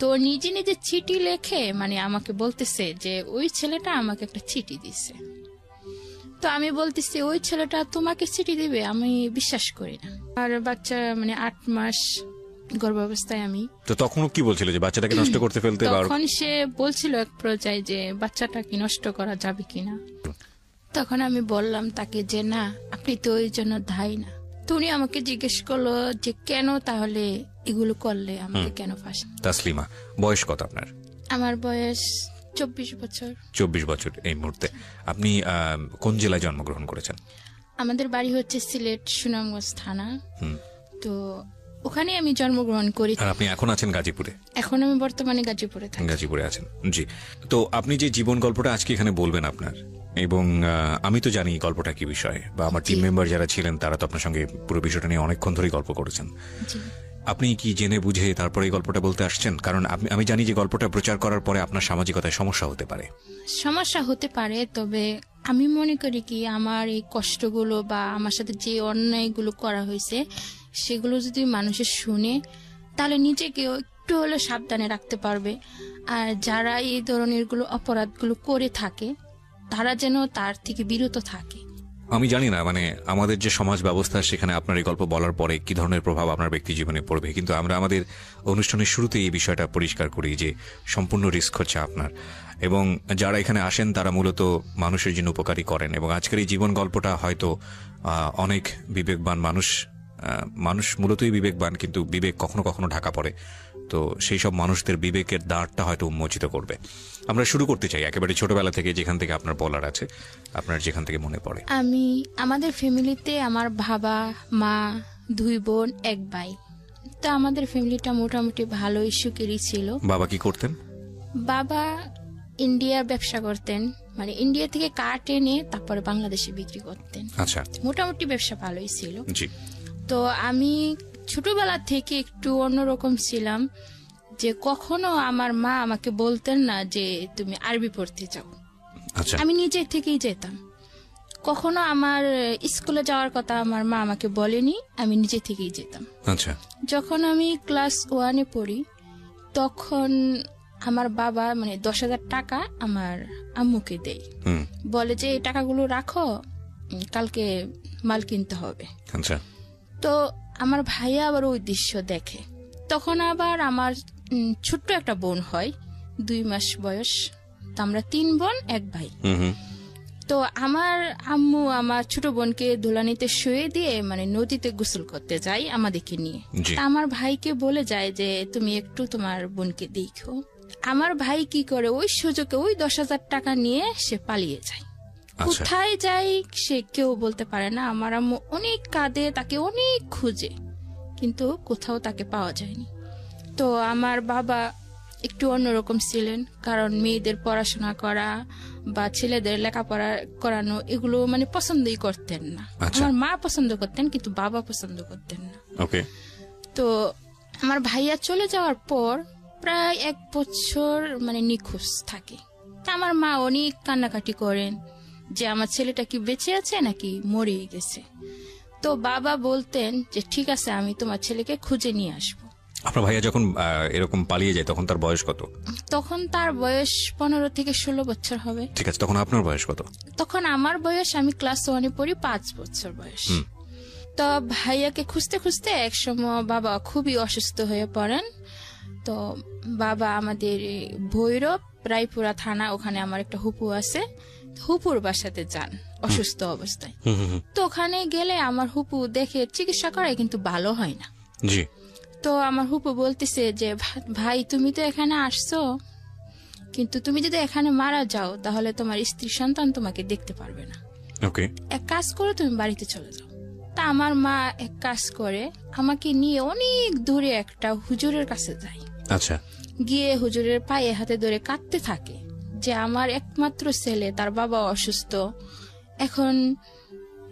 তো নিজে নিজে চিঠি লেখে মানে আমাকে বলতেছে যে ওই ছেলেটা আমাকে একটা চিঠি দিছে। তো আমি বলতেছি ওই ছেলেটা তোমাকে চিঠি দিবে, আমি বিশ্বাস করি না। আর বাচ্চা মানে 8 মাস গর্ভাবস্থায় আমি। তো তখন কি বলছিল যে বাচ্চাটাকে নষ্ট করতে ফেলতে? তখন সে বলছিল এক পর্যায়ে যে বাচ্চাটা কি নষ্ট করা যাবে কিনা। তখন আমি বললাম তাকে যে না, আপনি তো ওই জন্য দায়ী না। তো উনি আমাকে জিজ্ঞেস করলো যে কেন তাহলে এগুলো করলে, আমাকে কেন ফাঁসি। তাসলিমা, বয়স কত আপনার? আমার বয়স 24 বছর। 24 বছর এই মুহূর্তে। আপনি কোন জেলায় জন্মগ্রহণ করেছেন? আমাদের বাড়ি হচ্ছে সিলেট সুনামগঞ্জ থানা। তো ওখানে আমি জন্মগ্রহণ করি। আর আপনি এখন আছেন গাজীপুরে? এখন আমি বর্তমানে গাজীপুরে থাকি। গাজীপুরে আছেন, জি। তো আপনি যে জীবন গল্পটা আজকে এখানে বলবেন আপনার, এবং আমি তো জানি গল্পটা কি বিষয়, বা আমার টিম মেম্বার যারা ছিলেন তারা তো আপনার সঙ্গে পুরো বিষয়টা নিয়ে অনেকক্ষণ ধরেই গল্প করেছেন। আপনি কি জেনে বুঝে তারপরে এই গল্পটা বলতে আসছেন? কারণ আমি জানি যে গল্পটা প্রচার করার পরে আপনার সামাজিকতায় সমস্যা হতে পারে। সমস্যা হতে পারে, তবে আমি মনে করি কি আমার এই কষ্টগুলো বা আমার সাথে যে অন্যায়গুলো করা হয়েছে সেগুলো যদি মানুষের শুনে তাহলে নিজেকে একটু হলে সাবধানে রাখতে পারবে। আর যারা এই ধরনের অপরাধগুলো করে থাকে তারা যেন তার থেকে বিরত থাকে। আমি জানি না মানে আমাদের যে সমাজ ব্যবস্থা সেখানে আপনার এই গল্প বলার পরে কি ধরনের প্রভাব আপনার ব্যক্তি জীবনে পড়বে, কিন্তু আমরা আমাদের অনুষ্ঠানের শুরুতে এই বিষয়টা পরিষ্কার করি যে সম্পূর্ণ রিস্ক হচ্ছে আপনার, এবং যারা এখানে আসেন তারা মূলত মানুষের জন্য উপকারী করেন। এবং আজকের এই জীবন গল্পটা হয়তো অনেক বিবেকবান মানুষ মূলতই বিবেকবান, কিন্তু বিবেক কখনো কখনো ঢাকা পড়ে। তো সেই সব মানুষদের বিবেকের দ্বারটা হয়তো উন্মোচিত করবে। আমরা শুরু করতে চাই একেবারে ছোটবেলা থেকে, যেখান থেকে আপনার বলার আছে, আপনার যেখান থেকে মনে পড়ে। আমাদের ফ্যামিলিতে আমার বাবা মা 2 বোন 1 ভাই। তো আমাদের ফ্যামিলিটা মোটামুটি ভালোই সুখেরই ছিল। বাবা কি করতেন? বাবা ইন্ডিয়ার ব্যবসা করতেন, মানে ইন্ডিয়া থেকে কাঠ এনে তারপরে বাংলাদেশে বিক্রি করতেন। আচ্ছা, মোটামুটি ব্যবসা ভালোই ছিল। জি। তো আমি ছোটবেলা থেকে একটু অন্যরকম ছিলাম, যে কখনো আমার মা আমাকে বলতেন না যে তুমি আরবি পড়তে যাও। আচ্ছা, আমি নিজে থেকেই যেতাম। কখনো আমার স্কুলে যাওয়ার কথা আমার মা আমাকে বলেনি, আমি নিজে থেকেই যেতাম। আচ্ছা। যখন আমি ক্লাস 1-এ পড়ি তখন আমার বাবা মানে 10,000 টাকা আমার আম্মুকে দেয়, বলে যে এই টাকাগুলো রাখো, কালকে মাল কিনতে হবে। আচ্ছা। তো আমার ভাইয়া আবার ওই দৃশ্য দেখে। তখন আবার আমার ছোট্ট একটা বোন হয়, 2 মাস বয়স। তো আমরা 3 বোন 1 ভাই। তো আমার আম্মু আমার ছোট বোনকে দোলানিতে শুয়ে দিয়ে মানে নদীতে গোসল করতে যায় আমাদেরকে নিয়ে। আমার ভাইকে বলে যায় যে তুমি একটু তোমার বোনকে দেখো। আমার ভাই কি করে, ওই সুযোগে ওই 10,000 টাকা নিয়ে সে পালিয়ে যায়। কোথায় যাই সে কেউ বলতে পারে না। আমার আম্মু অনেক কাঁদে, তাকে অনেক খুঁজে, কিন্তু কোথাও তাকে পাওয়া যায়নি। তো আমার বাবা একটু অন্যরকম ছিলেন, কারণ মেয়েদের পড়াশোনা করা বা ছেলেদের লেখাপড়া করানো এগুলো মানে পছন্দই করতেন না। আমার মা পছন্দ করতেন কিন্তু বাবা পছন্দ করতেন না। তো আমার ভাইয়া চলে যাওয়ার পর প্রায় 1 বছর মানে নিখোঁজ থাকে। আমার মা অনেক কান্নাকাটি করেন যে আমার ছেলেটা কি বেঁচে আছে নাকি মরে গেছে। তো বাবা বলতেন যে ঠিক আছে, আমি তোমার ছেলেকে খুঁজে নিয়ে আসবো। আপনার ভাইয়া যখন এরকম পালিয়ে যায় তখন তার বয়স কত? তখন তার বয়স 15 থেকে 16 বছর হবে। ঠিক আছে, তখন আপনার বয়স কত? তখন আমার বয়স, আমি ক্লাস 1-এ পড়ি, 5 বছর বয়স। তো ভাইয়াকে খুঁজতে খুঁজতে একসময় বাবা খুবই অসুস্থ হয়ে পড়েন। তো বাবা আমাদের ভৈরব রায়পুরা থানা, ওখানে আমার একটা হুপু আছে, হুপুর বাসাতে যান অসুস্থ অবস্থায়। তো ওখানে গেলে আমার হুপু দেখে চিকিৎসা করায় কিন্তু ভালো হয় না। জি। তো আমার হুপু বলতেছে যে ভাই তুমি তো এখানে আসছো, কিন্তু তুমি যদি এখানে মারা যাও তাহলে তোমার স্ত্রী সন্তান তোমাকে দেখতে পারবে না। এক কাজ করো, তুমি বাড়িতে চলে যাও। তা আমার মা এক কাজ করে, আমাকে নিয়ে অনেক দূরে একটা হুজুরের কাছে যায়। আচ্ছা। গিয়ে হুজুরের পায়ে হাতে ধরে কাঁদতে থাকে যে আমার একমাত্র ছেলে, তার বাবা অসুস্থ, এখন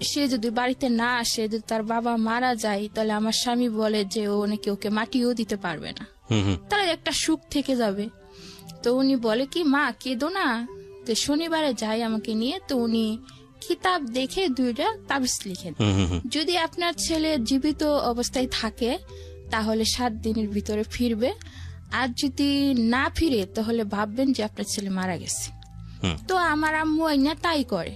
সে যদি বাড়িতে না আসে, যদি তার বাবা মারা যায় তাহলে আমার স্বামী বলে যে ও নাকি ওকে মাটিও দিতে পারবে না, তাহলে একটা সুখ থেকে যাবে। তো উনি বলে কি মা কেঁদো না। তো শনিবারে যাই আমাকে নিয়ে, তো উনি কিতাব দেখে 2টা তাবিজ লিখেন, যদি আপনার ছেলে জীবিত অবস্থায় থাকে তাহলে 7 দিনের ভিতরে ফিরবে, আর যদি না ফিরে তাহলে ভাববেন যে আপনার ছেলে মারা গেছে। তো আমার আম্মু না তাই করে,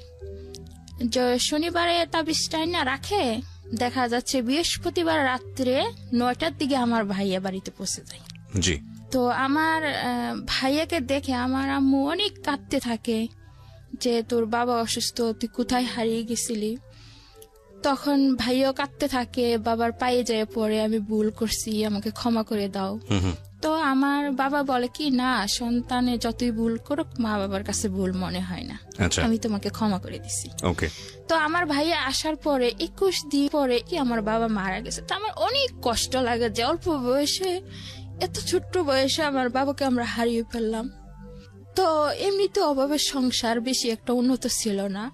শনিবারে তাবিজটা না রাখে, দেখা যাচ্ছে বৃহস্পতিবার রাত্রে 9টার দিকে আমার ভাইয়া বাড়িতে পৌঁছে যায়। জি। তো আমার ভাইয়াকে দেখে আমার আম্মু অনেক কাঁদতে থাকে যে তোর বাবা অসুস্থ, তুই কোথায় হারিয়ে গেছিলি। তখন ভাইয়াও কাঁদতে থাকে, বাবার পায়ে যায় পড়ে, আমি ভুল করছি, আমাকে ক্ষমা করে দাও। তো আমার বাবা বলে কি, না, সন্তানে যতই ভুল করুক মা বাবার কাছে ভুল মনে হয় না, আমি তোমাকে ক্ষমা করে দিছি। তো আমার ভাইয়া আসার পরে 21 দিন পরে কি আমার বাবা মারা গেছে। তো আমার অনেক কষ্ট লাগে যে অল্প বয়সে, এত ছোট্ট বয়সে আমার বাবাকে আমরা হারিয়ে ফেললাম। তো এমনিতে অভাবের সংসার বেশি একটা উন্নত ছিল না।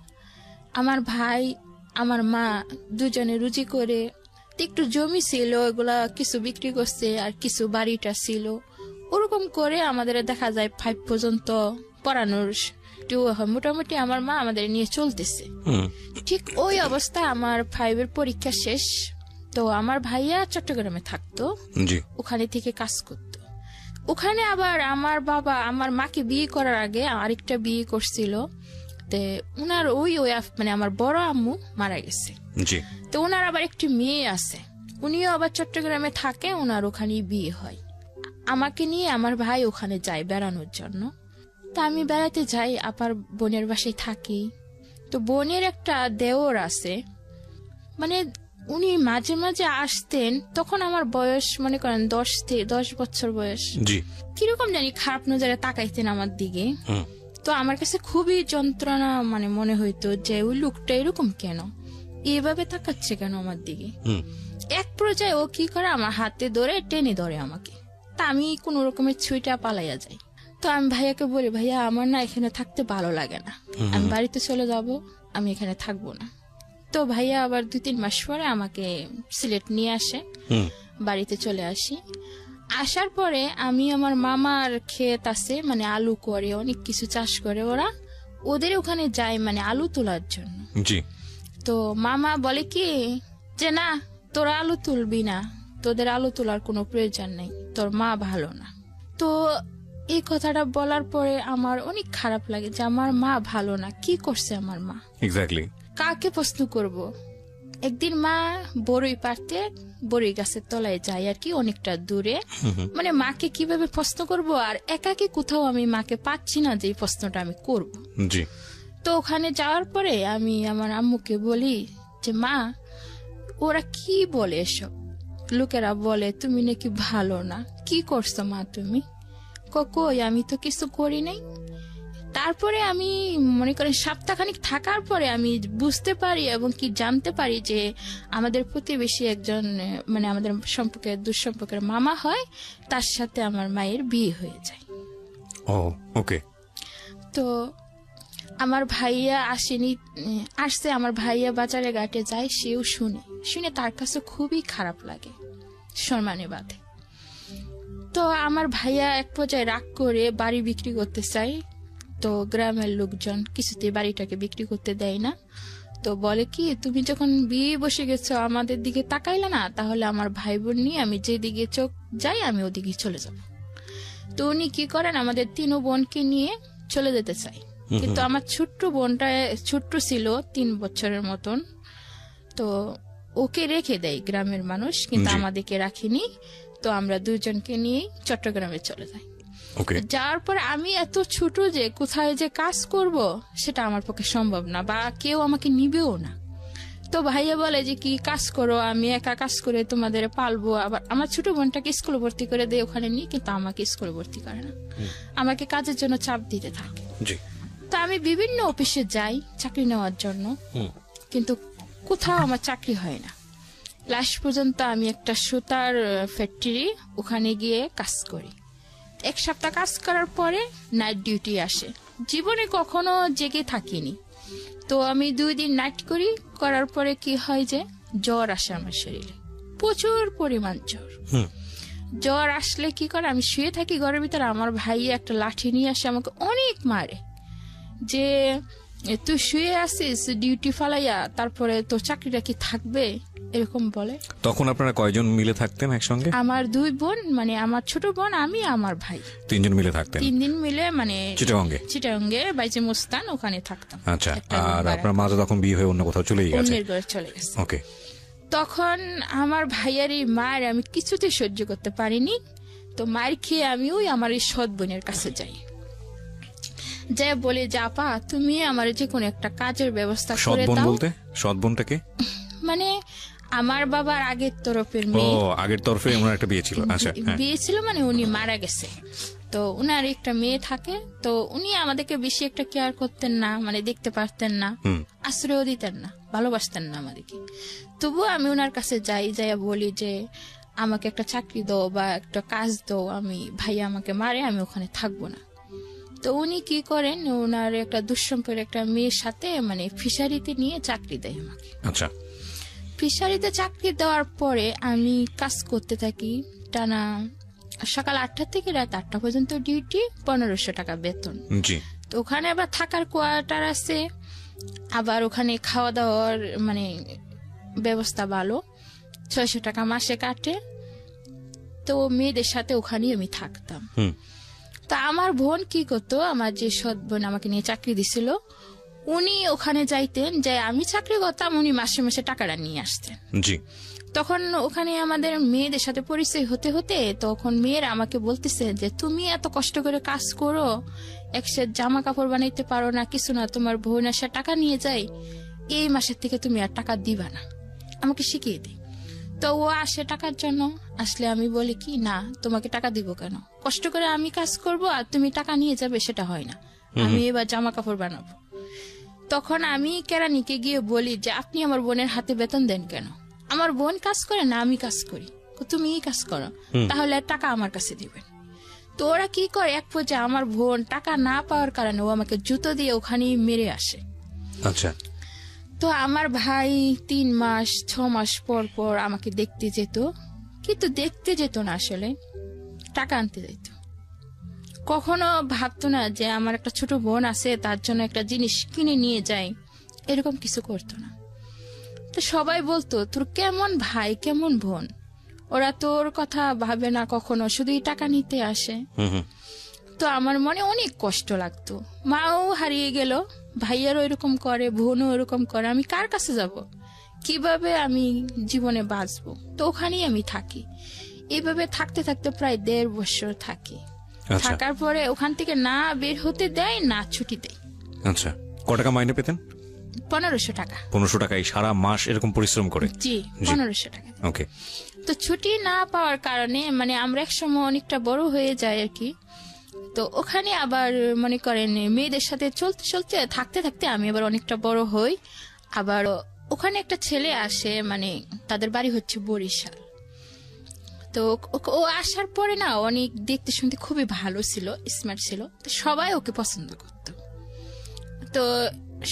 আমার ভাই আমার মা দুজনে রুজি করে, একটু জমি ছিল, এগুলা কিছু বিক্রি করছে, আর কিছু বাড়িটা ছিল, ওরকম করে আমাদের দেখা যায় 5 পর্যন্ত পড়ানোর মোটামুটি আমার মা আমাদের নিয়ে চলতেছে। ঠিক ওই অবস্থায় আমার 5-এর পরীক্ষা শেষ। তো আমার ভাইয়া চট্টগ্রামে থাকতো, ওখানে থেকে কাজ করতো। ওখানে আবার আমার বাবা আমার মাকে বিয়ে করার আগে আরেকটা বিয়ে করছিল। উনার ওই মানে আমার বড় আম্মু মারা গেছে। তো উনার আবার একটি মেয়ে আছে, উনিও আবার চট্টগ্রামে থাকে, উনার ওখানেই বিয়ে হয়। আমাকে নিয়ে আমার ভাই ওখানে যায় বেড়ানোর জন্য। তা আমি বেড়াতে যাই, আপার বোনের বাসায় থাকি। তো বোনের একটা দেওর আছে, মানে উনি মাঝে মাঝে আসতেন। তখন আমার বয়স মনে করেন 10 বছর বয়স। কিরকম জানি খারাপ নজরে তাকাইতেন আমার দিকে। তো আমার কাছে খুবই যন্ত্রণা মানে মনে হইতো যে ওই লোকটা এরকম কেন, এভাবে তাকাচ্ছে কেন আমার দিকে। এক পর্যায়ে ও কি করে, আমার হাতে ধরে টেনে ধরে আমাকে। তা আমি কোন রকমের ছুঁইটা পালাইয়া যাই। তো আমি ভাইয়াকে বলি, ভাইয়া আমার না এখানে থাকতে ভালো লাগে না, আমি বাড়িতে চলে যাব, আমি এখানে থাকবো না। তো ভাইয়া আবার 2-3 মাস পরে আমাকে সিলেট নিয়ে আসে, বাড়িতে চলে আসি। আসার পরে আমি আমার মামার ক্ষেত আছে, মানে আলু করে, অনেক কিছু চাষ করে ওরা, ওদের ওখানে যাই মানে আলু তোলার জন্য। তো মামা বলে কি যে না, তোরা আলু তুলবি না, তোদের আলু তোলার কোনো প্রয়োজন নেই, তোর মা ভালো না। তো এই কথাটা বলার পরে আমার অনেক খারাপ লাগে যে আমার মা ভালো না, কি করছে আমার মা, কাকে প্রশ্ন করব। একদিন মা বড়ই পারতে বড়ই গাছের তলায় যায় আর কি, অনেকটা দূরে। মানে মাকে কিভাবে প্রশ্ন করব, আর একাকি কোথাও আমি মাকে পাচ্ছি না যে এই প্রশ্নটা আমি করব। তো ওখানে যাওয়ার পরে আমি আমার আম্মুকে বলি যে মা, ওরা কি বলে এসব, লোকেরা বলে তুমি নাকি ভালো না, কি করছো মা তুমি? কই আমি তো কিছু করি নাই। তারপরে আমি মনে করেন সপ্তাহখানিক থাকার পরে আমি বুঝতে পারি এবং কি জানতে পারি যে আমাদের প্রতিবেশী একজন, মানে আমাদের সম্পর্কের দুঃসম্পর্কের মামা হয়, তার সাথে আমার মায়ের বিয়ে হয়ে যায়। তো আমার ভাইয়া আসছে, আমার ভাইয়া বাজারে ঘাটে যায়, সেও শুনে তার কাছে খুবই খারাপ লাগে, সম্মানে বাঁধে। তো আমার ভাইয়া এক পর্যায়ে রাগ করে বাড়ি বিক্রি করতে চায়। তো গ্রামের লোকজন কিছুতে বাড়িটাকে বিক্রি করতে দেয় না। তো বলে কি, তুমি যখন বিয়ে বসে গেছো আমাদের দিকে তাকাইলে না, তাহলে আমার ভাই বোন নিয়ে আমি যেদিকে চোখ যাই আমি ওদিকে চলে যাব। তো উনি কি করেন, আমাদের 3 বোনকে নিয়ে চলে যেতে চাই। কিন্তু আমার ছোট্ট বোনটা ছোট্ট ছিল, 3 বছরের মতন। তো ওকে রেখে দেয় গ্রামের মানুষ, কিন্তু আমাদেরকে রাখিনি। তো আমরা 2 জনকে নিয়ে চট্টগ্রামে চলে যাই। যাওয়ার পর আমি এত ছোট যে কোথায় যে কাজ করব সেটা আমার পক্ষে সম্ভব না, বা কেউ আমাকে নিবেও না। তো ভাইয়া বলে যে কি কাজ করো, আমি একা কাজ করে তোমাদের পালবো। আবার আমার ছোট বোনটাকে স্কুলে ভর্তি করে দেয় ওখানে নিয়ে, কিন্তু আমাকে স্কুলে ভর্তি করে না, আমাকে কাজের জন্য চাপ দিতে থাকে। তো আমি বিভিন্ন অফিসে যাই চাকরি নেওয়ার জন্য, কিন্তু কোথাও আমার চাকরি হয় না। লাস্ট পর্যন্ত আমি একটা সুতার ফ্যাক্টরি, ওখানে গিয়ে কাজ করি। 1 সপ্তাহ কাজ করার পরে নাইট ডিউটি আসে। জীবনে কখনো জেগে থাকিনি। তো আমি 2 দিন নাইট করার পরে কি হয় যে জ্বর আসে আমার শরীরে, প্রচুর পরিমাণ জ্বর আসলে কি করে, আমি শুয়ে থাকি ঘরের ভিতরে, আমার ভাই একটা লাঠি নিয়ে আসে, আমাকে অনেক মারে যে তুই শুয়ে আসিস ডিউটি ফালাইয়া, তারপরে তোর চাকরিটা কি থাকবে, এরকম বলে। তখন আপনারা কয়জন মিলে থাকতেন একসঙ্গে? আমার 2 বোন, মানে আমার ছোট বোন, আমি, আমার ভাই, 3 জন মিলে থাকতেন। 3 দিন মিলে, মানে চিটাগঙ্গে বাইজে মুস্তান, ওখানে থাকতাম। আচ্ছা, আর আপনার মা তো তখন বিয়ে হয়ে অন্য কোথাও চলে গেছে? অন্যের ঘরে চলে গেছে। ওকে। তখন আমার ভাইয়ার এই মায়ের আমি কিছুতে সহ্য করতে পারিনি, তো মায়ের খেয়ে আমি ওই আমার এই সৎ বোনের কাছে যাই, যে বলে যে আপা তুমি আমার যে কোনো একটা কাজের ব্যবস্থা করে দাও। বলতে সৎ বোনটাকে মানে আমার বাবার আগের তরফের ও, মেয়ে। আগের তরফে ওনার একটা বিয়ে ছিল। আচ্ছা, বিয়ে ছিল, মানে উনি মারা গেছে, তো উনার একটা মেয়ে থাকে, তো উনি আমাদেরকে বেশি একটা কেয়ার করতেন না, মানে দেখতে পারতেন না, আশ্রয়ও দিতেন না, ভালোবাসতেন না আমাদেরকে। তবুও আমি ওনার কাছে যাই, যাইয়া বলি যে আমাকে একটা চাকরি দাও বা একটা কাজ দাও, আমি ভাইয়া আমাকে মারে, আমি ওখানে থাকবো না। তো উনি কি করেন, ওনার একটা দুঃসম্পর্কের একটা মেয়ের সাথে মানে ফিশারিতে নিয়ে চাকরি দেয় আমাকে। আচ্ছা। ফিশারিতে চাকরি দেওয়ার পরে আমি কাজ করতে থাকি টানা সকাল 8টা থেকে রাত 8টা পর্যন্ত ডিউটি, 1500 টাকা বেতন। জি। তো ওখানে আবার থাকার কোয়ার্টার আছে, আবার ওখানে খাওয়া দাওয়ার মানে ব্যবস্থা ভালো, 600 টাকা মাসে কাটে। তো মেয়েদের সাথে ওখানেই আমি থাকতাম। তা আমার বোন কি করতো, আমার যে সৎ বোন আমাকে নিয়ে চাকরি দিছিল, উনি ওখানে যাইতেন, যে আমি চাকরি করতাম, উনি মাসে মাসে টাকাটা নিয়ে আসতেন। জি। তখন ওখানে আমাদের মেয়েদের সাথে পরিচয় হতে হতে তখন মেয়েরা আমাকে বলতেছে যে তুমি এত কষ্ট করে কাজ করো, এক সেট জামা কাপড় বানাইতে পারো না, কিছু না, তোমার বোন আসে টাকা নিয়ে যায়, এই মাসের থেকে তুমি আর টাকা দিবা না, আমাকে শিখিয়ে দিই। তো ও আসে টাকার জন্য, আসলে আমি বলি কি না, তোমাকে টাকা দিব কেন, কষ্ট করে আমি কাজ করব আর তুমি টাকা নিয়ে যাবে, সেটা হয় না, আমি এবার জামা কাপড় বানাবো। তখন আমি কেরানিকে গিয়ে বলি যে আপনি আমার বোনের হাতে বেতন দেন কেন, আমার বোন কাজ করে না, আমি কাজ করি, তুমি এই কাজ করো, তাহলে টাকা আমার কাছে দিবেন। তো ওরা কি করে, এক পর্যায়ে আমার বোন টাকা না পাওয়ার কারণে ও আমাকে জুতো দিয়ে ওখানেই মেরে আসে। আচ্ছা। তো আমার ভাই 3 মাস 6 মাস পর পর আমাকে দেখতে যেত, কিন্তু দেখতে যেত না, আসলে টাকা আনতে যেত। কখনো ভাবতো না যে আমার একটা ছোট বোন আছে, তার জন্য একটা জিনিস কিনে নিয়ে যায়, এরকম কিছু করতো না। তো সবাই বলতো তোর কেমন ভাই কেমন বোন, ওরা তোর কথা ভাবে না কখনো, শুধুই টাকা নিতে আসে। তো আমার মনে অনেক কষ্ট লাগতো, মাও হারিয়ে গেল, ভাইয়ারও এরকম করে, বোনও এরকম করে, আমি কার কাছে যাব, কিভাবে আমি জীবনে বাঁচবো। তো ওখানেই আমি থাকি, এইভাবে থাকতে থাকতে প্রায় 1.5 বছর থাকি। থাকার পরে ওখান থেকে না বের হতে দেয় না ছুটি দেয়। আচ্ছা, কত টাকা মাইনে পেতেন? 1500 টাকা। 1500 টাকায় সারা মাস এরকম পরিশ্রম করে? জি, 1500 টাকা। ওকে। তো ছুটি না পাওয়ার কারণে মানে আমরা এক সময় অনেকটা বড় হয়ে যাই আর কি। তো ওখানে আবার মনে করেন মেয়েদের সাথে চলতে চলতে থাকতে থাকতে আমি আবার অনেকটা বড় হই। আবার ওখানে একটা ছেলে আসে, মানে তাদের বাড়ি হচ্ছে বরিশাল। তো ও আসার পরে না অনেক দেখতে শুনতে খুবই ভালো ছিল, স্মার্ট ছিল, তো সবাই ওকে পছন্দ করতো। তো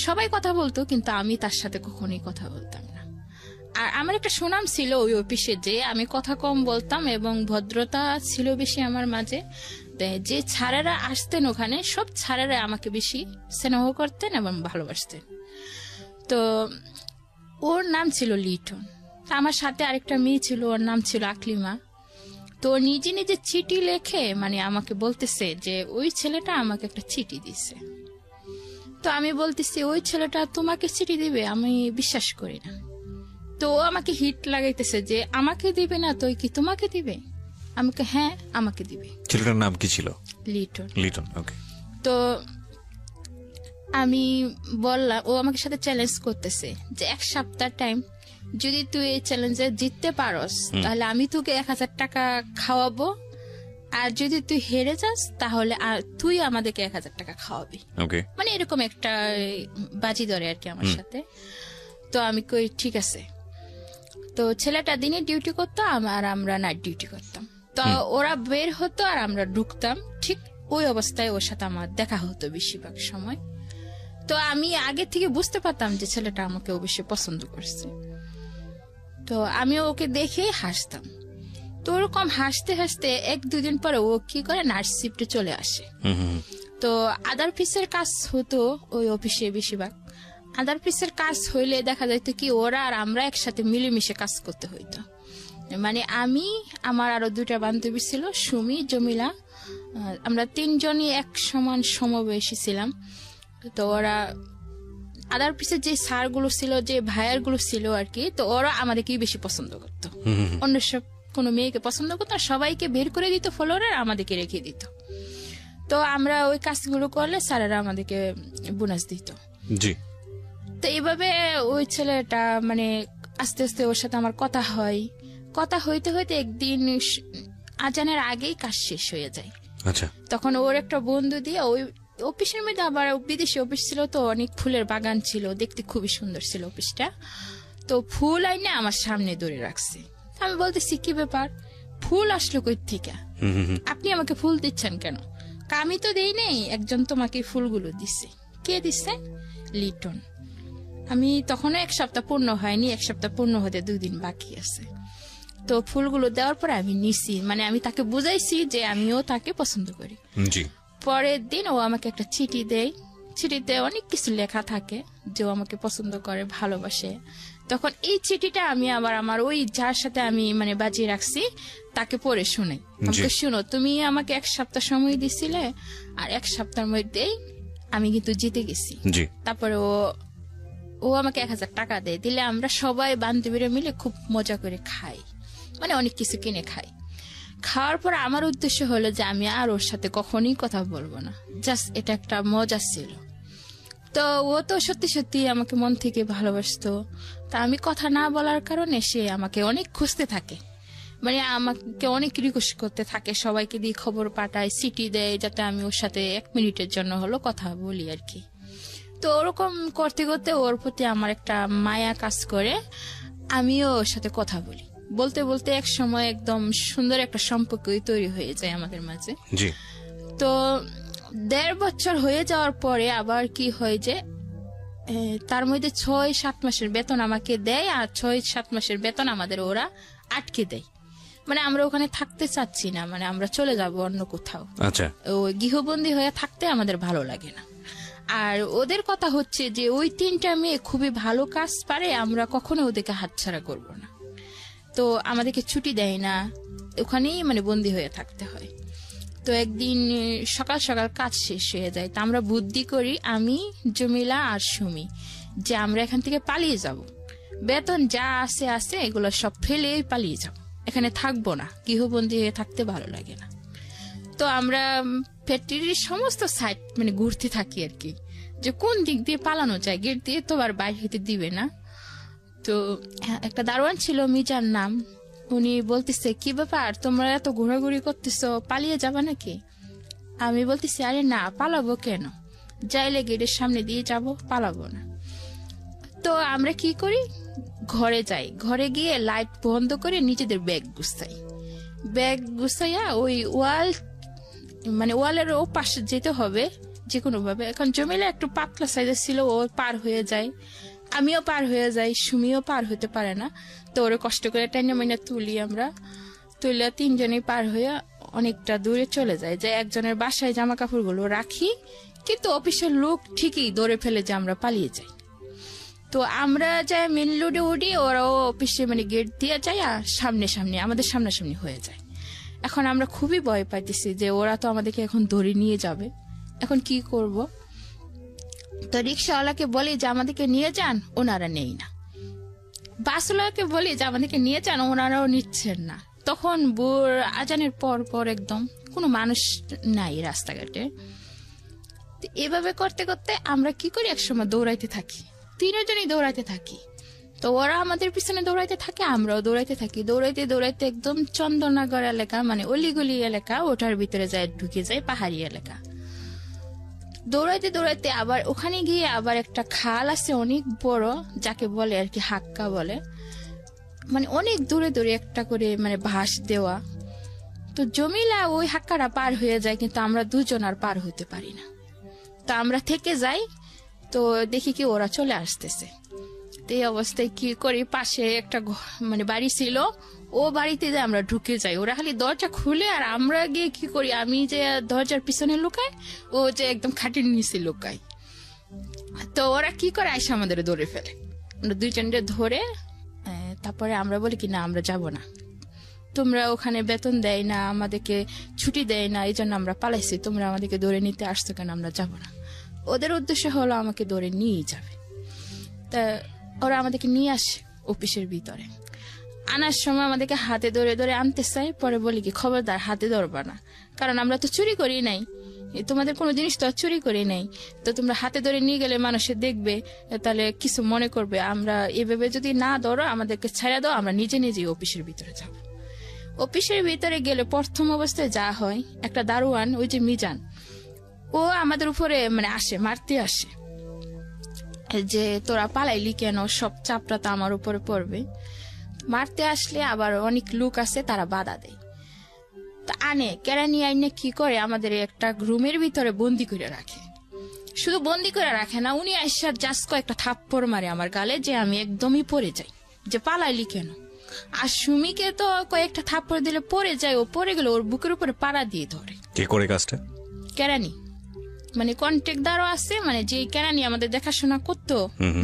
সবাই কথা বলতো, কিন্তু আমি তার সাথে কখনোই কথা বলতাম না। আর আমার একটা সুনাম ছিল ওই অফিসে, যে আমি কথা কম বলতাম এবং ভদ্রতা ছিল বেশি আমার মাঝে। যে ছাড়েরা আসতেন ওখানে, সব ছাড়েরা আমাকে বেশি স্নেহ করতেন এবং ভালোবাসতেন। তো ওর নাম ছিল লিটন, আমার সাথে আরেকটা মেয়ে ছিল, ওর নাম ছিল আকলিমা। তো নিজে নিজে চিঠি লেখে মানে আমাকে বলতেছে যে ওই ছেলেটা আমাকে একটা চিঠি দিছে। তো আমি বলতেছি ওই ছেলেটা তোমাকে চিঠি দিবে, আমি বিশ্বাস করি না। তো ও আমাকে হিট লাগাইতেছে যে আমাকে দিবে না তো কি তোমাকে দিবে, আমাকে হ্যাঁ আমাকে দিবে। ছেলেটার নাম কি ছিল? লিটন। লিটন, ওকে। তো আমি বললাম, ও আমাকে সাথে চ্যালেঞ্জ করতেছে যে 1 সপ্তাহ টাইম, যদি তুই এই চ্যালেঞ্জে জিততে পারস তাহলে আমি তোকে 1000 টাকা খাওয়াবো, আর যদি তুই হেরে যাস তাহলে তুই আমাদেরকে 1000 টাকা খাওয়াবি। মানে এরকম একটা বাজি ধরে আর কি আমার সাথে। তো আমি কই ঠিক আছে। তো ছেলেটা দিনে ডিউটি করতো, আর আমরা নাইট ডিউটি করতাম। তো ওরা বের হতো আর আমরা ঢুকতাম, ঠিক ওই অবস্থায় ওর সাথে আমার দেখা হতো বেশিরভাগ সময়। তো আমি আগে থেকে বুঝতে পারতাম যে ছেলেটা আমাকে অবশ্যই পছন্দ করছে। তো আমি ওকে দেখে হাসতাম। তো ওরকম হাসতে হাসতে 1-2 দিন পরে ও কি করে নাইট শিফটে চলে আসে। তো তো আদার পিসের কাজ হতো ওই অফিসে বেশিরভাগ। আদার পিসের কাজ হইলে দেখা যাইতো কি ওরা আর আমরা একসাথে মিলেমিশে কাজ করতে হইতো। মানে আমি, আমার আরো 2টা বান্ধবী ছিল, সুমি, জমিলা, আমরা 3জনই এক সমান সমবয়সী ছিলাম। তো ওরা আদার পিসের যে স্যারগুলো ছিল, যে ভাইয়ারগুলো ছিল আর কি, তো ওরা আমাদেরকেই বেশি পছন্দ করতো। অন্য সব কোনো মেয়েকে পছন্দ করতো না, সবাইকে বের করে দিত ফলোয়ার, আমাদেরকে রেখে দিত। তো আমরা ওই কাজগুলো করলে স্যারেরা আমাদেরকে বোনাস দিত। জি। তো এইভাবে ওই ছেলেটা মানে আস্তে আস্তে ওর সাথে আমার কথা হয়। কথা হইতে হইতে একদিন আজানের আগেই কাজ শেষ হয়ে যায়। আচ্ছা। তখন ওর একটা বন্ধু দিয়ে, ওই অফিসের মধ্যে আবার বিদেশি অফিস ছিল, তো অনেক ফুলের বাগান ছিল, দেখতে খুবই সুন্দর ছিল অফিসটা। তো ফুল আইনে আমার সামনে ধরে রাখছে। আমি বলতেছি কি ব্যাপার, ফুল আসলো কই থেকে, আপনি আমাকে ফুল দিচ্ছেন কেন? আমি তো দেই নেই, একজন তোমাকে ফুলগুলো দিচ্ছে। কে দিচ্ছে? লিটন। আমি তখনও 1 সপ্তাহ পূর্ণ হয়নি, 1 সপ্তাহ পূর্ণ হতে 2 দিন বাকি আছে। তো ফুলগুলো দেওয়ার পরে আমি নিছি, মানে আমি তাকে বুঝাইছি যে আমিও তাকে পছন্দ করি। জি। পরের দিন ও আমাকে একটা চিঠি দেয়, চিঠিতে অনেক কিছু লেখা থাকে যে ও আমাকে পছন্দ করে, ভালোবাসে। তখন এই চিঠিটা আমি আবার আমার ওই যার সাথে আমি মানে বাজিয়ে রাখছি তাকে পড়ে শুনাই। আমাকে, শুনো, তুমি আমাকে 1 সপ্তাহ সময় দিছিলে, আর 1 সপ্তাহের মধ্যেই আমি কিন্তু জিতে গেছি। তারপরে ও আমাকে 1000 টাকা দেয়, দিলে আমরা সবাই বান্ধবীরা মিলে খুব মজা করে খাই, মানে অনেক কিছু কিনে খাই। খাওয়ার পর আমার উদ্দেশ্য হলো যে আমি আর ওর সাথে কখনই কথা বলবো না, জাস্ট এটা একটা মজা ছিল। তো ও তো সত্যি সত্যি আমাকে মন থেকে ভালোবাসতো। তা আমি কথা না বলার কারণে সে আমাকে অনেক খুঁজতে থাকে, মানে আমাকে অনেক রিকোয়েস্ট করতে থাকে, সবাইকে দিয়ে খবর পাঠায়, সিটি দেয় যাতে আমি ওর সাথে 1 মিনিটের জন্য হলো কথা বলি আর কি। তো ওরকম করতে করতে ওর প্রতি আমার একটা মায়া কাজ করে, আমিও ওর সাথে কথা বলি। বলতে বলতে এক সময় একদম সুন্দর একটা সম্পর্কই তৈরি হয়ে যায় আমাদের মাঝে। তো 1.5 বছর হয়ে যাওয়ার পরে আবার কি হয় যে তার মধ্যে 6-7 মাসের বেতন আমাকে দেয়, আর 6-7 মাসের বেতন আমাদের ওরা আটকে দেয়। মানে আমরা ওখানে থাকতে চাচ্ছি না, মানে আমরা চলে যাব অন্য কোথাও। আচ্ছা। ওই গৃহবন্দী হয়ে থাকতে আমাদের ভালো লাগে না। আর ওদের কথা হচ্ছে যে ওই 3টা মেয়ে খুবই ভালো কাজ পারে, আমরা কখনো ওদেরকে হাতছাড়া করব না। তো আমাদেরকে ছুটি দেয় না, ওখানেই মানে বন্দী হয়ে থাকতে হয়। তো একদিন সকাল সকাল কাজ শেষ হয়ে যায়, তা আমরা বুদ্ধি করি, আমি, জমিলা আর সুমি, যে আমরা এখান থেকে পালিয়ে যাব, বেতন যা আছে এগুলো সব ফেলে পালিয়ে যাব, এখানে থাকবো না, গৃহবন্দী হয়ে থাকতে ভালো লাগে না। তো আমরা ফ্যাক্টরির সমস্ত সাইড মানে ঘুরতে থাকি আর কি, যে কোন দিক দিয়ে পালানো যায়, গেট দিয়ে তো আর বাইরে হইতে দিবে না। তো একটা দারোয়ান ছিল, মিজার নাম, উনি বলতেছে কি ব্যাপার, তোমরা এত ঘোরাঘুরি করতেছো, পালিয়ে যাবা নাকি? আমি বলতেছি আরে না, পালাবো কেন, যাইলে গেটের সামনে দিয়ে যাব, পালাবো না। তো আমরা কি করি, ঘরে যাই, ঘরে গিয়ে লাইট বন্ধ করে নিজেদের ব্যাগ গুছাইয়া ওই ওয়ালের ও পাশে যেতে হবে যে কোনো ভাবে। এখন জমিলা একটু পাতলা সাইজের ছিল, ও পার হয়ে যায়, আমিও পার হয়ে যাই, সুমিও পার হতে পারে না। তো ওরে কষ্ট করে টাইনা মাইনা তুলি, আমরা তুলে 3জনেই পার হয়ে অনেকটা দূরে চলে যায়, যে একজনের বাসায় জামা কাপড়গুলো রাখি, কিন্তু অফিসের লোক ঠিকই ধরে ফেলে যে আমরা পালিয়ে যাই। তো আমরা যাই মেন রোডে উঠি, ওরাও অফিসে মানে গেট দিয়ে যায়, আর সামনে আমাদের সামনাসামনি হয়ে যায়। এখন আমরা খুবই ভয় পাইতেছি যে ওরা তো আমাদেরকে এখন ধরে নিয়ে যাবে, এখন কি করব। তো রিক্সাওয়ালাকে বলি যে আমাদেরকে নিয়ে যান, ওনারা নেই না। বাসওয়ালাকে বলি যে আমাদেরকে নিয়ে যান, ওনারাও নিচ্ছেন না। তখন আজানের পর একদম কোনো মানুষ নাই রাস্তাঘাটে। এভাবে করতে করতে আমরা কি করি, একসময় দৌড়াইতে থাকি, 3জনই দৌড়াইতে থাকি। তো ওরা আমাদের পিছনে দৌড়াইতে থাকে, আমরাও দৌড়াইতে থাকি। দৌড়াইতে একদম চন্দননগর এলাকা, মানে অলিগলি এলাকা, ওটার ভিতরে যায়, ঢুকে যায় পাহাড়ি এলাকা। দৌড়াইতে আবার ওখানে গিয়ে আবার একটা খাল আছে অনেক বড়, যাকে বলে আর কি হাক্কা বলে, মানে অনেক দূরে একটা করে মানে ভাস দেওয়া। তো জমিলা ওই হাক্কাটা পার হয়ে যায়, কিন্তু আমরা 2জন আর পার হতে পারি না। তো আমরা থেকে যাই, তো দেখি কি ওরা চলে আসতেছে। এই অবস্থায় কি করি, পাশে একটা মানে বাড়ি ছিল, ও বাড়িতে যে আমরা ঢুকে যাই, ওরা খালি দরজা খুলে আর আমরা গিয়ে কি করি, আমি যে দরজার পিছনে লুকাই, ও যে একদম খাটের নিচে লুকাই। তো ওরা কি করে, আইসা আমাদের ধরে ফেলে, আমরা দুইজনকে ধরে তারপরে আমরা বলি কি না আমরা যাব না, তোমরা ওখানে বেতন দেয় না, আমাদেরকে ছুটি দেয় না, এই জন্য আমরা পালাইছি, তোমরা আমাদেরকে ধরে নিতে আসছো কেন, আমরা যাব না। ওদের উদ্দেশ্য হলো আমাকে ধরে নিয়ে যাবে। তা ওরা আমাদেরকে নিয়ে আসে অফিসের ভিতরে, আনার সময় আমাদেরকে হাতে ধরে ধরে আনতে চাই, পরে বলি কি খবরদার হাতে ধরবা না, কারণ আমরা তো চুরি করি নাই, তোমাদের কোনো জিনিস তো চুরি করি নাই, তো তোমরা হাতে ধরে নিয়ে গেলে মানুষে দেখবে, তাহলে কিছু মনে করবে, আমরা এভাবে যদি না ধরো আমাদেরকে ছেড়ে দাও, আমরা নিজে নিজেই অফিসের ভিতরে যাব। অফিসের ভিতরে গেলে প্রথম অবস্থায় যা হয়, একটা দারোয়ান ওই যে মিজান, ও আমাদের উপরে মানে আসে, মারতে আসে, যে তোরা পালাইলি কেন, সব চাপটা তো আমার উপরে পড়বে। মারতে আসলে আবার অনেক লোক আছে, তারা বাধা দেয়, তা আনে কেরানি আইনে কি করে, আমাদের একটা রুমের ভিতরে বন্দি করে রাখে। শুধু বন্দি করে রাখে না, উনি আইসার জাস্ট কয়েকটা থাপ্পড় মারে আমার গালে, যে আমি একদমই পড়ে যাই, যে পালাইলি কেন। আর সুমিকে তো কয়েকটা থাপ্পড় দিলে পড়ে যায়, ও পড়ে গেলে ওর বুকের উপরে পাড়া দিয়ে ধরে। কে করে কাজটা? কেরানি, মানে কন্ট্রাক্টদারও আছে, মানে যে কেরানি আমাদের দেখাশোনা করতো,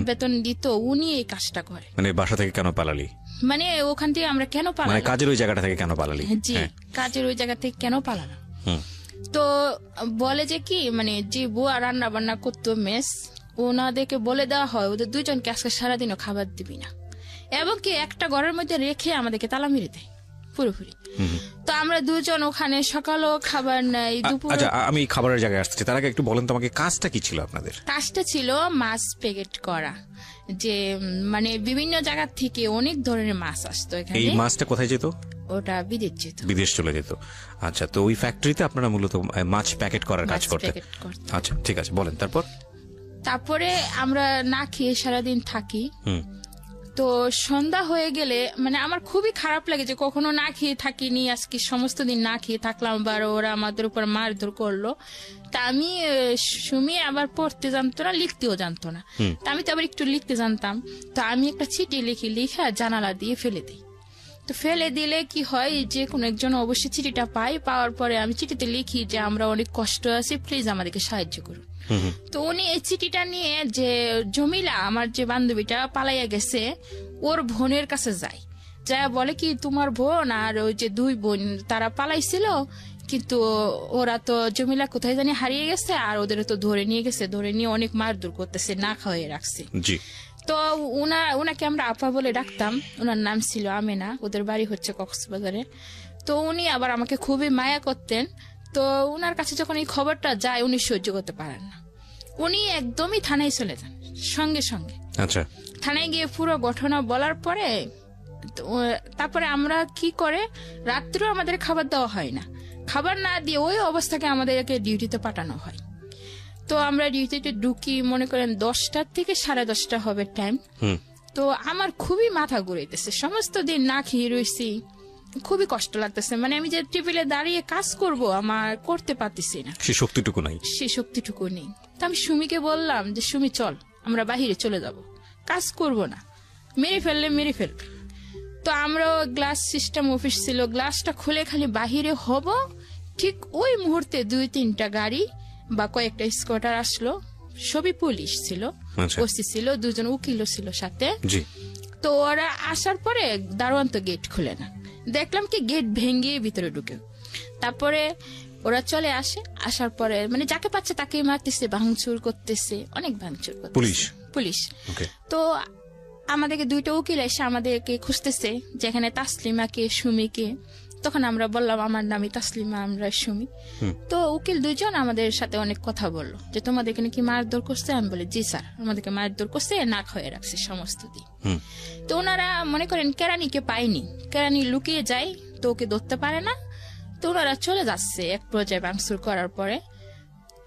বেতন দিত, উনি এই কাজটা করে। মানে বাসা থেকে কেন পালালি, মানে ওখান থেকে আমরা কেন মানে পালালাম, কাজের ওই জায়গাটা থেকে কেন পালালি? জি, কাজের ওই জায়গা থেকে কেন পালালাম। তো বলে যে কি, মানে যে বুয়া রান্না বান্না করতো মেস, ওনাদেরকে বলে দেওয়া হয় ওদের দুইজনকে আজকে সারাদিনও খাবার দিবি না, এবং কি একটা ঘরের মধ্যে রেখে আমাদেরকে তালা মেরে দেয় পুরোপুরি। তো আমরা দুজন ওখানে সকালও খাবার নাই, দুপুর। আচ্ছা, আমি খাবারের জায়গায় আসছি, তার আগে একটু বলেন তো আমাকে, কাজটা কি ছিল আপনাদের? কাজটা ছিল মাছ প্যাকেট করা, যে মানে বিভিন্ন জায়গা থেকে অনেক ধরনের মাছ আসতো এখানে। এই মাছটা কোথায় যেত? ওটা বিদেশ যেত, বিদেশ চলে যেত। আচ্ছা, তো ওই ফ্যাক্টরিতে আপনারা মূলত মাছ প্যাকেট করার কাজ করতেন? আচ্ছা, ঠিক আছে, বলেন তারপরে আমরা না খেয়ে সারাদিন থাকি। তো সন্ধ্যা হয়ে গেলে মানে আমার খুবই খারাপ লাগে যে কখনো না খেয়ে থাকিনি, আজকে সমস্ত দিন না খেয়ে থাকলাম, বা ওরা আমাদের উপর মারধর করলো। তা আমি সুমি আবার পড়তে জানতো না, লিখতেও জানতো না, তা আমি তো আবার একটু লিখতে জানতাম। তো আমি একটা চিঠি লিখে জানালা দিয়ে ফেলে দিই। তো ফেলে দিলে কি হয়, যে কোনো একজন অবশ্যই চিঠিটা পাই, পাওয়ার পরে আমি চিঠিতে লিখি যে আমরা অনেক কষ্ট আছি, প্লিজ আমাদেরকে সাহায্য করুন। তো উনি এই চিঠিটা নিয়ে যে জমিলা, আমার যে বান্ধবীটা পালাইয়া গেছে, ওর বোনের কাছে যায়, যা বলে কি তোমার বোন আর ওই যে দুই বোন তারা পালাইছিল, কিন্তু ওরা তো জমিলা কোথায় জানি হারিয়ে গেছে, আর ওদের তো ধরে নিয়ে গেছে, ধরে নিয়ে অনেক মারধর করতেছে, না খাওয়াই রাখছে। তো উনাকে আমরা আপা বলে ডাকতাম, ওনার নাম ছিল আমেনা, ওদের বাড়ি হচ্ছে কক্সবাজারে। তো উনি আবার আমাকে খুবই মায়া করতেন। তো উনার কাছে যখন এই খবরটা যায়, উনি সহ্য করতে পারেন না, উনি একদমই থানায় চলে যান সঙ্গে সঙ্গে। আচ্ছা, থানায় গিয়ে পুরো ঘটনা বলার পরে তারপরে আমরা কি করে, রাত্রেও আমাদের খাবার দেওয়া হয় না, খাবার না দিয়ে ওই অবস্থাকে আমাদেরকে ডিউটিতে পাঠানো হয়। তো আমরা ডিউটিতে ঢুকি, মনে করেন 10টা থেকে 10:30 হবে টাইম। তো আমার খুবই মাথা ঘুরাইতেছে, সমস্ত দিন না খেয়ে রয়েছি, খুবই কষ্ট লাগতেছে, মানে আমি যে টেবিলে দাঁড়িয়ে কাজ করব আমার করতে পারতেছি না, সে শক্তিটুকু নেই। তো আমি সুমিকে বললাম যে সুমি চল আমরা বাহিরে চলে যাব, কাজ করব না, মেরে ফেলবে। তো আমরা গ্লাস সিস্টেম অফিস ছিল, গ্লাসটা খুলে খালি বাহিরে হব, ঠিক ওই মুহূর্তে 2-3টা গাড়ি বা কয়েকটা স্কুটার আসলো, সবই পুলিশ ছিল, ওসি ছিল, 2জন উকিলও ছিল সাথে। তো ওরা আসার পরে দারোয়ান তো গেট খুলে না, দেখলাম কি গেট ভেঙে ভিতরে ঢুকে। তারপরে ওরা চলে আসে, আসার পরে মানে যাকে পাচ্ছে তাকে মারতেছে, ভাঙচুর করতেছে, অনেক ভাঙচুর করতেছে পুলিশ। তো আমাদেরকে 2টা উকিল এসে আমাদেরকে খুঁজতেছে, যেখানে তাসলিমাকে, সুমিকে। তখন আমরা বললাম আমার নামই তাসলিমা, আমরা সুমি। তো উকিল 2জন আমাদের সাথে অনেক কথা বললো যে তোমাদেরকে নাকি মারধর করছে। আমি বলি জি স্যার, আমাদেরকে মারধর করছে, না খাওয়াই রাখছে সমস্ত দিন। তো ওনারা মনে করেন কেরানিকে পায়নি, কেরানি লুকিয়ে যায়, তো ওকে ধরতে পারে না। তো ওনারা চলে যাচ্ছে এক পর্যায়ে ভাঙচুর করার পরে।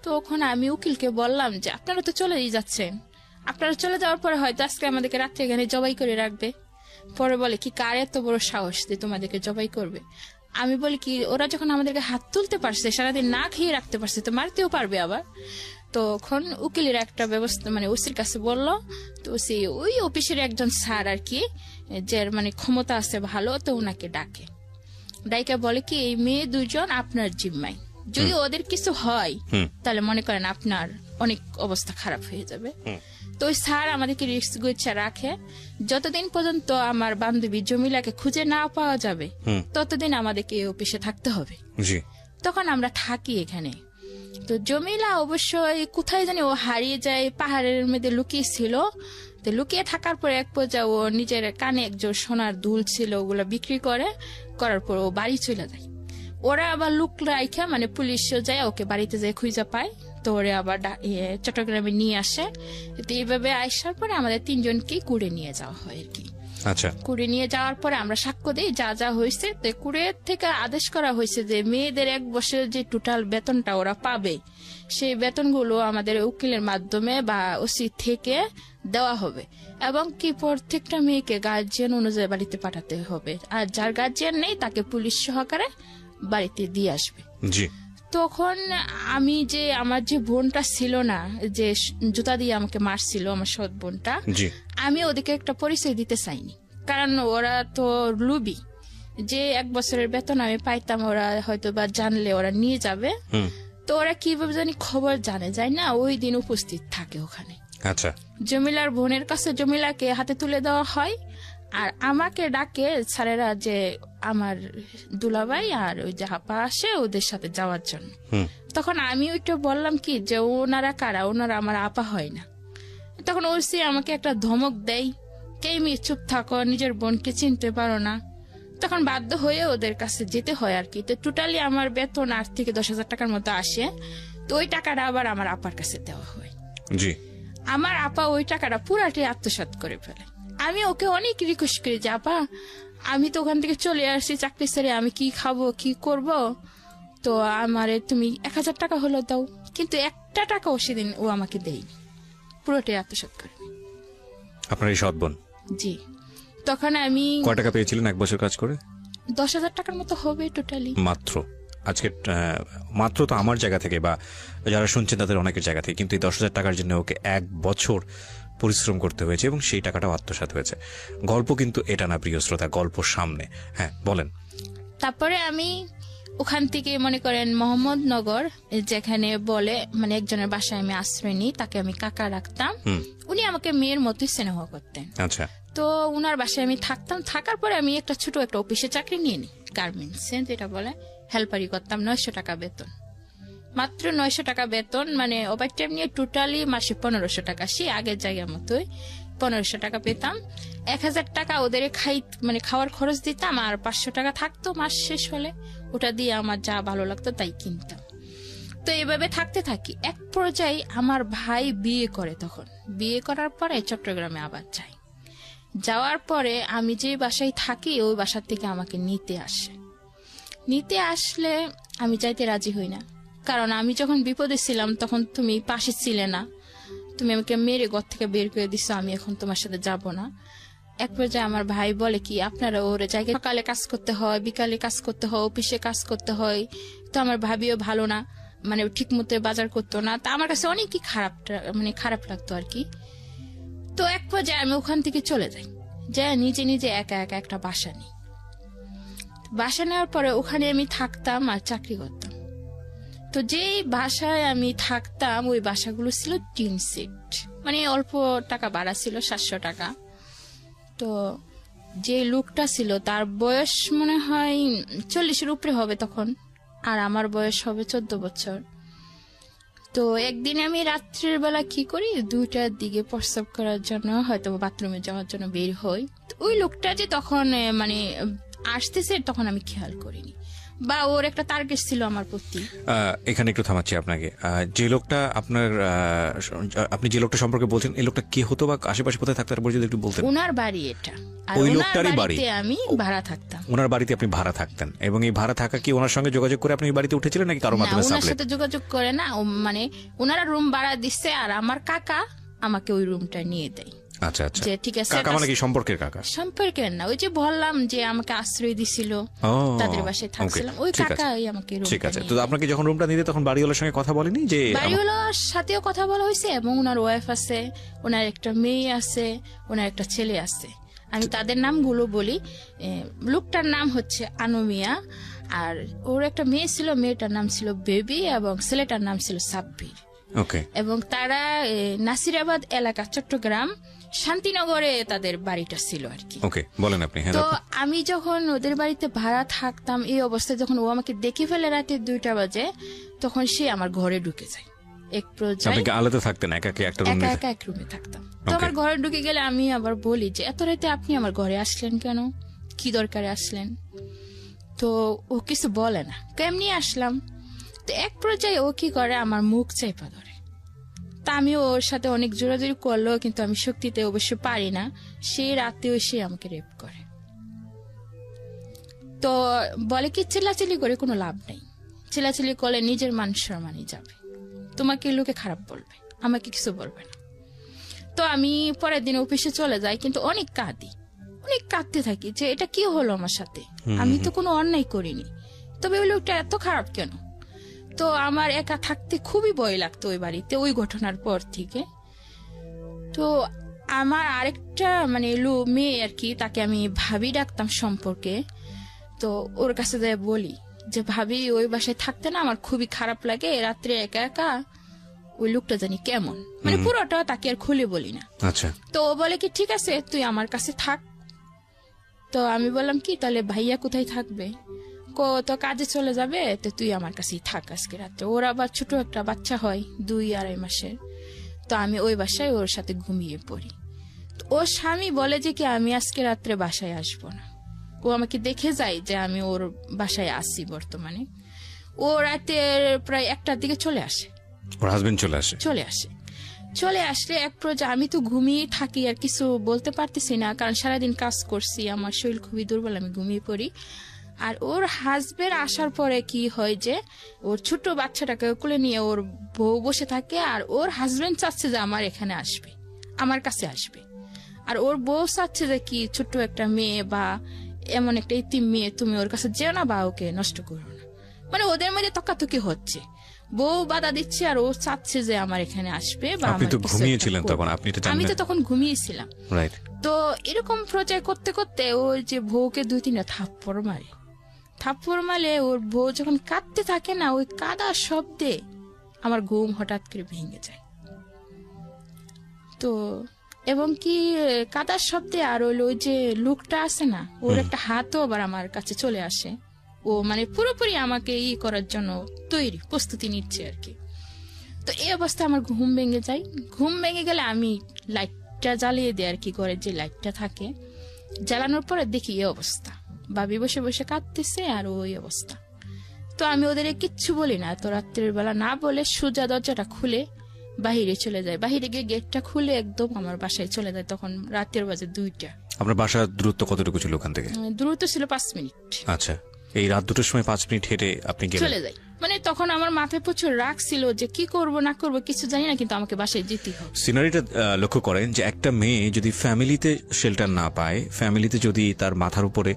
তো ওখানে আমি উকিলকে বললাম যে আপনারা তো চলেই যাচ্ছেন, আপনারা চলে যাওয়ার পরে হয়তো আজকে আমাদেরকে রাত্রে এখানে জবাই করে রাখবে। পরে বলে কি কার এত বড় সাহস যে তোমাদেরকে জবাই করবে। আমি বলি কি ওরা যখন আমাদেরকে হাত তুলতে পারছে, সারাদিন না খেয়ে রাখতে পারছে, তো মারতেও পারবে আবার। তখন উকিলের একটা ব্যবস্থা মানে ওসির কাছে বললো। তো ওই অফিসের একজন স্যার আর কি যে মানে ক্ষমতা আছে ভালো, তো ওনাকে ডাকে, ডাইকা বলে কি এই মেয়ে দুজন আপনার জিম্মায়, যদি ওদের কিছু হয় তাহলে মনে করেন আপনার অনেক অবস্থা খারাপ হয়ে যাবে। তো ওই স্যার আমাদেরকে রিস্ক গুচ্ছা রাখে, যতদিন পর্যন্ত আমার বান্ধবী জমিলাকে খুঁজে না পাওয়া যাবে ততদিন আমাদেরকে এই অফিসে থাকতে হবে। তখন আমরা থাকি এখানে। তো জমিলা অবশ্যই কোথায় জানি ও হারিয়ে যায়, পাহাড়ের মধ্যে লুকিয়ে ছিল। তো লুকিয়ে থাকার পর এক পর্যায়ে ও নিজের কানে একজোড় সোনার দুল ছিল, ওগুলা বিক্রি করার পর ও বাড়ি চলে যায়। ওরা আবার লুক রাইখা মানে পুলিশও যায়, ওকে বাড়িতে যায় খুঁজে পায়, তো ওরা আবার চট্টগ্রামে নিয়ে আসে। তো এইভাবে আসার পরে আমাদের 3 জনকেই কুড়ে নিয়ে যাওয়া হয় আর কি। আচ্ছা, কুড়ে নিয়ে যাওয়ার পরে আমরা সাক্ষ্য দিই যা যা হয়েছে। তো কুড়ে থেকে আদেশ করা হয়েছে যে মেয়েদের 1 বছরের যে টোটাল বেতনটা ওরা পাবে, সেই বেতনগুলো আমাদের উকিলের মাধ্যমে বা ওসি থেকে দেওয়া হবে, এবং কি প্রত্যেকটা মেয়েকে গার্জিয়ান অনুযায়ী বাড়িতে পাঠাতে হবে, আর যার গার্জিয়ান নেই তাকে পুলিশ সহকারে বাড়িতে দিয়ে আসবে। জি। তখন আমি যে আমার যে বোনটা ছিল না, যে জুতা দিয়ে আমাকে মারছিল, আমার সৎ বোনটা, আমি ওদেরকে একটা পরিচয় দিতে চাইনি, কারণ ওরা তো লুবি, যে 1 বছরের বেতন আমি পাইতাম ওরা হয়তো বা জানলে ওরা নিয়ে যাবে। তো ওরা কিভাবে জানি খবর জানে যায় না, ওই দিন উপস্থিত থাকে ওখানে। আচ্ছা, জমিলার বোনের কাছে জমিলাকে হাতে তুলে দেওয়া হয়, আর আমাকে ডাকে স্যারেরা যে আমার দুলাভাই আর ওই জাহাপা আসে ওদের সাথে যাওয়ার জন্য। তখন আমি ওইটা বললাম কি যে ওনারা কারা, ওনারা আমার আপা হয় না। তখন ওসি আমাকে একটা ধমক দেয়, কে মেয়ে চুপ থাকো, নিজের বোনকে চিনতে পারো না। তখন বাধ্য হয়ে ওদের কাছে যেতে হয় আর কি। তো টোটালি আমার বেতন 8 থেকে 10,000 টাকার মতো আসে। তো ওই টাকাটা আবার আমার আপার কাছে দেওয়া হয়। জি। আমার আপা ওই টাকাটা পুরাটাই আত্মসাৎ করে ফেলে। আমি ওকে অনেক রিকোয়েস্ট করি যে আপা আমি তো ওখান থেকে চলে আসছি চাকরি ছেড়ে, আমি কি খাবো কি করব, তো আমারে তুমি 1,000 টাকা হলো দাও। কিন্তু 1 টাকাও সেদিন ও আমাকে দেয়নি, পুরোটাই আত্মসাৎ করে। আপনার এই সৎ বোন? জি। তখন আমি কয় টাকা পেয়েছিলেন 1 বছর কাজ করে? 10,000 টাকার মতো হবে টোটালি। মাত্র? আজকে মাত্র তো আমার জায়গা থেকে বা যারা শুনছেন তাদের অনেকের জায়গা থেকে, কিন্তু এই 10,000 টাকার জন্য ওকে 1 বছর পরিশ্রম করতে হয়েছে এবং সেই টাকাটাও আত্মসাৎ হয়েছে। গল্প কিন্তু এটা না প্রিয় শ্রোতা, গল্প সামনে। হ্যাঁ বলেন। তারপরে আমি ওখান থেকে মনে করেন মোহাম্মদনগর যেখানে বলে মানে একজনের বাসায় আমি আশ্রয় নিই, তাকে আমি কাকা রাখতাম। উনি আমাকে মেয়ের মতোই স্নেহ করতেন। আচ্ছা। তো উনার বাসায় আমি থাকতাম। থাকার পরে আমি একটা ছোট একটা অফিসে চাকরি নিয়ে নিই, গার্মেন্টসে যেটা বলে, হেল্পারি করতাম। 900 টাকা বেতন, মাত্র 900 টাকা বেতন, মানে ওভার টাইম নিয়ে টোটালি মাসে 1500 টাকা, সে আগের জায়গার মতোই 1500 টাকা পেতাম। 1,000 টাকা ওদের মানে খাওয়ার খরচ দিতাম, আর 500 টাকা থাকতো মাস শেষ হলে, ওটা দিয়ে আমার যা ভালো লাগতো তাই কিনতাম। তো এইভাবে থাকতে থাকি। এক পর্যায়ে আমার ভাই বিয়ে করে। তখন বিয়ে করার পরে চট্টগ্রামে আবার যাই। যাওয়ার পরে আমি যে বাসায় থাকি ওই বাসার থেকে আমাকে নিতে আসলে আমি যাইতে রাজি হই না, কারণ আমি যখন বিপদে ছিলাম তখন তুমি পাশে ছিলে না, তুমি আমাকে মেরে ঘর থেকে বের করে দিছো, আমি এখন তোমার সাথে যাব না। এক পর্যায়ে আমার ভাই বলে কি আপনারা ওর জায়গায় সকালে কাজ করতে হয়, বিকালে কাজ করতে হয়, অফিসে কাজ করতে হয়। তো আমার ভাবিও ভালো না, মানে ঠিক মতো বাজার করতো না। তা আমার কাছে অনেকই খারাপ লাগতো আর কি। তো এক পর্যায়ে আমি ওখান থেকে চলে যাই, নিজে নিজে একা একটা বাসা নিই। বাসা নেওয়ার পরে ওখানে আমি থাকতাম আর চাকরি করতাম। তো যেই বাসায় আমি থাকতাম ওই বাসাগুলো ছিল টিন সেট, মানে অল্প টাকা ভাড়া ছিল 700 টাকা। তো যে লোকটা ছিল তার বয়স মনে হয় 40-এর উপরে হবে তখন, আর আমার বয়স হবে 14 বছর। তো একদিন আমি রাত্রের বেলা কি করি, 2টার দিকে প্রস্রাব করার জন্য হয়তো বাথরুমে যাওয়ার জন্য বের হই। ওই লোকটা যে তখন মানে আসতেছে তখন আমি খেয়াল করিনি, বা ওর একটা টার্গেট ছিল আমার প্রতি। এখানে একটু থামাচ্ছি আপনাকে। যে লোকটা আপনি যে লোকটা সম্পর্কে বলছেন, এই লোকটা কি হতো বা আশেপাশে কোথায় থাকতো যদি একটু বলতেন? ওনার বাড়ি এটা, আর ওই ওনার লোকটারই বাড়ি, বাড়িতে আমি ভাড়া থাকতাম। ওনার বাড়িতে আপনি ভাড়া থাকতেন, এবং এই ভাড়া থাকা কি ওনার সঙ্গে যোগাযোগ করে আপনি বাড়িতে উঠেছিলেন নাকি কারো মাধ্যমে? ওনার সাথে যোগাযোগ করে না, মানে ওনারা রুম ভাড়া দিচ্ছে, আর আমার কাকা আমাকে ওই রুমটা নিয়ে দেয়। আচ্ছা আচ্ছা, যে ঠিক আছে। কাকা মানে কি সম্পর্কের কাকা? সম্পর্কের না, ওই যে বললাম যে আমাকে আশ্রয় দিছিল, তাদের বাসায় থাকছিলাম, ওই কাকাই আমাকে রুম। ঠিক আছে। তো আপনাকে যখন রুমটা নিতে তখন বাড়িওয়ালার সঙ্গে কথা বলেনি? যে বাড়িওয়ালার সাথেও কথা বলা হয়েছে, এবং ওনার ওয়াইফ আছে, ওনার একটা মেয়ে আছে, ওনার একটা ছেলে আছে, আমি তাদের নামগুলো বলি। লোকটার নাম হচ্ছে আনুমিয়া, আর ওর একটা মেয়ে ছিল, মেয়েটার নাম ছিল বেবি, এবং ছেলেটার নাম ছিল সাব্বির। ওকে। এবং তারা নাসিরাবাদ এলাকা, চট্টগ্রাম শান্তিনগরে তাদের বাড়িটা ছিল আর কি। ওকে, বলেন আপনি। হ্যাঁ, তো আমি যখন ওদের বাড়িতে ভাড়া থাকতাম, এই অবস্থায় যখন ও আমাকে দেখে ফেলে রাতে 2টা বাজে, তখন সে আমার ঘরে ঢুকে যায়। এক পর্যায়ে আপনি কি আলাদা থাকতেন? একা একটা রুমে? একা এক রুমে থাকতাম। তো আমার ঘরে ঢুকে গেলে আমি আবার বলি যে এত রাতে আপনি আমার ঘরে আসলেন কেন, কি দরকারে আসলেন? তো ও কিছু বলে না, কেমনি আসলাম। তো এক পর্যায়ে ও কি করে, আমার মুখ চাইপা ধরে। তা আমি ওর সাথে অনেক জোরাজোরি করলো, কিন্তু আমি শক্তিতে অবশ্য পারি না। সেই রাতেও সে আমাকে রেপ করে। তো বলে কি চিল্লাচিল্লি করে কোনো লাভ নেই, চিল্লাচিল্লি করলে নিজের মান সম্মানই যাবে, তোমাকে লোকে খারাপ বলবে, আমাকে কিছু বলবে না। তো আমি পরের দিন অফিসে চলে যাই, কিন্তু অনেক কাঁদতে থাকি যে এটা কি হলো আমার সাথে, আমি তো কোনো অন্যায় করিনি, তবে ওই লোকটা এত খারাপ কেন? তো আমার একা থাকতে খুবই ভয় লাগতো ওই বাড়িতে, ওই ঘটনার পর থেকে। তো আমার আরেকটা মেয়ে আর কি, তাকে আমি ভাবি ডাকতাম সম্পর্কে। তো ওর কাছে যাই বলি যে ভাবি, ওই বাসায় থাকতে না আমার খুবই খারাপ লাগে, রাত্রে একা একা, ওই লোকটা জানি কেমন, পুরোটা তাকে আর খুলে বলি না। আচ্ছা। তো ও বলে কি ঠিক আছে তুই আমার কাছে থাক। তো আমি বললাম কি তাহলে ভাইয়া কোথায় থাকবে? তো কাজে চলে যাবে, তো তুই আমার কাছেই থাক আজকে রাত্রে। ওর আবার ছোট একটা বাচ্চা হয়, 2-2.5 মাসের। তো আমি ওই বাসায় ওর সাথে ঘুমিয়ে পড়ি। ওর স্বামী বলে যে কি আমি আজকে রাত্রে বাসায় আসবো না। ও আমাকে দেখে যায় যে আমি ওর বাসায় আসি বর্তমানে। ও রাতে প্রায় 1টার দিকে চলে আসে। ওর হাজবেন্ড চলে আসলে এক পর্যায়ে আমি তো ঘুমিয়ে থাকি, আর কিছু বলতে পারতেছি না, কারণ সারাদিন কাজ করছি, আমার শরীর খুবই দুর্বল, আমি ঘুমিয়ে পড়ি। আর ওর হাজবেন্ড আসার পরে কি হয় যে ওর ছোট বাচ্চাটাকে কোলে নিয়ে ওর বউ বসে থাকে, আর ওর হাজবেন্ড চাচ্ছে যে আমার এখানে আসবে, আমার কাছে আসবে। আর ওর বউ চাচ্ছে যে কি ছোট্ট একটা মেয়ে বা এমন একটা ইতিম মেয়ে, তুমি ওর কাছে যেও না বা ওকে নষ্ট করো না। ওদের মধ্যে তকাতকি হচ্ছে, বউ বাধা দিচ্ছে আর ও চাচ্ছে যে আমার এখানে আসবে। বা আপনি তো ঘুমিয়েছিলেন তখন, আপনি তো জানেন। আমি তো তখন ঘুমিয়েছিলাম। রাইট। তো এরকম প্রচার করতে করতে ওই যে বউকে 2-3টা থাপ্পড় মারে ওর বউ যখন কাঁদতে থাকে না, ওই কাদা শব্দে আমার ঘুম হঠাৎ করে ভেঙে যায়। তো এবং কি কাদার শব্দে আর ওই যে লোকটা আছে না, ওর একটা হাতও আবার আমার কাছে চলে আসে। ও পুরোপুরি আমাকে করার জন্য প্রস্তুতি নিচ্ছে আর কি। তো এই অবস্থায় আমার ঘুম ভেঙে যায়। ঘুম ভেঙে গেলে আমি লাইটটা জ্বালিয়ে দিই আর কি, ঘরে যে লাইটটা থাকে জ্বালানোর পরে দেখি এই অবস্থা, ভাবি বসে বসে কাঁদতেছে আর ওই অবস্থা। তো আমি ওদের কিচ্ছু বলি না, তো রাত্রের বেলা না বলে সোজা দরজাটা খুলে বাহিরে চলে যায়। বাহিরে গিয়ে গেটটা খুলে একদম আমার বাসায় চলে যায়। তখন রাতের বাজে 2টা। আপনার বাসার দূরত্ব কতটুকু ছিল ওখান থেকে? দূরত্ব ছিল 5 মিনিট। আচ্ছা, এই রাত 2টার সময় 5 মিনিট হেঁটে আপনি চলে যাই। তখন আমার মাথায় প্রচুর রাগ ছিল যে কি করব না করব কিছু জানি না, কিন্তু আমাকে বাসায় যেতেই হবে। সিনারিটা লক্ষ্য করেন যে একটা মেয়ে যদি ফ্যামিলিতে শেল্টার না পায়, ফ্যামিলিতে যদি তার মাথার উপরে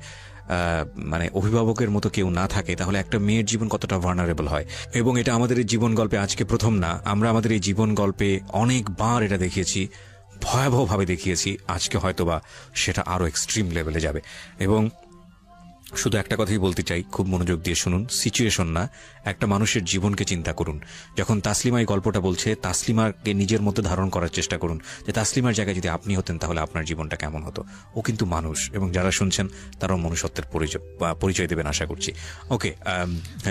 অভিভাবকের মতো কেউ না থাকে, তাহলে একটা মেয়ের জীবন কতটা ভার্নারেবল হয়। এবং এটা আমাদের এই জীবন গল্পে আজকে প্রথম না, আমরা আমাদের এই জীবন গল্পে অনেকবার এটা দেখিয়েছি, ভয়াবহভাবে দেখিয়েছি। আজকে হয়তোবা সেটা আরো এক্সট্রিম লেভেলে যাবে। এবং শুধু একটা কথাই বলতে চাই, খুব মনোযোগ দিয়ে শুনুন, সিচুয়েশন না, একটা মানুষের জীবনকে চিন্তা করুন। যখন তাসলিমা এই গল্পটা বলছে, তাসলিমাকে নিজের মধ্যে ধারণ করার চেষ্টা করুন যে তাসলিমার জায়গায় যদি আপনি হতেন তাহলে আপনার জীবনটা কেমন হতো। ও কিন্তু মানুষ, এবং যারা শুনছেন তারাও মনুষ্যত্বের পরিচয় দেবেন আশা করছি। ওকে,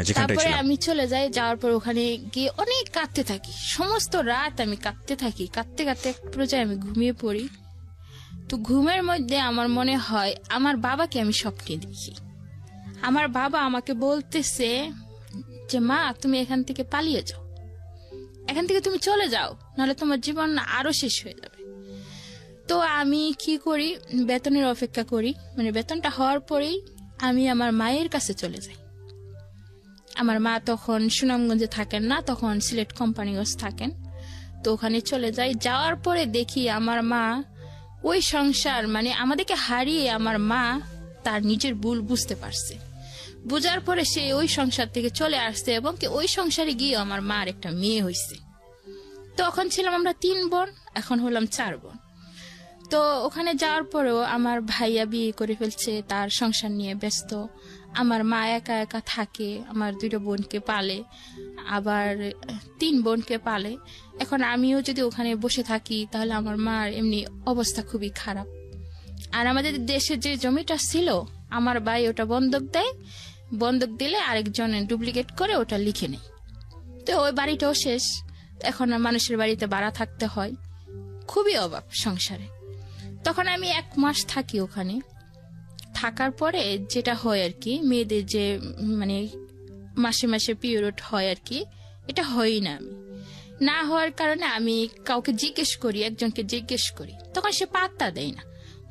যেখানটায় ছিলাম, আমি চলে যাই। যাওয়ার পর ওখানে গিয়ে অনেক কাঁদতে থাকি, সমস্ত রাত আমি কাঁদতে থাকি। কাঁদতে কাঁদতে এক পর্যায়ে আমি ঘুমিয়ে পড়ি। তো ঘুমের মধ্যে আমার মনে হয় আমার বাবাকে আমি স্বপ্নে দেখি। আমার বাবা আমাকে বলতেছে যে মা, তুমি এখান থেকে পালিয়ে যাও, এখান থেকে তুমি চলে যাও, নাহলে তোমার জীবন আরো শেষ হয়ে যাবে। তো আমি কি করি, বেতনের অপেক্ষা করি। বেতনটা হওয়ার পরেই আমি আমার মায়ের কাছে চলে যাই। আমার মা তখন সুনামগঞ্জে থাকেন না, তখন সিলেট কোম্পানিগঞ্জ থাকেন। তো ওখানে চলে যাই। যাওয়ার পরে দেখি আমার মা ওই সংসার, আমাদেরকে হারিয়ে আমার মা তার নিজের ভুল বুঝতে পারছে। বুঝার পরে সে ওই সংসার থেকে চলে আসছে, এবং ওই সংসারে গিয়ে আমার মার একটা মেয়ে হয়েছে। তখন ছিলাম আমরা 3 বোন, এখন হলাম 4 বোন। তো ওখানে যাওয়ার পরেও আমার ভাইয়া বিয়ে করে ফেলছে, তার সংসার নিয়ে ব্যস্ত। আমার মা একা একা থাকে, আমার 2 বোনকে পালে, আবার 3 বোনকে পালে। এখন আমিও যদি ওখানে বসে থাকি তাহলে আমার মার এমনি অবস্থা খুবই খারাপ। আর আমাদের দেশে যে জমিটা ছিল, আমার ভাই ওটা বন্ধক দেয়, বন্ধক দিলে আরেকজন ডুপ্লিকেট করে ওটা লিখে নেয়। তো ওই বাড়িটাও শেষ, এখন মানুষের বাড়িতে ভাড়া থাকতে হয়, খুবই অভাব সংসারে। তখন আমি 1 মাস থাকি ওখানে। থাকার পরে যেটা হয় আর কি, মেয়েদের যে মানে মাসে মাসে পিরিয়ড হয় আর কি, এটা হয়ই না। আমি না হওয়ার কারণে আমি কাউকে জিজ্ঞেস করি, একজনকে জিজ্ঞেস করি, তখন সে পাত্তা দেয় না,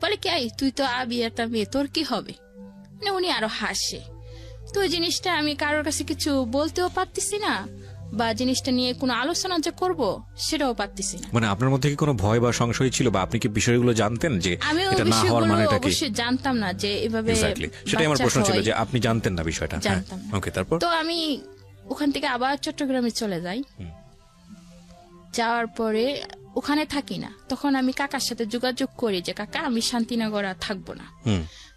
বলে কি তুই তো আবি একটা মেয়ে, তোর কি হবে, মানে উনি আরো হাসে। তো ওই জিনিসটা আমি কারোর কাছে কিছু বলতেও পারতেছি না, বা জিনিসটা নিয়ে কোনো আলোচনা যে করব সেটাও পারতেছি না। মানে আপনার মধ্যে কি কোনো ভয় বা সংশয় ছিল, বা আপনি কি বিষয়গুলো জানতেন যে আমি এটা না হওয়ার মানেটা কি? অবশ্যই জানতাম না যে এভাবে। সেটাই আমার প্রশ্ন ছিল যে আপনি জানতেন না বিষয়টা। জানতাম না। ওকে, তারপর? তো আমি ওখান থেকে আবার চট্টগ্রামে চলে যাই। যাওয়ার পরে ওখানে থাকি না, তখন আমি কাকার সাথে যোগাযোগ করি যে কাকা আমি শান্তিনগর আর থাকবো না।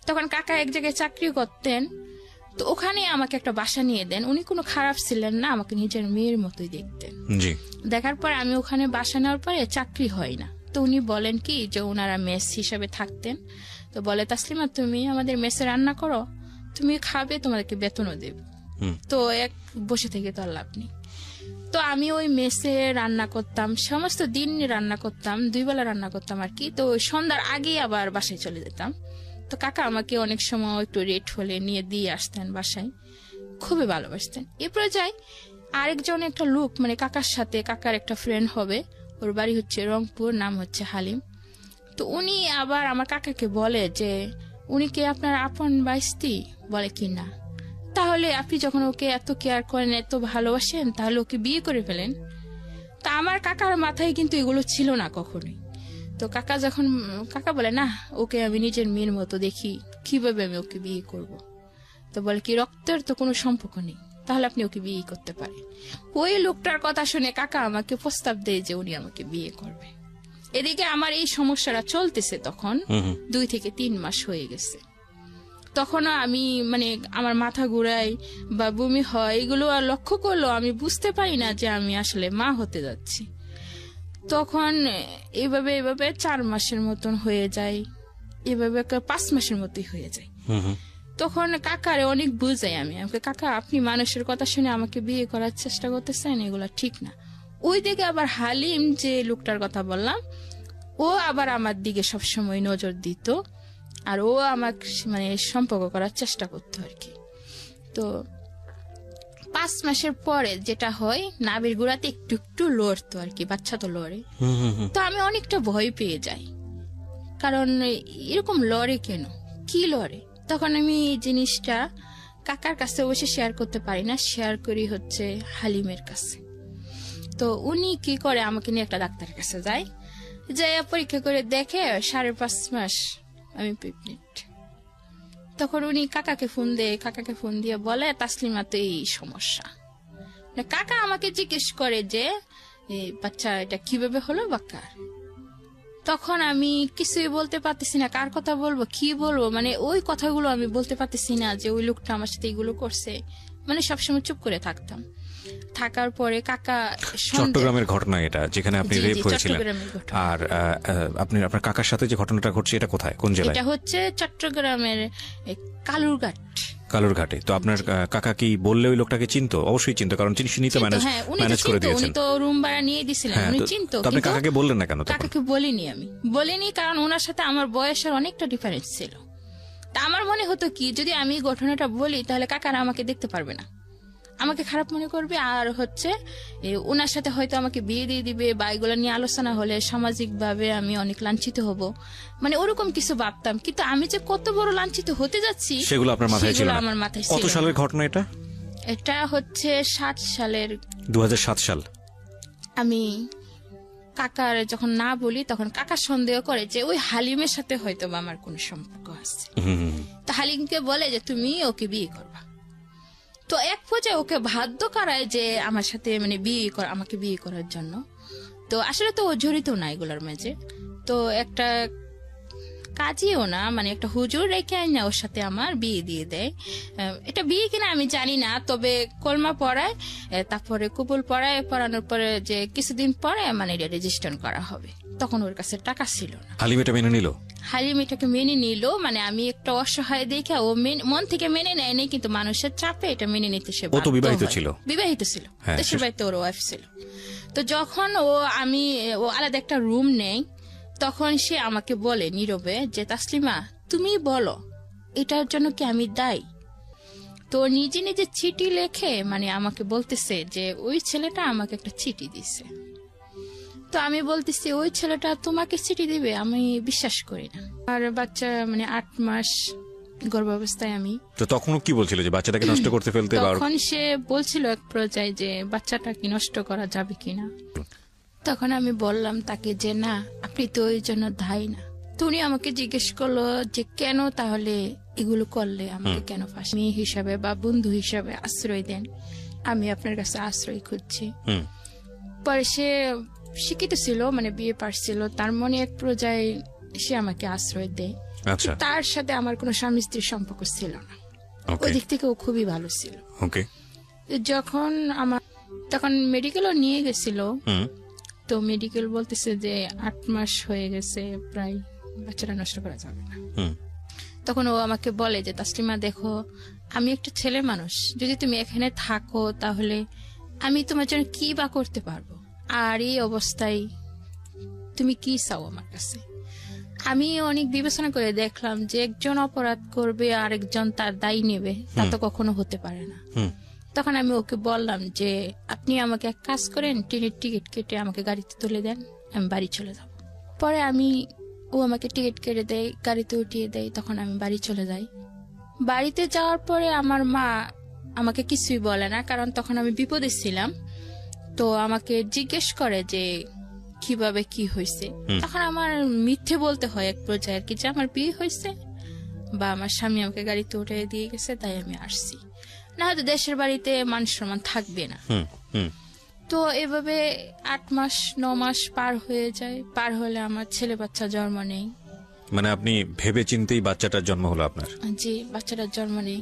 তখন কাকা এক জায়গায় চাকরি করতেন, তো ওখানে আমাকে একটা বাসা নিয়ে দেন। উনি কোনো খারাপ ছিলেন না, আমাকে নিজের মেয়ের মতোই দেখতেন। দেখার পর আমি ওখানে বাসা নেওয়ার পরে চাকরি হয় না, তো উনি বলেন কি যে ওনারা মেস হিসাবে থাকতেন, তো বলে তাসলিমা তুমি আমাদের মেসে রান্না করো, তুমি খাবে, তোমাদেরকে বেতনও দেব। তো এক বসে থেকে তো আর লাভ নেই। তো আমি ওই মেসে রান্না করতাম, সমস্ত দিন রান্না করতাম, 2 বেলা রান্না করতাম আর কি। তো সন্ধ্যার আগেই আবার বাসায় চলে যেতাম। তো কাকা আমাকে অনেক সময় একটু রেট হলে নিয়ে দিয়ে আসতেন বাসায়, খুবই ভালোবাসতেন। এরপরে যাই আরেকজন একটা লোক, মানে কাকার সাথে কাকার একটা ফ্রেন্ড হবে, ওর বাড়ি হচ্ছে রংপুর, নাম হচ্ছে হালিম। তো উনি আবার আমার কাকাকে বলে যে উনি কি আপনার আপন বাইস্তি? বলে কি না। তাহলে আপনি যখন ওকে এত কেয়ার করেন, এত ভালোবাসেন, তাহলে ওকে বিয়ে করে ফেলেন। তা আমার কাকার মাথায় কিন্তু এগুলো ছিল না কখনোই। তো কাকা বলে না, ওকে আমি নিজের মেয়ের মতো দেখি, কিভাবে আমি ওকে বিয়ে করব। তো বলে কি রক্তের তো কোনো সম্পর্ক নেই, তাহলে আপনি ওকে বিয়ে করতে পারেন। ওই লোকটার কথা শুনে কাকা আমাকে প্রস্তাব দেয় যে উনি আমাকে বিয়ে করবে। এদিকে আমার এই সমস্যাটা চলতেছে, তখন 2 থেকে 3 মাস হয়ে গেছে। তখন আমি মানে আমার মাথা ঘুরাই বা বমি হয়, এগুলো আর লক্ষ্য করলেও আমি বুঝতে পারি না যে আমি আসলে মা হতে যাচ্ছি। তখন এভাবে 4 মাসের মতন হয়ে যায়, এভাবে 5 মাসের মতোই হয়ে যায়। তখন কাকারে অনেক বুঝাই আমি, কাকা আপনি মানুষের কথা শুনে আমাকে বিয়ে করার চেষ্টা করতেছেন, এগুলা ঠিক না। ওই দিকে আবার হালিম যে লোকটার কথা বললাম, ও আবার আমার দিকে সবসময় নজর দিত, আর ও আমাকে মানে সম্পর্ক করার চেষ্টা করতো আর কি। তো 5 মাসের পরে যেটা হয়, নাভির গোড়াতে একটু একটু লড়তো আর কি, বাচ্চা তো লড়ে। তো আমি অনেকটা ভয় পেয়ে যাই, কারণ এরকম লড়ে কেন, কি লড়ে। তখন আমি এই জিনিসটা কাকার কাছে অবশ্যই শেয়ার করতে পারি না, শেয়ার করি হচ্ছে হালিমের কাছে। তো উনি কি করে, আমাকে নিয়ে একটা ডাক্তারের কাছে যায়, যাই পরীক্ষা করে দেখে 5.5 মাস আমি প্রেগনেন্ট। তখন উনি কাকাকে ফোন দিয়ে বলে তাসলিমা তো এই সমস্যা। কাকা আমাকে জিজ্ঞেস করে যে বাচ্চা এটা কিভাবে হলো বা কার। তখন আমি কিছুই বলতে পারতেছি না, কার কথা বলবো, কি বলবো, মানে ওই কথাগুলো আমি বলতে পারতেছি না যে ওই লোকটা আমার সাথে এগুলো করছে, মানে সবসময় চুপ করে থাকতাম। থাকার পরে কাকা, চট্টগ্রামের ঘটনা এটা, যেখানে আপনি রেপ হয়েছিলেন, আর আপনি আপনার কাকার সাথে যে ঘটনাটা ঘটছে এটা কোথায়, কোন জেলায়? এটা হচ্ছে চট্টগ্রামের কালুরঘাটে। তো আপনার কাকা কি বললে ওই লোকটাকে চিনতো? অবশ্যই চিনতো, কারণ তিনি তো ম্যানেজ করে দিয়েছেন, উনি তো রুম ভাড়া নিয়ে দিয়েছিলেন, উনি চিনতো। আপনি কাকাকে বললেন না কেন? কাকাকে বলিনি, কারণ ওনার সাথে আমার বয়সের অনেকটা ডিফারেন্স ছিল। তা আমার মনে হতো কি, যদি আমি ঘটনাটা বলি তাহলে কাকারা আমাকে দেখতে পারবে না, আমাকে খারাপ মনে করবে, আর হচ্ছে ওনার সাথে হয়তো আমাকে বিয়ে দিয়ে দিবে, বা এগুলো নিয়ে আলোচনা হলে সামাজিক ভাবে আমি অনেক লাঞ্ছিত হব, মানে ওরকম কিছু ভাবতাম। কিন্তু আমি যে কত বড় লাঞ্ছিত হতে যাচ্ছি সেগুলো আপনার মাথায় ছিল না? আমার মাথায় ছিল। কত সালের ঘটনা এটা? এটা হচ্ছে 2007 সাল। আমি কাকার যখন না বলি, তখন কাকা সন্দেহ করে যে ওই হালিমের সাথে হয়তো আমার কোনো সম্পর্ক আছে। তো হালিমকে বলে যে তুমি ওকে বিয়ে করবা। তো এক পর্যায়ে ওকে বাধ্য করায় যে আমার সাথে মানে আমাকে বিয়ে করার জন্য। তো আসলে তো ও জড়িত না এগুলোর মাঝে। তো একটা কাজীও না, মানে একটা হুজুর রেখে আইনা ওর সাথে আমার বিয়ে দিয়ে দেয়। এটা বিয়ে কিনা আমি জানি না, তবে কলমা পড়ায়, তারপরে কবুল পড়ানোর পরে যে কিছুদিন পরে মানে এটা রেজিস্ট্রেশন করা হবে। তখন ওর কাছে টাকা ছিল না। হালিম এটা মেনে নিল? হালিম এটাকে মেনে নিল, মানে আমি একটা অসহায় দেখে ও মন থেকে মেনে নেয়নি, কিন্তু মানুষের চাপে এটা মেনে নিতে সে ও তো বিবাহিত ছিল। বিবাহিত ছিল, দেশের বাড়িতে ওর ওয়াইফ ছিল। তো যখন ও আলাদা একটা রুম নেই, তখন সে আমাকে বলে নীরবে যে তাসলিমা তুমি বলো এটার জন্য কি আমি দায়ী? তো নিজে নিজে চিঠি লেখে মানে আমাকে বলতেছে যে ওই ছেলেটা আমাকে একটা চিঠি দিছে। তো আমি বলতেছি ওই ছেলেটা তোমাকে চিঠি দিবে? আমি বিশ্বাস করি না। আর বাচ্চা মানে 8 মাস গর্ভাবস্থায় আমি। তো তখনও কি বলছিল যে বাচ্চাটাকে নষ্ট করতে ফেলতে? তখন সে বলছিল এক পর্যায়ে যে বাচ্চাটা কি নষ্ট করা যাবে কিনা। তখন আমি বললাম তাকে যে না, আপনি তো ওই জন্য দায়ী না। তো উনি আমাকে জিজ্ঞেস করলো যে কেন তাহলে এগুলো করলে, আমাকে কেন ফাঁসি মেয়ে হিসাবে বা বন্ধু হিসাবে আশ্রয় দেন, আমি আপনার কাছে আশ্রয় খুঁজছি। পরে সে শিক্ষিত ছিল, মানে বিয়ে পাশ ছিল, তার মনে এক পর্যায়ে সে আমাকে আশ্রয় দেয়। তার সাথে আমার কোনো স্বামী স্ত্রীর সম্পর্ক ছিল না, ওই দিক থেকে ও খুবই ভালো ছিল। যখন তখন মেডিকেলও নিয়ে গেছিল, তো মেডিকেল বলতেছে যে 8 মাস হয়ে গেছে প্রায়, বাচ্চাটা নষ্ট করা যাবে না। তখন ও আমাকে বলে যে তাসলিমা দেখো, আমি একটা ছেলে মানুষ, যদি তুমি এখানে থাকো তাহলে আমি তোমার জন্য কি বা করতে পারবো, আর এই অবস্থায় তুমি কি চাও আমার কাছে? আমি অনেক বিবেচনা করে দেখলাম যে একজন অপরাধ করবে আর একজন তার দায়ী নেবে, তা তো কখনো হতে পারে না। তখন আমি ওকে বললাম যে আপনি আমাকে এক কাজ করেন, ট্রেনের টিকিট কেটে আমাকে গাড়িতে তুলে দেন, আমি বাড়ি চলে যাব। পরে ও আমাকে টিকিট কেটে দেয়, গাড়িতে উঠিয়ে দেয়, তখন আমি বাড়ি চলে যাই। বাড়িতে যাওয়ার পরে আমার মা আমাকে কিছুই বলে না, কারণ তখন আমি বিপদে ছিলাম। তো আমাকে জিজ্ঞেস করে যে কিভাবে কি হয়েছে। তখন আমার মিথ্যে বলতে হয় এক পর্যায়ে আর কি, যে আমার বিয়ে হয়েছে বা আমার স্বামী আমাকে গাড়িতে উঠে দিয়ে গেছে, তাই আমি আসছি, না হয়তো দেশের বাড়িতে মান সম্মান থাকবে না। তো এভাবে 8 মাস 9 মাস পার হয়ে যায়। পার হলে আমার ছেলে বাচ্চা জন্ম নেই। মানে আপনি ভেবে চিন্তেই বাচ্চাটার জন্ম হলো আপনার? জি, বাচ্চাটার জন্ম নেই।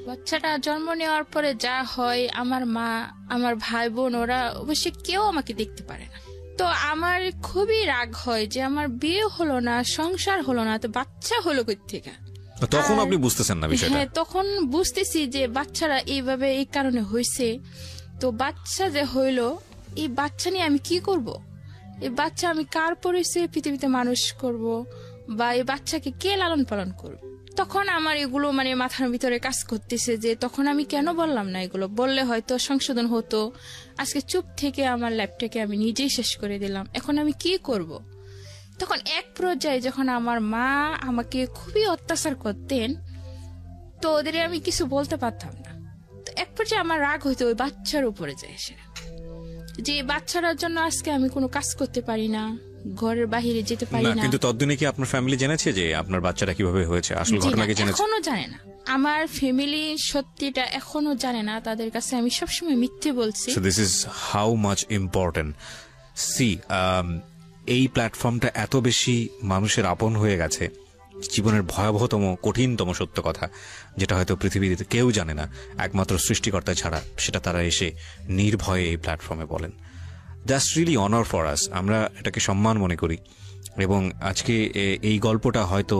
বাচ্চাটা জন্ম নেওয়ার পরে যা হয়, আমার মা, আমার ভাই বোন, ওরা অবশ্যই কেউ আমাকে দেখতে পারে না। তো আমার খুবই রাগ হয় যে আমার বিয়ে হলো না, সংসার হলো না, তো বাচ্চা হলো কই থেকে? তখন আপনি বুঝতেছেন না বিষয়টা? হ্যাঁ, তখন বুঝতেছি যে বাচ্চারা এইভাবে এই কারণে হয়েছে। তো বাচ্চা যে হইলো, এই বাচ্চা নিয়ে আমি কি করব? এই বাচ্চা আমি কার পরিচয়ে পৃথিবীতে মানুষ করব, বা এই বাচ্চাকে কে লালন পালন করব? তখন আমার এগুলো মানে মাথার ভিতরে কাজ করতেছে যে তখন আমি কেন বললাম না এগুলো, বললে হয়তো সংশোধন হতো। আজকে চুপ থেকে আমার লাইফটাকে আমি নিজেই শেষ করে দিলাম, এখন আমি কি করব? তখন এক পর্যায়ে যখন আমার মা আমাকে খুবই অত্যাচার করতেন, তো ওদের আমি কিছু বলতে পারতাম না। তো এক পর্যায়ে আমার রাগ হইতো ওই বাচ্চার উপরে যায় এসে, যে বাচ্চাটার জন্য আজকে আমি কোনো কাজ করতে পারি না, ঘরের বাহিরে যেতে পারি না। কিন্তু ততদিনে কি আপনার ফ্যামিলি জেনেছে যে আপনার বাচ্চাটা কিভাবে হয়েছে? আসল ঘটনা কি জেনেছে? এখনো জানে না, আমার ফ্যামিলি সত্যিটা এখনো জানে না। তাদের কাছে আমি সবসময় মিথ্যে বলছি। So this is how much important. See, এই প্ল্যাটফর্মটা এত বেশি মানুষের আপন হয়ে গেছে, জীবনের ভয়াবহতম কঠিনতম সত্য কথা, যেটা হয়তো পৃথিবীতে কেউ জানে না একমাত্র সৃষ্টিকর্তা ছাড়া, সেটা তারা এসে নির্ভয়ে এই প্ল্যাটফর্মে বলেন। That's really honour for us. আমরা এটাকে সম্মান মনে করি, এবং আজকে এই গল্পটা হয়তো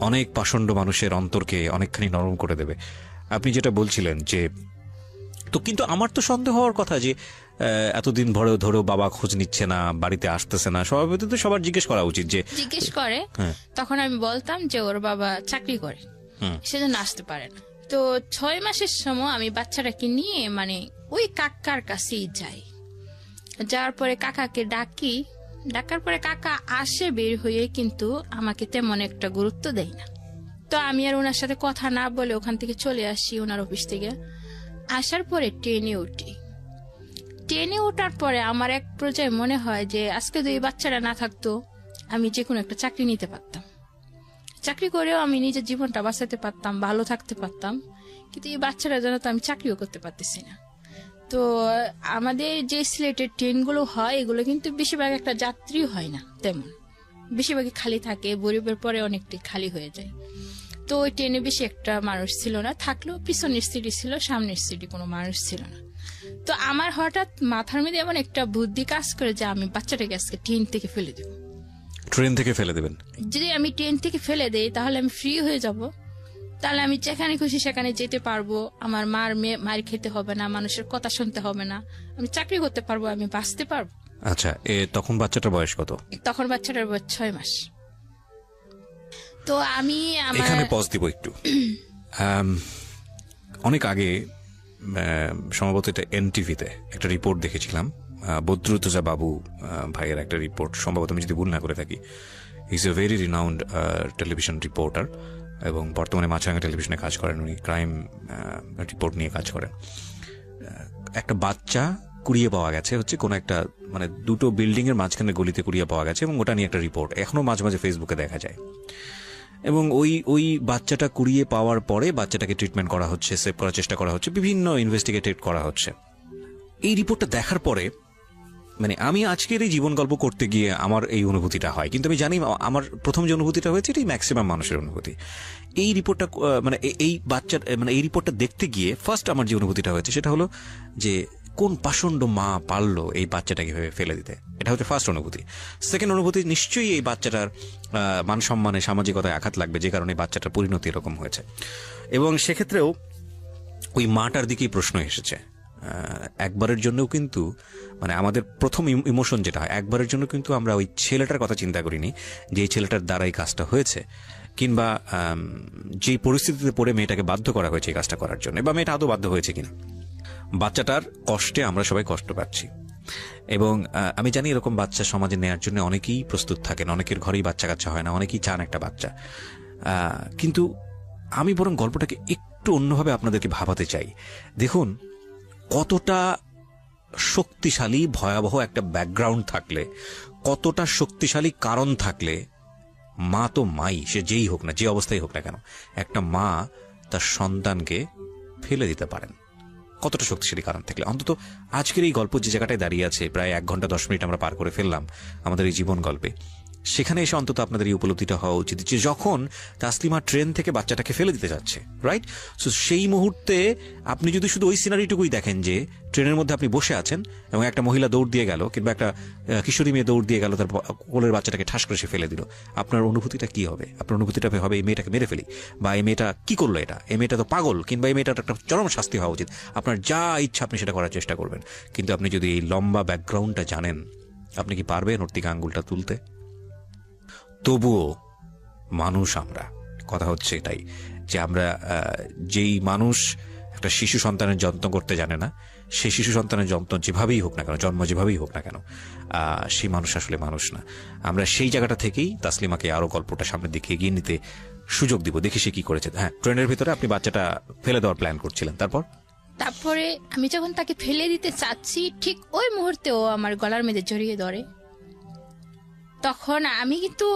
অনেক পাষণ্ড মানুষের অন্তরকে অনেকখানি নরম করে দেবে। আপনি যেটা বলছিলেন যে, তো কিন্তু আমার তো সন্দেহ হওয়ার কথা যে এতদিন ধরেও বাবা খোঁজ নিচ্ছে না, বাড়িতে আসতেছে না, স্বভাবতই তো সবার জিজ্ঞেস করা উচিত। যে জিজ্ঞেস করে, তখন আমি বলতাম যে ওর বাবা চাকরি করে, সেজন্য আসতে পারে না। তো 6 মাসের সময় আমি বাচ্চাটাকে নিয়ে মানে ওই কাকার কাছেই যাই। যাওয়ার পরে কাকাকে ডাকি, ডাকার পরে কাকা আসে বের হয়ে, কিন্তু আমাকে তেমন একটা গুরুত্ব দেয় না। তো আমি আর ওনার সাথে কথা না বলে ওখান থেকে চলে আসি ওনার অফিস থেকে। আসার পরে ট্রেনে উঠি। ট্রেনে ওঠার পরে আমার এক পর্যায়ে মনে হয় যে আজকে যদি বাচ্চারা না থাকতো, আমি যে কোনো একটা চাকরি নিতে পারতাম, চাকরি করেও আমি নিজের জীবনটা বাঁচাতে পারতাম, ভালো থাকতে পারতাম। কিন্তু এই বাচ্চারা যেন তো আমি চাকরিও করতে পারতেছি না। তো আমাদের যে সিলেটের ট্রেনগুলো হয়, এগুলো কিন্তু বেশিরভাগ একটা যাত্রী হয় না তেমন, বেশিরভাগই খালি থাকে, ভৈরবের পরে অনেকটি খালি হয়ে যায়। তো ওই ট্রেনে বেশি একটা মানুষ ছিল না, থাকলেও পিছনের সিটে ছিল, সামনের সিটে কোনো মানুষ ছিল না। তো আমার হঠাৎ মাথার মধ্যে এমন একটা বুদ্ধি কাজ করে যে আমি বাচ্চাটাকে আজকে ট্রেন থেকে ফেলে দেব। ট্রেন থেকে ফেলে দেবেন? যদি আমি ট্রেন থেকে ফেলে দেই তাহলে আমি ফ্রি হয়ে যাব, তাহলে আমি যেখানে খুশি সেখানে যেতে পারবো, আমার মার খেতে হবে না, মানুষের কথা শুনতে হবে না, আমি চাকরি করতে পারবো, আমি বাঁচতে পারবো। আচ্ছা, তখন বাচ্চাটার বয়স কত? তখন বাচ্চাটার বয়স 6 মাস। তো আমি এখানে পজ দিব একটু। অনেক আগে সম্ভবত এটা এনটিভিতে একটা রিপোর্ট দেখেছিলাম, বদরুদ্দোজা বাবু ভাইয়ের একটা রিপোর্ট, সম্ভবত আমি যদি ভুল না করে থাকি। Is a very renowned television reporter এবং বর্তমানে মাছরাঙা টেলিভিশনে কাজ করেন উনি, ক্রাইম রিপোর্ট নিয়ে কাজ করেন। একটা বাচ্চা কুড়িয়ে পাওয়া গেছে হচ্ছে কোন একটা মানে দুটো বিল্ডিং এর মাঝখানে গলিতে কুড়িয়ে পাওয়া গেছে এবং ওটা নিয়ে একটা রিপোর্ট এখনো মাঝে মাঝে ফেসবুকে দেখা যায়। এবং ওই বাচ্চাটা কুড়িয়ে পাওয়ার পরে বাচ্চাটাকে ট্রিটমেন্ট করা হচ্ছে, সেভ করার চেষ্টা করা হচ্ছে, বিভিন্ন ইনভেস্টিগেটেড করা হচ্ছে। এই রিপোর্টটা দেখার পরে মানে আমি আজকের এই জীবন গল্প করতে গিয়ে আমার এই অনুভূতিটা হয়, কিন্তু আমি জানি আমার প্রথম যে অনুভূতিটা হয়েছে এটাই ম্যাক্সিমাম মানুষের অনুভূতি। এই রিপোর্টটা মানে এই বাচ্চার মানে এই রিপোর্টটা দেখতে গিয়ে ফার্স্ট আমার যে অনুভূতিটা হয়েছে সেটা হলো যে কোন পাষণ্ড মা পারলো এই বাচ্চাটাকে ফেলে দিতে, এটা হচ্ছে ফার্স্ট অনুভূতি। সেকেন্ড অনুভূতি, নিশ্চয়ই এই বাচ্চাটার মান সম্মানে সামাজিকতায় আঘাত লাগবে যে কারণে বাচ্চাটার পরিণতি এরকম হয়েছে। এবং সেক্ষেত্রেও ওই মাটার দিকেই প্রশ্ন এসেছে। একবারের জন্যও কিন্তু মানে আমাদের প্রথম ইমোশন যেটা হয়, একবারের জন্য কিন্তু আমরা ওই ছেলেটার কথা চিন্তা করিনি যে এই ছেলেটার দ্বারা এই কাজটা হয়েছে, কিংবা যে পরিস্থিতিতে পড়ে মেয়েটাকে বাধ্য করা হয়েছে এই কাজটা করার জন্য, বা মেয়েটা আদৌ বাধ্য হয়েছে কিনা। বাচ্চাটার কষ্টে আমরা সবাই কষ্ট পাচ্ছি এবং আমি জানি এরকম বাচ্চা সমাজে নেওয়ার জন্য অনেকেই প্রস্তুত থাকেন, অনেকের ঘরেই বাচ্চা কাচ্চা হয় না, অনেকেই চান একটা বাচ্চা। কিন্তু আমি বরং গল্পটাকে একটু অন্যভাবে আপনাদেরকে ভাবাতে চাই। দেখুন, কতটা শক্তিশালী ভয়াবহ একটা ব্যাকগ্রাউন্ড থাকলে, কতটা শক্তিশালী কারণ থাকলে, মা তো মাই, সে যেই হোক না, যে অবস্থায় হোক না কেন, একটা মা তার সন্তানকে ফেলে দিতে পারেন। কতটা শক্তিশালী কারণ থাকলে। অন্তত আজকের এই গল্প যে জায়গাটায় দাঁড়িয়ে আছে, প্রায় 1 ঘন্টা 10 মিনিট আমরা পার করে ফেললাম আমাদের এই জীবন গল্পে, সেখানে এসে অন্তত আপনাদের এই উপলব্ধিটা হওয়া উচিত যে যখন তাসলিমা ট্রেন থেকে বাচ্চাটাকে ফেলে দিতে যাচ্ছে, রাইট, সো সেই মুহূর্তে আপনি যদি শুধু ওই সিনারিটুকুই দেখেন যে ট্রেনের মধ্যে আপনি বসে আছেন এবং একটা মহিলা দৌড় দিয়ে গেল কিংবা একটা কিশোরী মেয়ে দৌড় দিয়ে গেল, তার কোলের বাচ্চাটাকে ঠাস করে সে ফেলে দিল, আপনার অনুভূতিটা কি হবে? আপনার অনুভূতিটা হবে এই মেয়েটাকে মেরে ফেলি, বা এই মেয়েটা কি করলো, এই মেয়েটা তো পাগল, কিংবা এই মেয়েটার একটা চরম শাস্তি হওয়া উচিত। আপনার যা ইচ্ছা আপনি সেটা করার চেষ্টা করবেন, কিন্তু আপনি যদি এই লম্বা ব্যাকগ্রাউন্ডটা জানেন, আপনি কি পারবেন ওর দিকে আঙ্গুলটা তুলতে? তবুও মানুষ আমরা, কথা হচ্ছে এটাই যে আমরা যেই মানুষ একটা শিশু সন্তানের যত্ন করতে জানে না, সেই শিশু সন্তানের যত্ন যেভাবেই হোক না কেন, জন্ম যেভাবেই হোক না কেন, সেই মানুষ আসলে মানুষ না। আমরা সেই জায়গাটা থেকেই তাসলিমাকে আরো গল্পটা সামনের দিকে এগিয়ে নিতে সুযোগ দিব, দেখি সে কি করেছে। হ্যাঁ, ট্রেনের ভিতরে আপনি বাচ্চাটা ফেলে দেওয়ার প্ল্যান করছিলেন, তারপরে আমি যখন তাকে ফেলে দিতে চাচ্ছি, ঠিক ওই মুহূর্তে ও আমার গলার মধ্যে জড়িয়ে ধরে। তখন আমি কিন্তু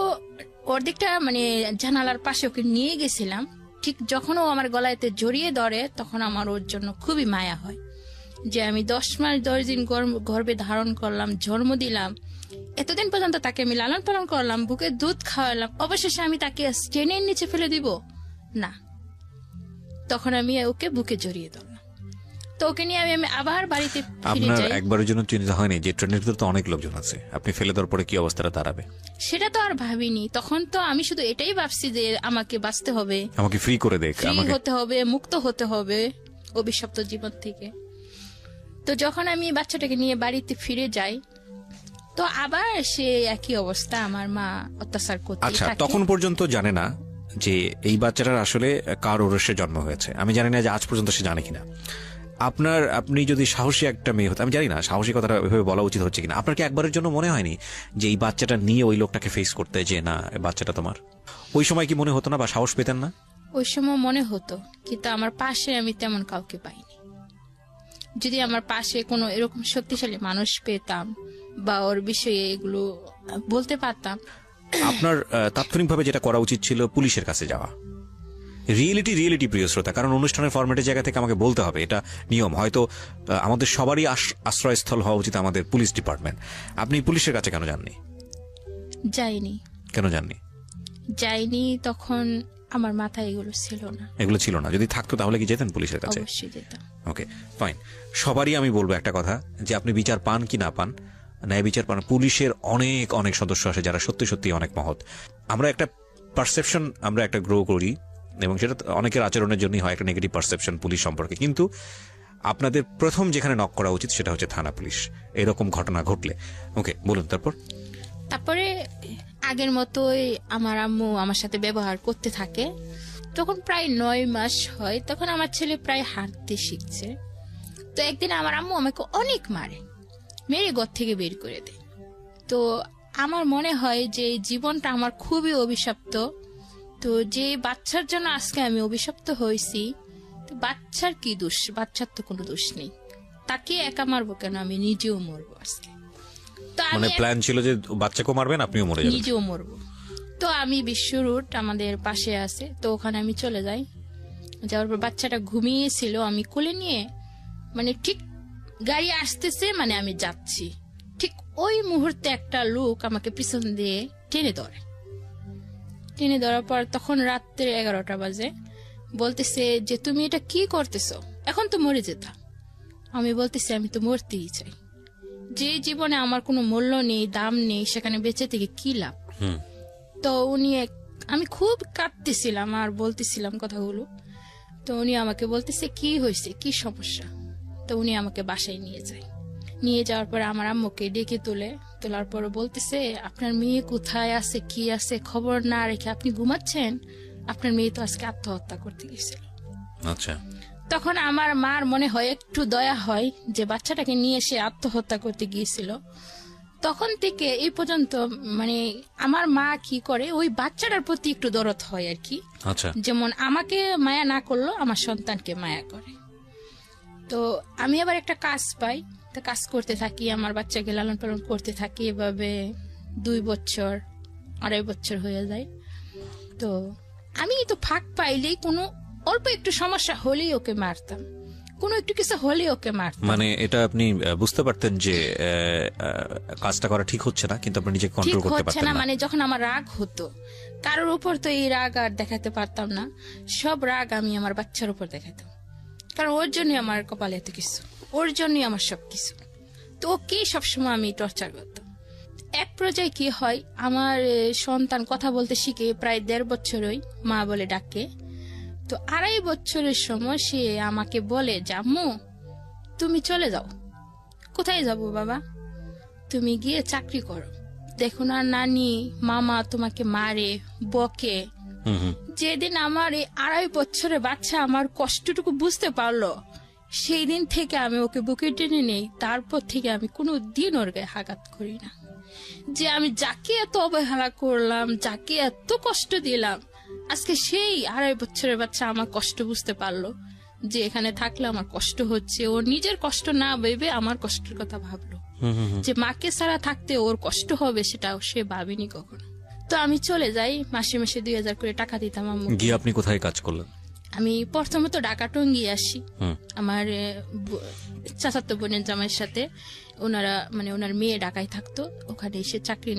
ওর দিকটা মানে জানালার পাশে ওকে নিয়ে গেছিলাম। ঠিক যখন ও আমার গলায়তে জড়িয়ে ধরে তখন আমার ওর জন্য খুবই মায়া হয় যে আমি 10 মাস 10 দিন গর্ভে ধারণ করলাম, জন্ম দিলাম, এতদিন পর্যন্ত তাকে আমি লালন পালন করলাম, বুকে দুধ খাওয়ালাম, অবশেষে আমি তাকে ট্রেনের নিচে ফেলে দিব না। তখন আমি ওকে বুকে জড়িয়ে ধরলাম। তো ওকে নিয়ে আমি আবার বাড়িতে ফিরে যাই। আপনার একবারের জন্য চিন্তা হয়নি যে ট্রেনের ভিতরে তো অনেক লোকজন আছে, আপনি ফেলে দেওয়ার পরে কি অবস্থাটা দাঁড়াবে? সেটা তো আর ভাবিনি। তখন তো আমি শুধু এটাই ভাবছি যে আমাকে বাঁচতে হবে, আমাকে ফ্রি করে দেখ, ফ্রি হতে হবে, মুক্ত হতে হবে অভিশপ্ত জীবন থেকে। তো যখন আমি বাচ্চাটাকে নিয়ে বাড়িতে ফিরে যাই তো আবার সে একই অবস্থা, আমার মা অত্যাচার করতে থাকে। আচ্ছা, তখন পর্যন্ত জানে না যে এই বাচ্চাটার আসলে কার ওরসে জন্ম হয়েছে। আমি জানি না যে আজ পর্যন্ত সে জানে কিনা। আপনি যদি সাহসী একটা মেয়ে হতো, আমি জানি না সাহসী কথাটা এভাবে বলা উচিত হচ্ছে কিনা, আপনার কি একবারের জন্য মনে হয়নি যে এই বাচ্চাটা নিয়ে ওই লোকটাকে ফেস করতে, যে না বাচ্চাটা তোমার? ওই সময় কি মনে হতো না, বা সাহস পেতেন না? ওই সময় মনে হতো, কিন্তু আমার পাশে আমি তেমন কাউকে পাইনি। যদি আমার পাশে কোনো এরকম শক্তিশালী মানুষ পেতাম বা ওর বিষয়ে এগুলো বলতে পারতাম। আপনার তাৎক্ষণিকভাবে যেটা করা উচিত ছিল পুলিশের কাছে যাওয়া। রিয়েলিটি প্রিয় শ্রোতা, কারণ অনুষ্ঠানের ফরম্যাটের জায়গা থেকে আমাকে বলতে হবে, এটা নিয়ম। হয়তো আমাদের সবারই আশ্রয়স্থল হওয়া উচিত আমাদের পুলিশ ডিপার্টমেন্ট। আপনি পুলিশের কাছে কেন যাননি? যাইনি। কেন যাননি? যাইনি, তখন আমার মাথায় এগুলো ছিল না। এগুলো ছিল না, যদি থাকতো তাহলে কি যেতেন পুলিশের কাছে? অবশ্যই যেতাম। Okay fine. সবারই আমি বলবো একটা কথা, যে আপনি বিচার পান কি না পান, ন্যায় বিচার পান, পুলিশের অনেক অনেক সদস্য আছে যারা সত্যি সত্যি অনেক মহৎ। আমরা একটা পারসেপশন আমরা একটা গ্রো করি, এবং সেটা অনেকের আচরণের জন্যই হয়, একটা নেগেটিভ পারসেপশন পুলিশ সম্পর্কে। কিন্তু আপনাদের প্রথম যেখানে নক করা উচিত সেটা হচ্ছে থানা পুলিশ, এরকম ঘটনা ঘটলে। ওকে, বলুন তারপরে আগের মতোই আমার আম্মু আমার সাথে ব্যবহার করতে থাকে। তখন প্রায় 9 মাস হয়, তখন আমার ছেলে প্রায় হাঁটতে শিখছে। তো একদিন আমার আম্মু আমাকে অনেক মারে, মেরে ঘর থেকে বের করে দেয়। তো আমার মনে হয় যে জীবনটা আমার খুবই অভিশপ্ত। তো যে বাচ্চার জন্য আজকে আমি অভিশপ্ত হয়েছি, তো বাচ্চার কি দোষ? বাচ্চার তো কোনো দোষ নেই, তাকে একা মারবো কেন? আমি নিজেও মরবো আজকে। তো মানে প্ল্যান ছিল যে বাচ্চাকে মারবেন, আপনিও মরে যাবেন। নিজেও মরবো। তো আমি বিশ্ব রুট আমাদের পাশে আছে, তো ওখানে আমি চলে যাই। যাওয়ার পর বাচ্চাটা ঘুমিয়েছিল, আমি কোলে নিয়ে, মানে ঠিক গাড়ি আসতেছে, মানে আমি যাচ্ছি, ঠিক ওই মুহূর্তে একটা লোক আমাকে পিছন দিয়ে টেনে ধরে। টেনে ধরার পর তখন রাত্রে 11টা বাজে, বলতেছে যে তুমি এটা কি করতেছো, এখন তো মরে যেতা। আমি বলতেছি আমি তো মরতেই চাই, যে জীবনে আমার কোনো মূল্য নেই, দাম নেই, সেখানে বেঁচে থেকে কি লাভ। তো উনি আমি খুব কাঁদতেছিলাম আর বলতেছিলাম কথাগুলো। তো উনি আমাকে বলতেছে কি হয়েছে, কি সমস্যা। তো উনি আমাকে বাসায় নিয়ে যায়। নিয়ে যাওয়ার পরে আমার আম্মুকে ডেকে তোলার পর বলতেছে আপনার মেয়ে কোথায় আছে, কি আছে, খবর না রেখে আপনি ঘুমাচ্ছেন? আপনার মেয়ে তো আজকে আত্মহত্যা করতে গেছিল। আচ্ছা। তখন আমার মার মনে হয় একটু দয়া হয় যে বাচ্চাটাকে নিয়ে সে আত্মহত্যা করতে গিয়েছিল। তখন থেকে এই পর্যন্ত মানে আমার মা কি করে, ওই বাচ্চাটার প্রতি একটু দরদ হয় আর কি। আচ্ছা। যেমন আমাকে মায়া না করলো, আমার সন্তানকে মায়া করে। তো আমি আবার একটা কাজ পাই, তো কাজ করতে থাকি, আমার বাচ্চাকে লালন পালন করতে থাকি। এভাবে 2 বছর 2.5 বছর হয়ে যায়। তো আমি তো ফাঁক পাইলেই কোনো অল্প একটু সমস্যা হলেই ওকে মারতাম, কোনো একটু কিছু হলেই ওকে মারতাম। মানে এটা আপনি বুঝতে পারতেন যে কাজটা করা ঠিক হচ্ছে না, কিন্তু আপনি নিজেকে কন্ট্রোল করতে পারতেন না। মানে যখন আমার রাগ হতো কারোর উপর, তো এই রাগ আর দেখাতে পারতাম না। সব রাগ আমি আমার বাচ্চার উপর দেখাতাম, কারণ ওর জন্যই আমার কপালে এত কিছু, ওর জন্যই আমার সবকিছু। তো ওকে সবসময় আমি টর্চার করতাম। এক পর্যায়ে কি হয়, আমার সন্তান কথা বলতে শিখে প্রায় 1.5 বছরই মা বলে ডাকে। তো 2.5 বছরের সময় সে আমাকে বলে যে আম্মু তুমি চলে যাও। কোথায় যাব বাবা? তুমি গিয়ে চাকরি করো, দেখো না নানি মামা তোমাকে মারে বকে। যেদিন আমার এই 2.5 বছরের বাচ্চা আমার কষ্টটুকু বুঝতে পারলো, সেই দিন থেকে আমি ওকে বুকে টেনে নেই। তারপর থেকে আমি কোনো দিন ওর গায়ে আঘাত করি না। যে আমি যাকে এত অবহেলা করলাম, যাকে এত কষ্ট দিলাম, আজকে সেই 2.5 বছরের বাচ্চা আমার কষ্ট বুঝতে পারলো, যে এখানে থাকলে আমার কষ্ট হচ্ছে। ও নিজের কষ্ট না ভেবে আমার কষ্টের কথা ভাবলো, যে মাকে ছাড়া থাকতে ওর কষ্ট হবে সেটাও সে ভাবেনি কখনো। তো আমি চলে যাই, মাসে মাসে 2000 করে টাকা দিতাম আম্মু। গিয়ে আপনি কোথায় কাজ করলেন? আমি প্রথমত ঢাকা টঙ্গী আসি আমার চাচাতো বোনের জামাইয়ের সাথে। ওনারা মানে ওনার মেয়ে ঢাকায় থাকতো, ওখানে এসে চাকরি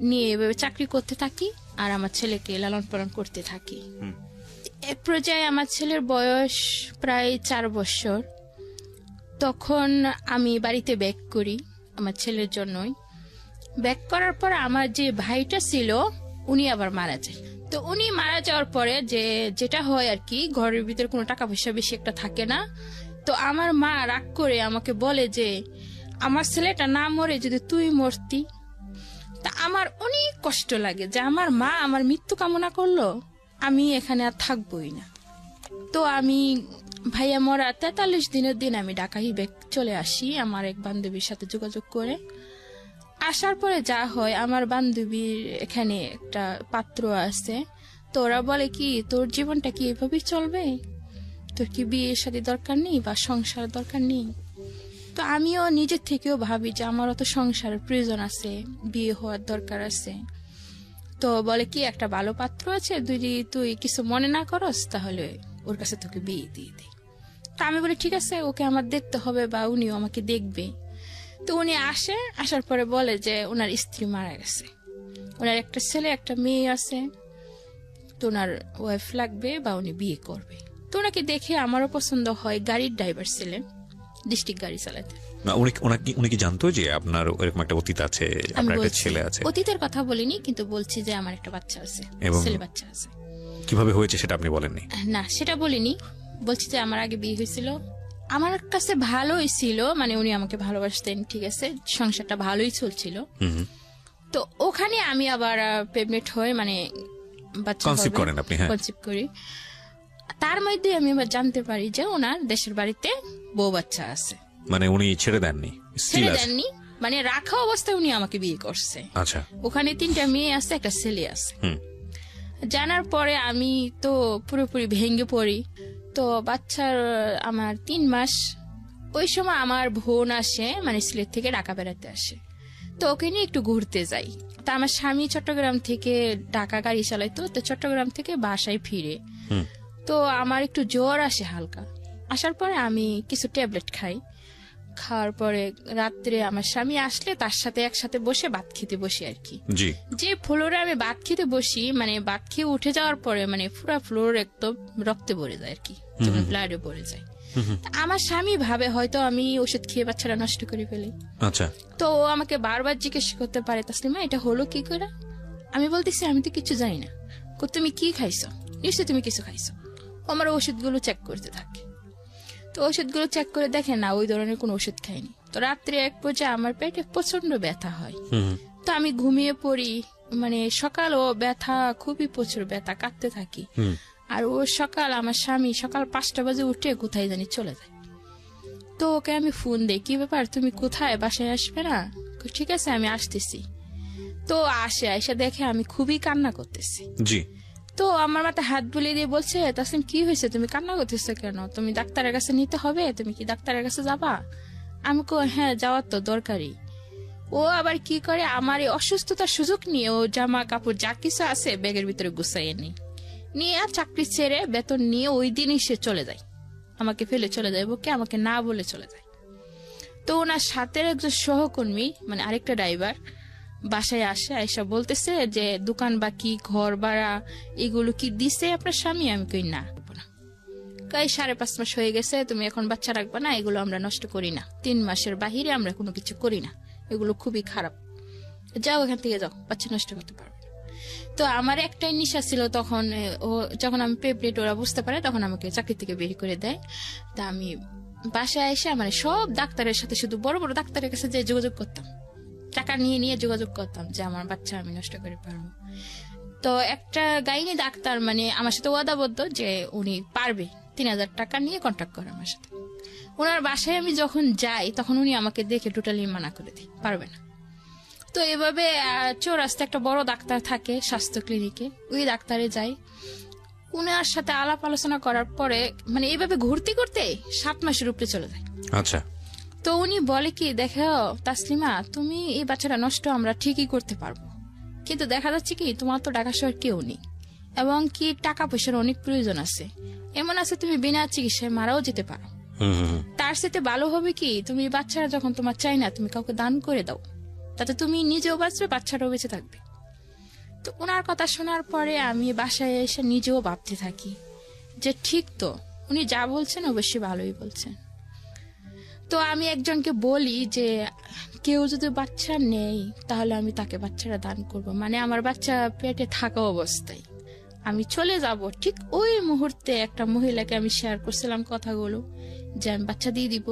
নিয়ে এভাবে চাকরি করতে থাকি আর আমার ছেলেকে লালন পালন করতে থাকি। এক পর্যায়ে আমার ছেলের বয়স প্রায় 4 বছর। তখন আমি বাড়িতে ব্যাক করি আমার ছেলের জন্যই। ব্যাক করার পর আমার যে ভাইটা ছিল উনি আবার মারা যায়। তো উনি মারা যাওয়ার পরে যেটা হয় আর কি, ঘরের ভিতরে কোনো টাকা পয়সা বেশি একটা থাকে না। তো আমার মা রাগ করে আমাকে বলে যে আমার ছেলেটা না মরে যদি তুই মরতি। তা আমার অনেক কষ্ট লাগে যে আমার মা আমার মৃত্যু কামনা করলো, আমি এখানে আর থাকবোই না। তো আমি ভাইয়া মরা 43 দিনের দিন আমি ঢাকায় ব্যাক চলে আসি আমার এক বান্ধবীর সাথে যোগাযোগ করে। আসার পরে যা হয়, আমার বান্ধবীর এখানে একটা পাত্র আছে। তো ওরা বলে কি তোর জীবনটা কি এভাবেই চলবে, তোর কি বিয়ের সাথে দরকার নেই বা সংসার দরকার নেই? তো আমিও নিজের থেকেও ভাবি যে আমারও তো সংসারের প্রয়োজন আছে, বিয়ে হওয়ার দরকার আছে। তো বলে কি একটা ভালো পাত্র আছে, যদি তুই কিছু মনে না করস তাহলে ওর কাছে তোকে বিয়ে দিয়ে দে। তা আমি বলি ঠিক আছে, ওকে আমার দেখতে হবে বা উনিও আমাকে দেখবে। তো উনি আসার পরে বলে যে ওনার স্ত্রী মারা গেছে। ওনার একটা ছেলে একটা মেয়ে আছে, তো ওনার ওয়াইফ লাগবে বা উনি বিয়ে করবে। তো ওনাকে দেখে আমারও পছন্দ হয়, গাড়ির ড্রাইভার ছিলেন, ডিস্ট্রিক্ট গাড়ি চালাতে। উনি কি জানতো যে আপনার এরকম একটা অতীত আছে, আপনার একটা ছেলে আছে? অতীতের কথা বলিনি, কিন্তু বলছি যে আমার একটা বাচ্চা আছে, ছেলে বাচ্চা আছে। কিভাবে হয়েছে সেটা আপনি বলেননি? না, সেটা বলিনি। বলছি যে আমার আগে বিয়ে হয়েছিল, আমার কাছে ভালোই ছিল, মানে উনি আমাকে ভালোবাসতেন, ঠিক আছে, সংসারটা ভালোই চলছিল। তো ওখানে আমি আবার প্রেগনেন্ট হয়ে, মানে বাচ্চা কনসিভ করেন আপনি? হ্যাঁ, কনসিভ করি। তার মধ্যে আমি আবার জানতে পারি যে ওনার দেশের বাড়িতে বউ বাচ্চা আছে। মানে উনি ছেড়ে দেননি? ছেড়ে দেননি, মানে রাখা অবস্থায় উনি আমাকে বিয়ে করছে। আচ্ছা। ওখানে 3টা মেয়ে আছে, একটা ছেলে আছে। জানার পরে আমি তো পুরোপুরি ভেঙে পড়ি। তো বাচ্চার আমার 3 মাস, ওই সময় আমার বোন আসে, মানে সিলেট থেকে ঢাকা বেড়াতে আসে। তো ওকে নিয়ে একটু ঘুরতে যাই। তা আমার স্বামী চট্টগ্রাম থেকে ঢাকা গাড়ি চালাইতো, তো চট্টগ্রাম থেকে বাসায় ফিরে। তো আমার একটু জ্বর আসে হালকা, আসার পরে আমি কিছু ট্যাবলেট খাই। খাওয়ার পরে রাত্রে আমার স্বামী আসলে তার সাথে একসাথে বসে ভাত খেতে বসি আর কি। যে ফ্লোরে আমি ভাত খেতে বসি, মানে ভাত খেয়ে উঠে যাওয়ার পরে মানে পুরা ফ্লোর একদম রক্তে ভরে যায় আর কি, ব্লাডে ভরে যায়। আমার স্বামী ভাবে হয়তো আমি ওষুধ খেয়ে বাচ্চারা নষ্ট করে ফেলি। আচ্ছা। তো ও আমাকে বারবার জিজ্ঞেস করতে পারে, তাসলিমা এটা হলো কি করে? আমি বলতেছি আমি তো কিছু জানি না। তুমি কি খাইছো? নিশ্চয়ই তুমি কিছু খাইছো। আমার ওষুধগুলো চেক করতে থাকে। তো ওষুধগুলো চেক করে দেখে না, ওই ধরনের কোনো ওষুধ খাইনি। তো রাত্রে এক পর্যায়ে আমার পেটে প্রচন্ড ব্যথা হয়। তো আমি ঘুমিয়ে পড়ি, মানে সকাল ও ব্যথা, খুবই প্রচুর ব্যথা, কাঁদতে থাকি। আর ও সকাল, আমার স্বামী সকাল 5টা বাজে উঠে কোথায় জানি চলে যায়। তো ওকে আমি ফোন দেই, কি ব্যাপার, তুমি কোথায়, বাসায় আসবে না? ঠিক আছে আমি আসতেছি। তো আসে, এসে দেখে আমি খুবই কান্না করতেছি। তো আমার মাথায় হাত বুলিয়ে দিয়ে বলছে, তাসলিম কি হয়েছে, তুমি কান্না করতেছো কেন? তুমি ডাক্তারের কাছে নিতে হবে, তুমি কি ডাক্তারের কাছে যাবা? আমি কো হ্যাঁ যাওয়ার তো দরকারই। ও আবার কি করে, আমার এই অসুস্থতার সুযোগ নিয়ে ও জামা কাপড় যা কিছু আছে ব্যাগের ভিতরে গুছাইয়ে নিয়ে আর চাকরি ছেড়ে বেতন নিয়ে ওই দিনই সে চলে যায়, আমাকে ফেলে চলে যায়, ওকে আমাকে না বলে চলে যায়। তো ওনার সাথে একজন সহকর্মী, মানে আরেকটা ড্রাইভার বাসায় আসে, আয়সা বলতেছে যে দোকান বাকি, ঘর ভাড়া এগুলো কি দিছে আপনার স্বামী? আমি কই না, 5.5 মাস হয়ে গেছে, তুমি এখন বাচ্চা রাখবা না, এগুলো আমরা নষ্ট করি না, 3 মাসের বাহিরে আমরা কোনো কিছু করি না, এগুলো খুবই খারাপ, যাও এখান থেকে যাও, বাচ্চা নষ্ট করতে পারবে। তো আমার একটাই নেশা ছিল তখন, ও যখন আমি প্রেগনেন্ট ওরা বুঝতে পারে তখন আমাকে চাকরি থেকে বের করে দেয়। তা আমি বাসায় এসে মানে সব ডাক্তারের সাথে, শুধু বড় বড় ডাক্তারের কাছে যে যোগাযোগ করতাম, টাকা নিয়ে নিয়ে যোগাযোগ করতাম যে আমার বাচ্চা আমি নষ্ট করে পারবো। তো একটা গাইনি ডাক্তার মানে আমার সাথে ওয়াদাবদ্ধ যে উনি পারবে, 3000 টাকা নিয়ে কন্ট্যাক্ট করে আমার সাথে। ওনার বাসায় আমি যখন যাই তখন উনি আমাকে দেখে টোটালি মানা করে দেয়, পারবে না। তো এভাবে চৌরাস্তায় একটা বড় ডাক্তার থাকে স্বাস্থ্য ক্লিনিকে, ওই ডাক্তারে যাই। উনার সাথে আলাপ আলোচনা করার পরে মানে এইভাবে ঘুরতে করতে 7 মাসের উপরে চলে যায়। আচ্ছা। তো উনি বলে কি, দেখো তাসলিমা, তুমি এই বাচ্চাটা নষ্ট আমরা ঠিকই করতে পারবো, কিন্তু দেখা যাচ্ছে কি তোমার তো ঢাকা শহর কেউ নেই, এবং কি টাকা পয়সার অনেক প্রয়োজন আছে, এমন আছে তুমি বিনা চিকিৎসায় মারাও যেতে পারো। তার সাথে ভালো হবে কি, তুমি বাচ্চারা যখন তোমার চাই না তুমি কাউকে দান করে দাও, তাতে তুমি নিজেও বাঁচবে, বাচ্চাটাও বেঁচে থাকবে। তো ওনার কথা শোনার পরে আমি বাসায় এসে নিজেও ভাবতে থাকি যে ঠিক তো, উনি যা বলছেন অবশ্যই ভালোই বলছেন। তো আমি একজনকে বলি যে কেউ যদি বাচ্চা নেই তাহলে আমি তাকে বাচ্চাটা দান করব, মানে আমার বাচ্চা পেটে থাকা অবস্থায় আমি চলে যাব। ঠিক ওই মুহূর্তে একটা মহিলাকে আমি শেয়ার করছিলাম কথাগুলো যে আমি বাচ্চা দিয়ে দিব।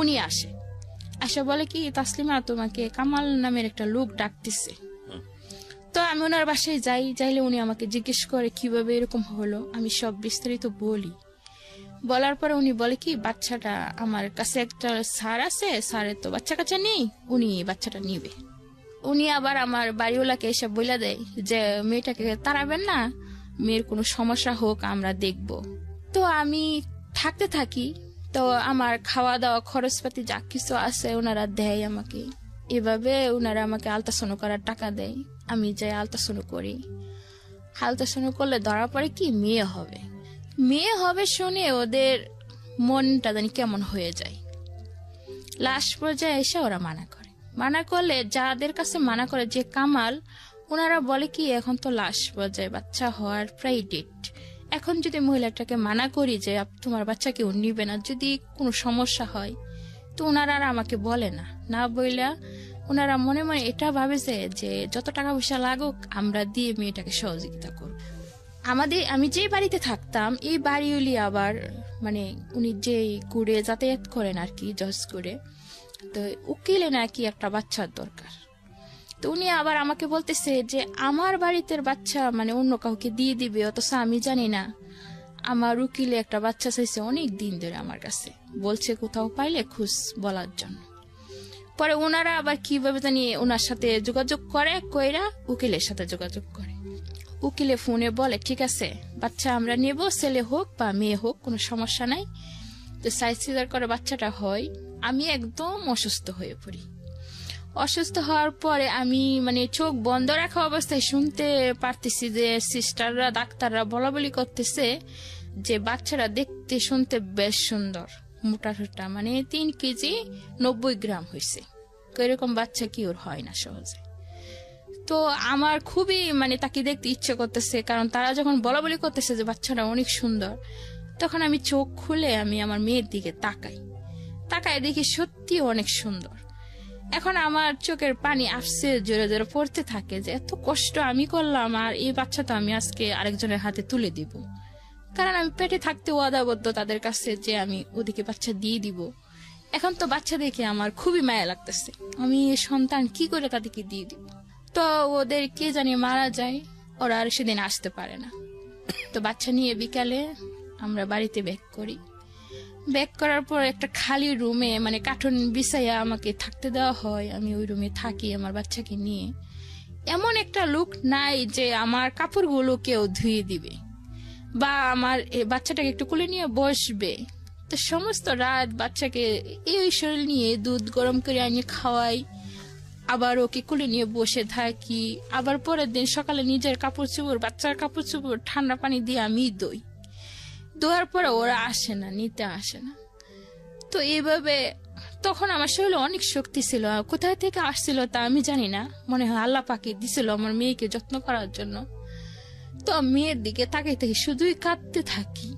উনি আসে বলে কি, তাসলিমা তোমাকে কামাল নামের একটা লোক ডাকতেছে। তো আমি ওনার বাসায় যাইলে উনি আমাকে জিজ্ঞেস করে কিভাবে এরকম হলো, আমি সব বিস্তারিত বলি। বলার পরে উনি বলে কি, বাচ্চাটা আমার কাছে একটা স্যার আছে, স্যারের তো বাচ্চা কাচ্চা নেই, উনি বাচ্চাটা নিবে। উনি আবার আমার বাড়িওয়ালাকে এসে বলে দেয় যে মেয়েটাকে তাড়াবেন না, মেয়ের কোনো সমস্যা হোক আমরা দেখব। তো আমি থাকতে থাকি। তো আমার খাওয়া দাওয়া খরচপাতি যা কিছু আছে ওনারা দেয় আমাকে। এভাবে ওনারা আমাকে আলট্রাসাউন্ড করার টাকা দেয়, আমি যাই আলট্রাসাউন্ড করি। আলট্রাসাউন্ড করলে ধরা পড়ে কি মেয়ে হবে শুনে ওদের মনটা জানি কেমন হয়ে যায়। লাস্ট পর্যায়ে এসে ওরা মানা করলে, যাদের কাছে মানা করে যে কামাল, ওনারা বলে কি এখন তো লাশ পর্যায়ে, বাচ্চা হওয়ার প্রায় ডেট, এখন যদি মহিলাটাকে মানা করি যে তোমার বাচ্চা কেউ নিবে না, যদি কোনো সমস্যা হয়, তো ওনারা আর আমাকে বলে না বইলা ওনারা মনে মনে এটা ভাবেছে যে যত টাকা পয়সা লাগুক আমরা দিয়ে মেয়েটাকে সহযোগিতা করব। আমি যে বাড়িতে থাকতাম এই বাড়িওলি আবার মানে উনি যে করে যাতায়াত করেন আর কি জজ করে, তো উকিলে নাকি একটা বাচ্চার দরকার। তো উনি আবার আমাকে বলতেছে যে আমার বাড়িতে বাচ্চা মানে অন্য কাউকে দিয়ে দিবে, অথচ আমি জানি না। আমার উকিলে একটা বাচ্চা চাইছে অনেক দিন ধরে আমার কাছে, বলছে কোথাও পাইলে খুশ বলার জন্য। পরে ওনারা আবার কিভাবে জানি ওনার সাথে যোগাযোগ করে, কইরা উকিলের সাথে যোগাযোগ করে। উকিলে ফোনে বলে ঠিক আছে বাচ্চা আমরা নেব, ছেলে হোক বা মেয়ে হোক কোনো সমস্যা নাই। তো সাইজ সিজার করে বাচ্চাটা হয়। আমি একদম অসুস্থ হয়ে পড়ি। অসুস্থ হওয়ার পরে আমি মানে চোখ বন্ধ রাখা অবস্থায় শুনতে পারতেছি যে সিস্টাররা ডাক্তাররা বলাবলি করতেছে যে বাচ্চারা দেখতে শুনতে বেশ সুন্দর, মোটা ঠোঁটা, মানে 3 কেজি 90 গ্রাম হয়েছে। এরকম বাচ্চা কি ওর হয় না সহজে। তো আমার খুবই মানে তাকে দেখতে ইচ্ছে করতেছে, কারণ তারা যখন বলাবলি করতেছে যে বাচ্চাটা অনেক সুন্দর, তখন আমি চোখ খুলে আমি আমার মেয়ের দিকে তাকায় দেখি সত্যি অনেক সুন্দর। এখন আমার চোখের পানি আসছে জোরে জোরে পড়তে থাকে যে এত কষ্ট আমি করলাম আর এই বাচ্চা তো আমি আজকে আরেকজনের হাতে তুলে দিব, কারণ আমি পেটে থাকতে ওয়াদাবদ্ধ তাদের কাছে যে আমি ওদিকে বাচ্চা দিয়ে দিব। এখন তো বাচ্চা দেখে আমার খুবই মায়া লাগতেছে, আমি সন্তান কি করে তাদেরকে দিয়ে দিব। তো ওদের কে জানি মারা যায়, ওরা আর সেদিন আসতে পারে না। তো বাচ্চা নিয়ে বিকালে আমরা বাড়িতে ব্যাক করি। ব্যাক করার পর একটা খালি রুমে মানে কার্টুন বিছাইয়া আমাকে থাকতে দেওয়া হয়। আমি ওই রুমে থাকি আমার বাচ্চাকে নিয়ে। এমন একটা লোক নাই যে আমার কাপড়গুলো কেউ ধুয়ে দিবে বা আমার বাচ্চাটাকে একটু কোলে নিয়ে বসবে। তো সমস্ত রাত বাচ্চাকে এই শরীর নিয়ে দুধ গরম করে আনিয়ে খাওয়াই, আবার ওকে কোলে নিয়ে বসে থাকি। আবার পরের দিন সকালে নিজের কাপড় চোপড়, বাচ্চার কাপড় চোপড় ঠান্ডা পানি দিয়ে আমি দোয়ার পরে ওরা আসে না, নিতে আসে না। তো এইভাবে তখন আমার শরীরে অনেক শক্তি ছিল, কোথায় থেকে আসছিল তা আমি জানি না, মনে হয় আল্লাহ পাকে দিছিল আমার মেয়েকে যত্ন করার জন্য। তো মেয়ের দিকে তাকিয়ে থেকে শুধুই কাঁদতে থাকি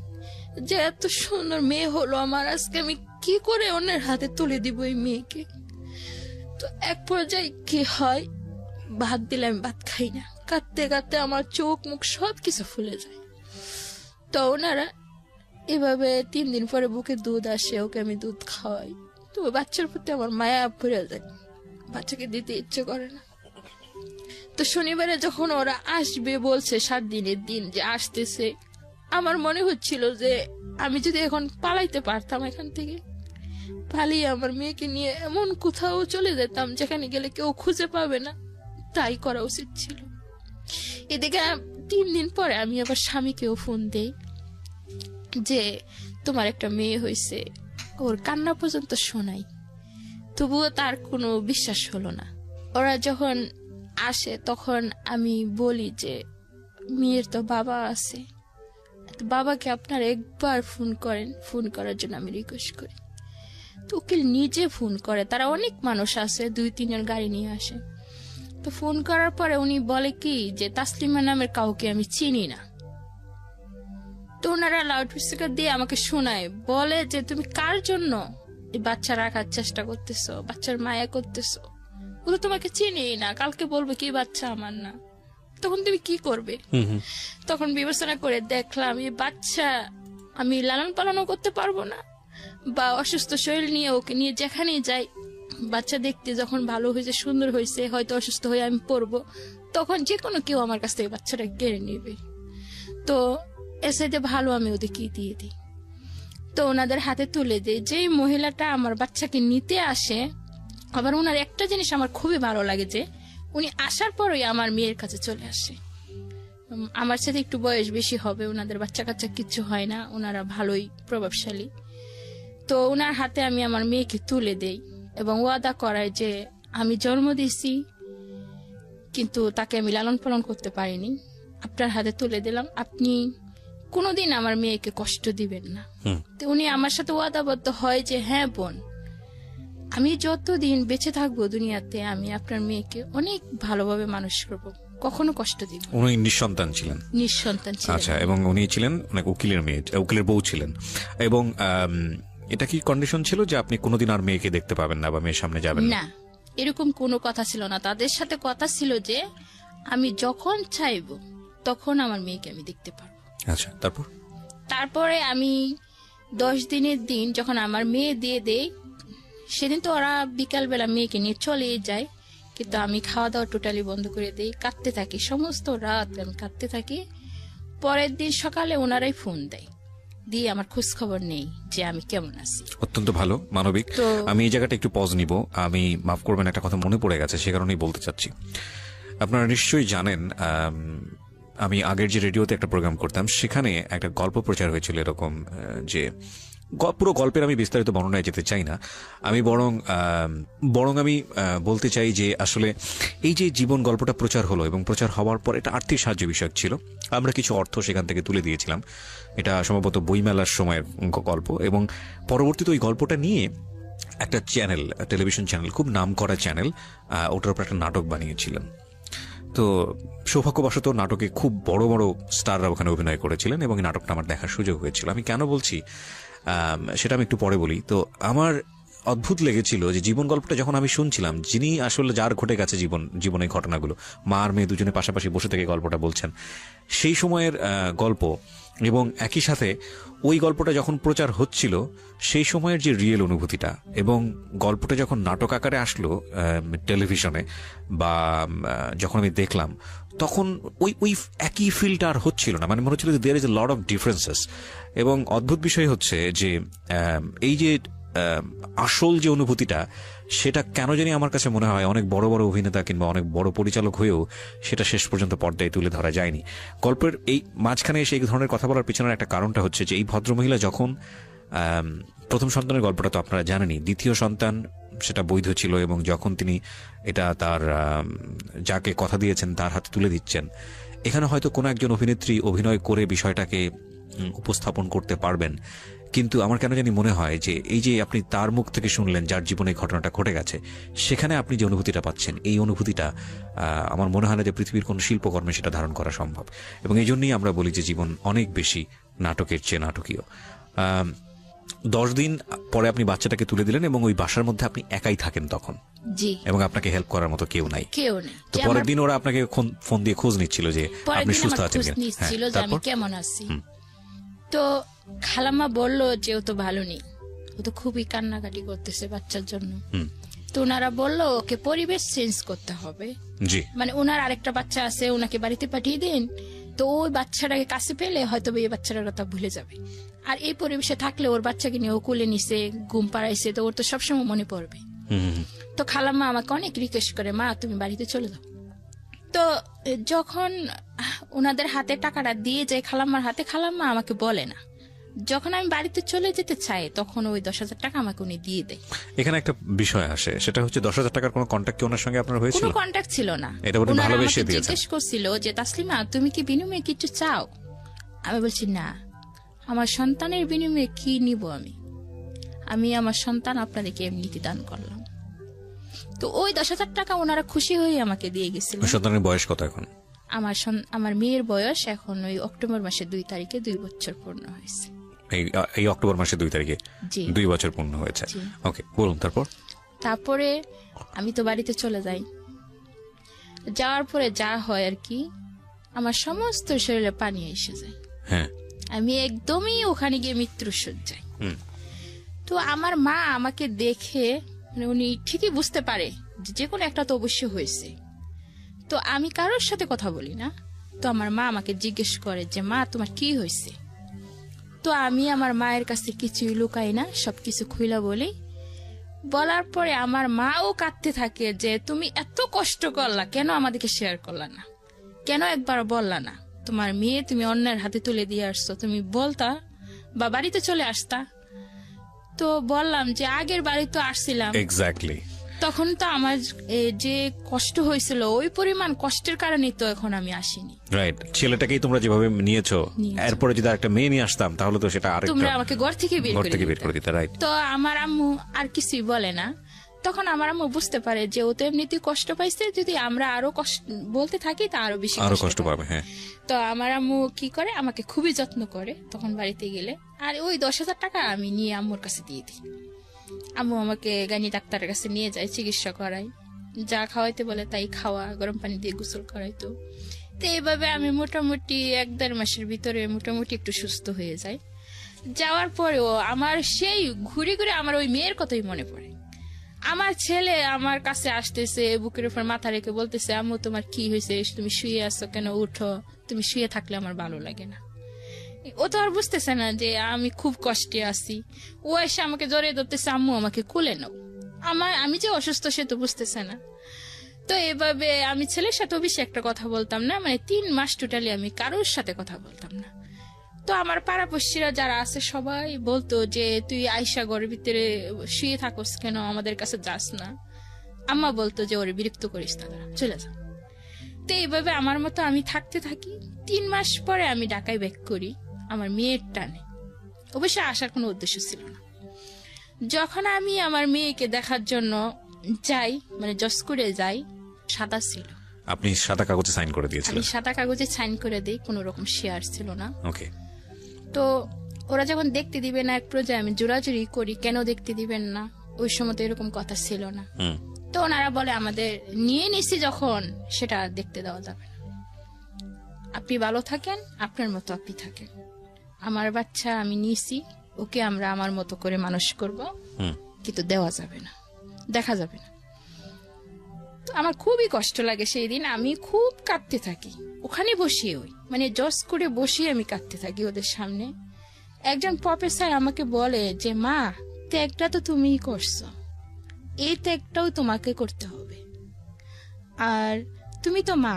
যে এত সুন্দর মেয়ে হলো আমার, আজকে আমি কি করে অন্যের হাতে তুলে দিব এই মেয়েকে। তো এক পর্যায়ে কি হয়, ভাত দিলে আমি ভাত খাই না, কাঁদতে কাঁদতে আমার চোখ মুখ সবকিছু ফুলে যায়। তো ওনারা এভাবে 3 দিন পরে বুকে দুধ আসে, ওকে আমি দুধ খাওয়াই। তো বাচ্চার প্রতি আমার মায়া ভরে যায়, বাচ্চাকে দিতে ইচ্ছে করে না। তো শনিবারে যখন ওরা আসবে বলছে 7 দিনের দিন যে আসতেছে, আমার মনে হচ্ছিল যে আমি যদি এখন পালাইতে পারতাম এখান থেকে, পালিয়ে আমার মেয়েকে নিয়ে এমন কোথাও চলে যেতাম যেখানে গেলে কেউ খুঁজে পাবে না, তাই করা উচিত ছিল। এদিকে 3 দিন পরে আমি আবার স্বামীকেও ফোন দেই যে তোমার একটা মেয়ে হয়েছে। ওর কান্না পর্যন্ত শোনাই, তবুও তার কোনো বিশ্বাস হলো না। ওরা যখন আসে তখন আমি বলি যে মেয়ের তো বাবা আছে, বাবাকে আপনারা একবার ফোন করেন। ফোন করার জন্য আমি রিকোয়েস্ট করি। তো উকিল নিজে ফোন করে, তারা অনেক মানুষ আছে, 2-3 জন গাড়ি নিয়ে আসে। তো ফোন করার পরে উনি বলে কি যে তাসলিমা নামের কাউকে আমি চিনি না। তো ওনারা লাউড স্পিকার দিয়ে আমাকে শোনায়, বলে যে তুমি কার জন্য এই বাচ্চা রাখার চেষ্টা করতেছো, বাচ্চার মায়া করতেছো, ও তো তোমাকে চিনি না, কালকে বলবে কি বাচ্চা আমার না, তখন তুমি কি করবে? তখন বিবেচনা করে দেখলাম এই বাচ্চা আমি লালন পালনও করতে পারবো না, বা অসুস্থ শরীর নিয়ে ওকে নিয়ে যেখানেই যাই, বাচ্চা দেখতে যখন ভালো হয়েছে, সুন্দর হয়েছে, হয়তো অসুস্থ হয়ে আমি পড়বো, তখন যে কোনো কেউ আমার কাছ থেকে বাচ্চাটা কেড়ে নেবে। তো এর সাথে ভালো আমি ওদেরকে দিয়ে দিই। তো ওনাদের হাতে তুলে দিই। যেই মহিলাটা আমার বাচ্চাকে নিতে আসে, আবার ওনার একটা জিনিস আমার খুবই ভালো লাগে যে উনি আসার পরই আমার মেয়ের কাছে চলে আসে। আমার সাথে একটু বয়স বেশি হবে, ওনাদের বাচ্চা কাচ্চা কিচ্ছু হয় না, ওনারা ভালোই প্রভাবশালী। তো ওনার হাতে আমি আমার মেয়েকে তুলে দেই এবং ওয়াদা করাই যে আমি জন্ম দিয়েছি কিন্তু তাকে আমি লালন পালন করতে পারিনি, আপনার হাতে তুলে দিলাম, আপনি কোনোদিন আমার মেয়েকে কষ্ট দিবেন না। তো উনি আমার সাথে ওয়াদাবদ্ধ হয় যে হ্যাঁ বোন, আমি যতদিন বেঁচে থাকবো দুনিয়াতে আমি আপনার মেয়েকে অনেক ভালোভাবে মানুষ করব, কখনো কষ্ট দিব। উনি নিঃসন্তান ছিলেন? নিঃসন্তান ছিলেন। আচ্ছা, এবং উনি ছিলেন অনেক উকিলের মেয়ে, উকিলের বউ ছিলেন, এবং এটা কি কন্ডিশন ছিল যে আপনি কোনোদিন আর মেয়েকে দেখতে পাবেন না বা মেয়ের সামনে যাবেন না? না, এরকম কোনো কথা ছিল না। তাদের সাথে কথা ছিল যে আমি যখন চাইবো তখন আমার মেয়েকে আমি দেখতে পারবো। আচ্ছা, তারপরে আমি 10 দিনের দিন যখন আমার মেয়ে দিয়ে দেয়, সেদিন তো ওরা বিকালবেলা মেয়েকে নিয়ে চলে যায়, কিন্তু আমি খাওয়া দাওয়া টোটালি বন্ধ করে দিই, কাঁদতে থাকি, সমস্ত রাত আমি কাঁদতে থাকি। পরের দিন সকালে ওনারাই ফোন দেয়, দিয়ে আমার খোঁজ খবর নেই যে আমি কেমন আছি। অত্যন্ত ভালো, মানবিক। আমি এই জায়গাটা একটু পজ নিব, আমি মাফ করবেন, একটা কথা মনে পড়ে গেছে, সে কারণেই বলতে চাচ্ছি। আপনারা নিশ্চয়ই জানেন, আমি আগের যে রেডিওতে একটা প্রোগ্রাম করতাম, সেখানে একটা গল্প প্রচার হয়েছিল এরকম, যে পুরো গল্পের আমি বিস্তারিত বর্ণনায় যেতে চাই না, আমি বরং আমি বলতে চাই যে আসলে এই যে জীবন গল্পটা প্রচার হলো এবং প্রচার হওয়ার পর এটা আর্থিক সাহায্য বিষয়ক ছিল, আমরা কিছু অর্থ সেখান থেকে তুলে দিয়েছিলাম। এটা সম্ভবত বইমেলার সময়ের গল্প, এবং পরবর্তীতে ওই গল্পটা নিয়ে একটা চ্যানেল, টেলিভিশন চ্যানেল, খুব নামকরা চ্যানেল, ওটার উপর একটা নাটক বানিয়েছিলেন। তো সৌভাগ্যবশত নাটকে খুব বড় বড় স্টাররা ওখানে অভিনয় করেছিলেন, এবং এই নাটকটা আমার দেখার সুযোগ হয়েছিল। আমি কেন বলছি সেটা আমি একটু পরে বলি। তো আমার অদ্ভুত লেগেছিল যে জীবন গল্পটা যখন আমি শুনছিলাম, যিনি আসলে যার ঘটে গেছে জীবনের ঘটনাগুলো, মা আর মেয়ে দুজনে পাশাপাশি বসে থেকে গল্পটা বলছেন, সেই সময়ের গল্প, এবং একই সাথে ওই গল্পটা যখন প্রচার হচ্ছিল সেই সময়ের যে রিয়েল অনুভূতিটা, এবং গল্পটা যখন নাটক আকারে আসলো টেলিভিশনে বা যখন আমি দেখলাম, তখন ওই একই ফিলটা আর হচ্ছিল না। মানে মনে হচ্ছিল যে there is a lot of differences. এবং অদ্ভুত বিষয় হচ্ছে যে এই যে আসল যে অনুভূতিটা, সেটা কেন জানি আমার কাছে মনে হয় অনেক বড় বড় অভিনেতা কিংবা অনেক বড় পরিচালক হয়েও সেটা শেষ পর্যন্ত পর্দায় তুলে ধরা যায়নি। গল্পের এই মাঝখানে এসে এই ধরনের কথা বলার পিছনের একটা কারণটা হচ্ছে যে এই ভদ্রমহিলা যখন প্রথম সন্তানের গল্পটা তো আপনারা জানেনই, দ্বিতীয় সন্তান সেটা বৈধ ছিল, এবং যখন তিনি এটা তার যাকে কথা দিয়েছেন তার হাতে তুলে দিচ্ছেন, এখানে হয়তো কোনো একজন অভিনেত্রী অভিনয় করে বিষয়টাকে উপস্থাপন করতে পারবেন। কিন্তু আমার কেন জানি মনে হয় যে এই যে আপনি তার মুখ থেকে শুনলেন যার জীবনে ঘটনাটা ঘটে গেছে, সেখানে আপনি যে অনুভূতিটা পাচ্ছেন, এই অনুভূতিটা আমার মনে হয় না যে পৃথিবীর কোনো শিল্পকর্মে সেটা ধারণ করা সম্ভব। এবং এই জন্যই আমরা বলি যে জীবন অনেক বেশি নাটকের চেয়ে নাটকীয়। 10 দিন পরে আপনি বাচ্চাটাকে তুলে দিলেন, এবং ওই বাসার মধ্যে আপনি একাই থাকেন তখন, জি, এবং আপনাকে হেল্প করার মতো কেউ নাই। তো যে পরের দিন ওরা আপনাকে ফোন দিয়ে খোঁজ নিচ্ছিল যে আপনি সুস্থ আছেন কিনা, যে আমি কেমন আছি। তো খালাম্মা বলল যে ও তো ভালো নেই, ও তো খুবই কান্নাকাটি করতেছে বাচ্চার জন্য। তো ওনারা বললো ওকে পরিবেশ চেঞ্জ করতে হবে, জি, মানে ওনার আরেকটা বাচ্চা আছে, ওনাকে বাড়িতে পাঠিয়ে দিন, তো ওই বাচ্চাটাকে কাছে পেলে হয়তো এই বাচ্চাটার কথা ভুলে যাবে, আর এই পরিবেশে থাকলে ওর বাচ্চাকে নিয়ে ও কোলে নিছে, ঘুম পাড়াইছে, তো ওর তো সবসময় মনে পড়বে। তো খালাম্মা আমাকে অনেক রিকোয়েস্ট করে, মা তুমি বাড়িতে চলে যাও। তো যখন ওনাদের হাতে টাকাটা দিয়ে যায় খালাম্মার হাতে, খালাম্মা আমাকে বলে না। যখন আমি বাড়িতে চলে যেতে চাই তখন ওই 10,000 টাকা আমাকে উনি দিয়ে দেয়। এখানে একটা বিষয় আসে, সেটা হচ্ছে 10,000 টাকার কোনো কন্ট্যাক্ট কি ওনার সঙ্গে আপনার হয়েছিল? কোনো কন্ট্যাক্ট ছিল না। এটা বলে ভালোবেসে দিয়েছেন। জিজ্ঞেস করছিল যে তাসলিমা তুমি কি বিনিময়ে কিছু চাও? আমি বলছি না, আমার সন্তানের বিনিময়ে কি নিব আমি আমার সন্তান আপনাদেরকে এমনিতে দান করলাম। তো ওই 10,000 টাকা ওনারা খুশি হয়ে আমাকে দিয়ে গেছিল। সন্তানের বয়স কত এখন? আমার মেয়ের বয়স এখন ওই অক্টোবর মাসের 2 তারিখে 2 বছর পূর্ণ হয়েছে। এই অক্টোবর মাসের 2 তারিখে 2 বছর পূর্ণ হয়েছে। ওকে, বলুন। তারপরে আমি তো বাড়িতে চলে যাই। যাওয়ার পরে যা হয় আর কি, আমার সমস্ত শরীরে পানি এসে যায়। হ্যাঁ, আমি একদমই ওখানে গিয়ে মৃত্যু সজ্জায়। তো আমার মা আমাকে দেখে, মানে উনি ঠিকই বুঝতে পারে যে কোনো একটা তো অবশ্যই হয়েছে। তো আমি কারোর সাথে কথা বলি না। তো আমার মা আমাকে জিজ্ঞেস করে যে মা তোমার কি হয়েছে? তো আমি আমার মায়ের কাছে কিছুই লুকাই না, সবকিছু খুইলা বলি। বলার পরে আমার মাও কাঁদতে থাকে যে তুমি এত কষ্ট করলা, কেন আমাদেরকে শেয়ার করলা না, কেন একবার বললা না? তোমার মেয়ে তুমি অন্যের হাতে তুলে দিয়ে আসছো, তুমি বলতা বা বাড়িতে চলে আসতা। তো বললাম যে আগের বাড়ি তো আসছিলাম, এক্স্যাক্টলি, তখন তো আমার যে কষ্ট হয়েছিল ওই পরিমাণ কষ্টের কারণে তো এখন আমি আসিনি। রাইট, ছেলেটাকেই তোমরা যেভাবে নিয়েছো, এরপরে যদি একটা মেয়ে নিয়ে আসতাম তাহলে তো সেটা আরেকটা, তোমরা আমাকে ঘর থেকে বের করে দিতে। রাইট। তো আমার আম্মু আর কিছুই বলে না। তখন আমার আম্মু বুঝতে পারে যে ও তো এমনিতেই কষ্ট পাইছে, যদি আমরা আরো কষ্ট বলতে থাকি তা আরো বেশি কষ্ট পাবে। হ্যাঁ, তো আমার আম্মু কি করে, আমাকে খুবই যত্ন করে তখন বাড়িতে গেলে। আর ওই 10,000 টাকা আমি নিয়ে আম্মুর কাছে দিয়ে দিই। আম্মু আমাকে গাইনি ডাক্তারের কাছে নিয়ে যায়, চিকিৎসা করাই, যা খাওয়াইতে বলে তাই খাওয়া, গরম পানি দিয়ে গোসল করাইতো। তো এইভাবে আমি মোটামুটি 1-1.5 মাসের ভিতরে মোটামুটি একটু সুস্থ হয়ে যাই। যাওয়ার পরেও আমার সেই ঘুরে ঘুরে আমার ওই মেয়ের কথাই মনে পড়ে। আমার ছেলে আমার কাছে আসতেছে, বুকের উপর মাথা রেখে বলতেছে, আম্মু তোমার কি হয়েছে, তুমি শুয়ে আছো কেন, উঠো, তুমি শুয়ে থাকলে আমার ভালো লাগে না। ও তো আর বুঝতেছে না যে আমি খুব কষ্টে আছি। ও এসে আমাকে জড়িয়ে ধরতেছে, আম্মু আমাকে কোলে নাও। আমি যে অসুস্থ সে তো বুঝতেছে না। তো এভাবে আমি ছেলের সাথেও বেশি একটা কথা বলতাম না, মানে 3 মাস টোটালি আমি কারোর সাথে কথা বলতাম না। তো আমার পাড়াপড়শিরা যারা আছে সবাই বলতো যে তুই আয়শা ঘরের ভিতরে শুয়ে থাকস কেন, আমাদের কাছে যাস না। আম্মা বলতো যে ওরে বিরক্ত করিস না, চলে যা। তো এইভাবে আমার মতো আমি থাকতে থাকি। 3 মাস পরে আমি ঢাকায় ব্যাক করি আমার মেয়ের টানে। অবশ্য আসার কোনো উদ্দেশ্য ছিল না। যখন আমি আমার মেয়েকে দেখার জন্য যাই, মানে জসকোরে যাই, সাদা ছিল। আপনি সাদা কাগজে সাইন করে দিয়েছিলেন? আমি সাদা কাগজে সাইন করে দিই, কোনো রকম শেয়ার ছিল না। ওকে। তো ওরা যখন দেখতে দিবে না, এক পর্যায়ে আমি জোরাজুরি করি, কেন দেখতে দিবেন না, ওই সময় তো এরকম কথা ছিল না। তো ওনারা বলে আমাদের নিয়ে নিছি যখন, সেটা দেখতে দেওয়া যাবে না, আপনি ভালো থাকেন, আপনার মতো আপনি থাকেন, আমার বাচ্চা আমি নিয়েছি, ওকে আমরা আমার মতো করে মানুষ করব, কিন্তু দেওয়া যাবে না, দেখা যাবে না। তো আমার খুবই কষ্ট লাগে সেই দিন, আমি খুব কাঁদতে থাকি ওখানে বসিয়ে, ওই মানে জজ করে বসিয়ে আমি কাঁদতে থাকি ওদের সামনে। একজন প্রফেসর আমাকে বলে যে মা, ত্যাগটা তো তুমিই করছো, এই ত্যাগটাও তোমাকে করতে হবে। আর তুমি তো মা,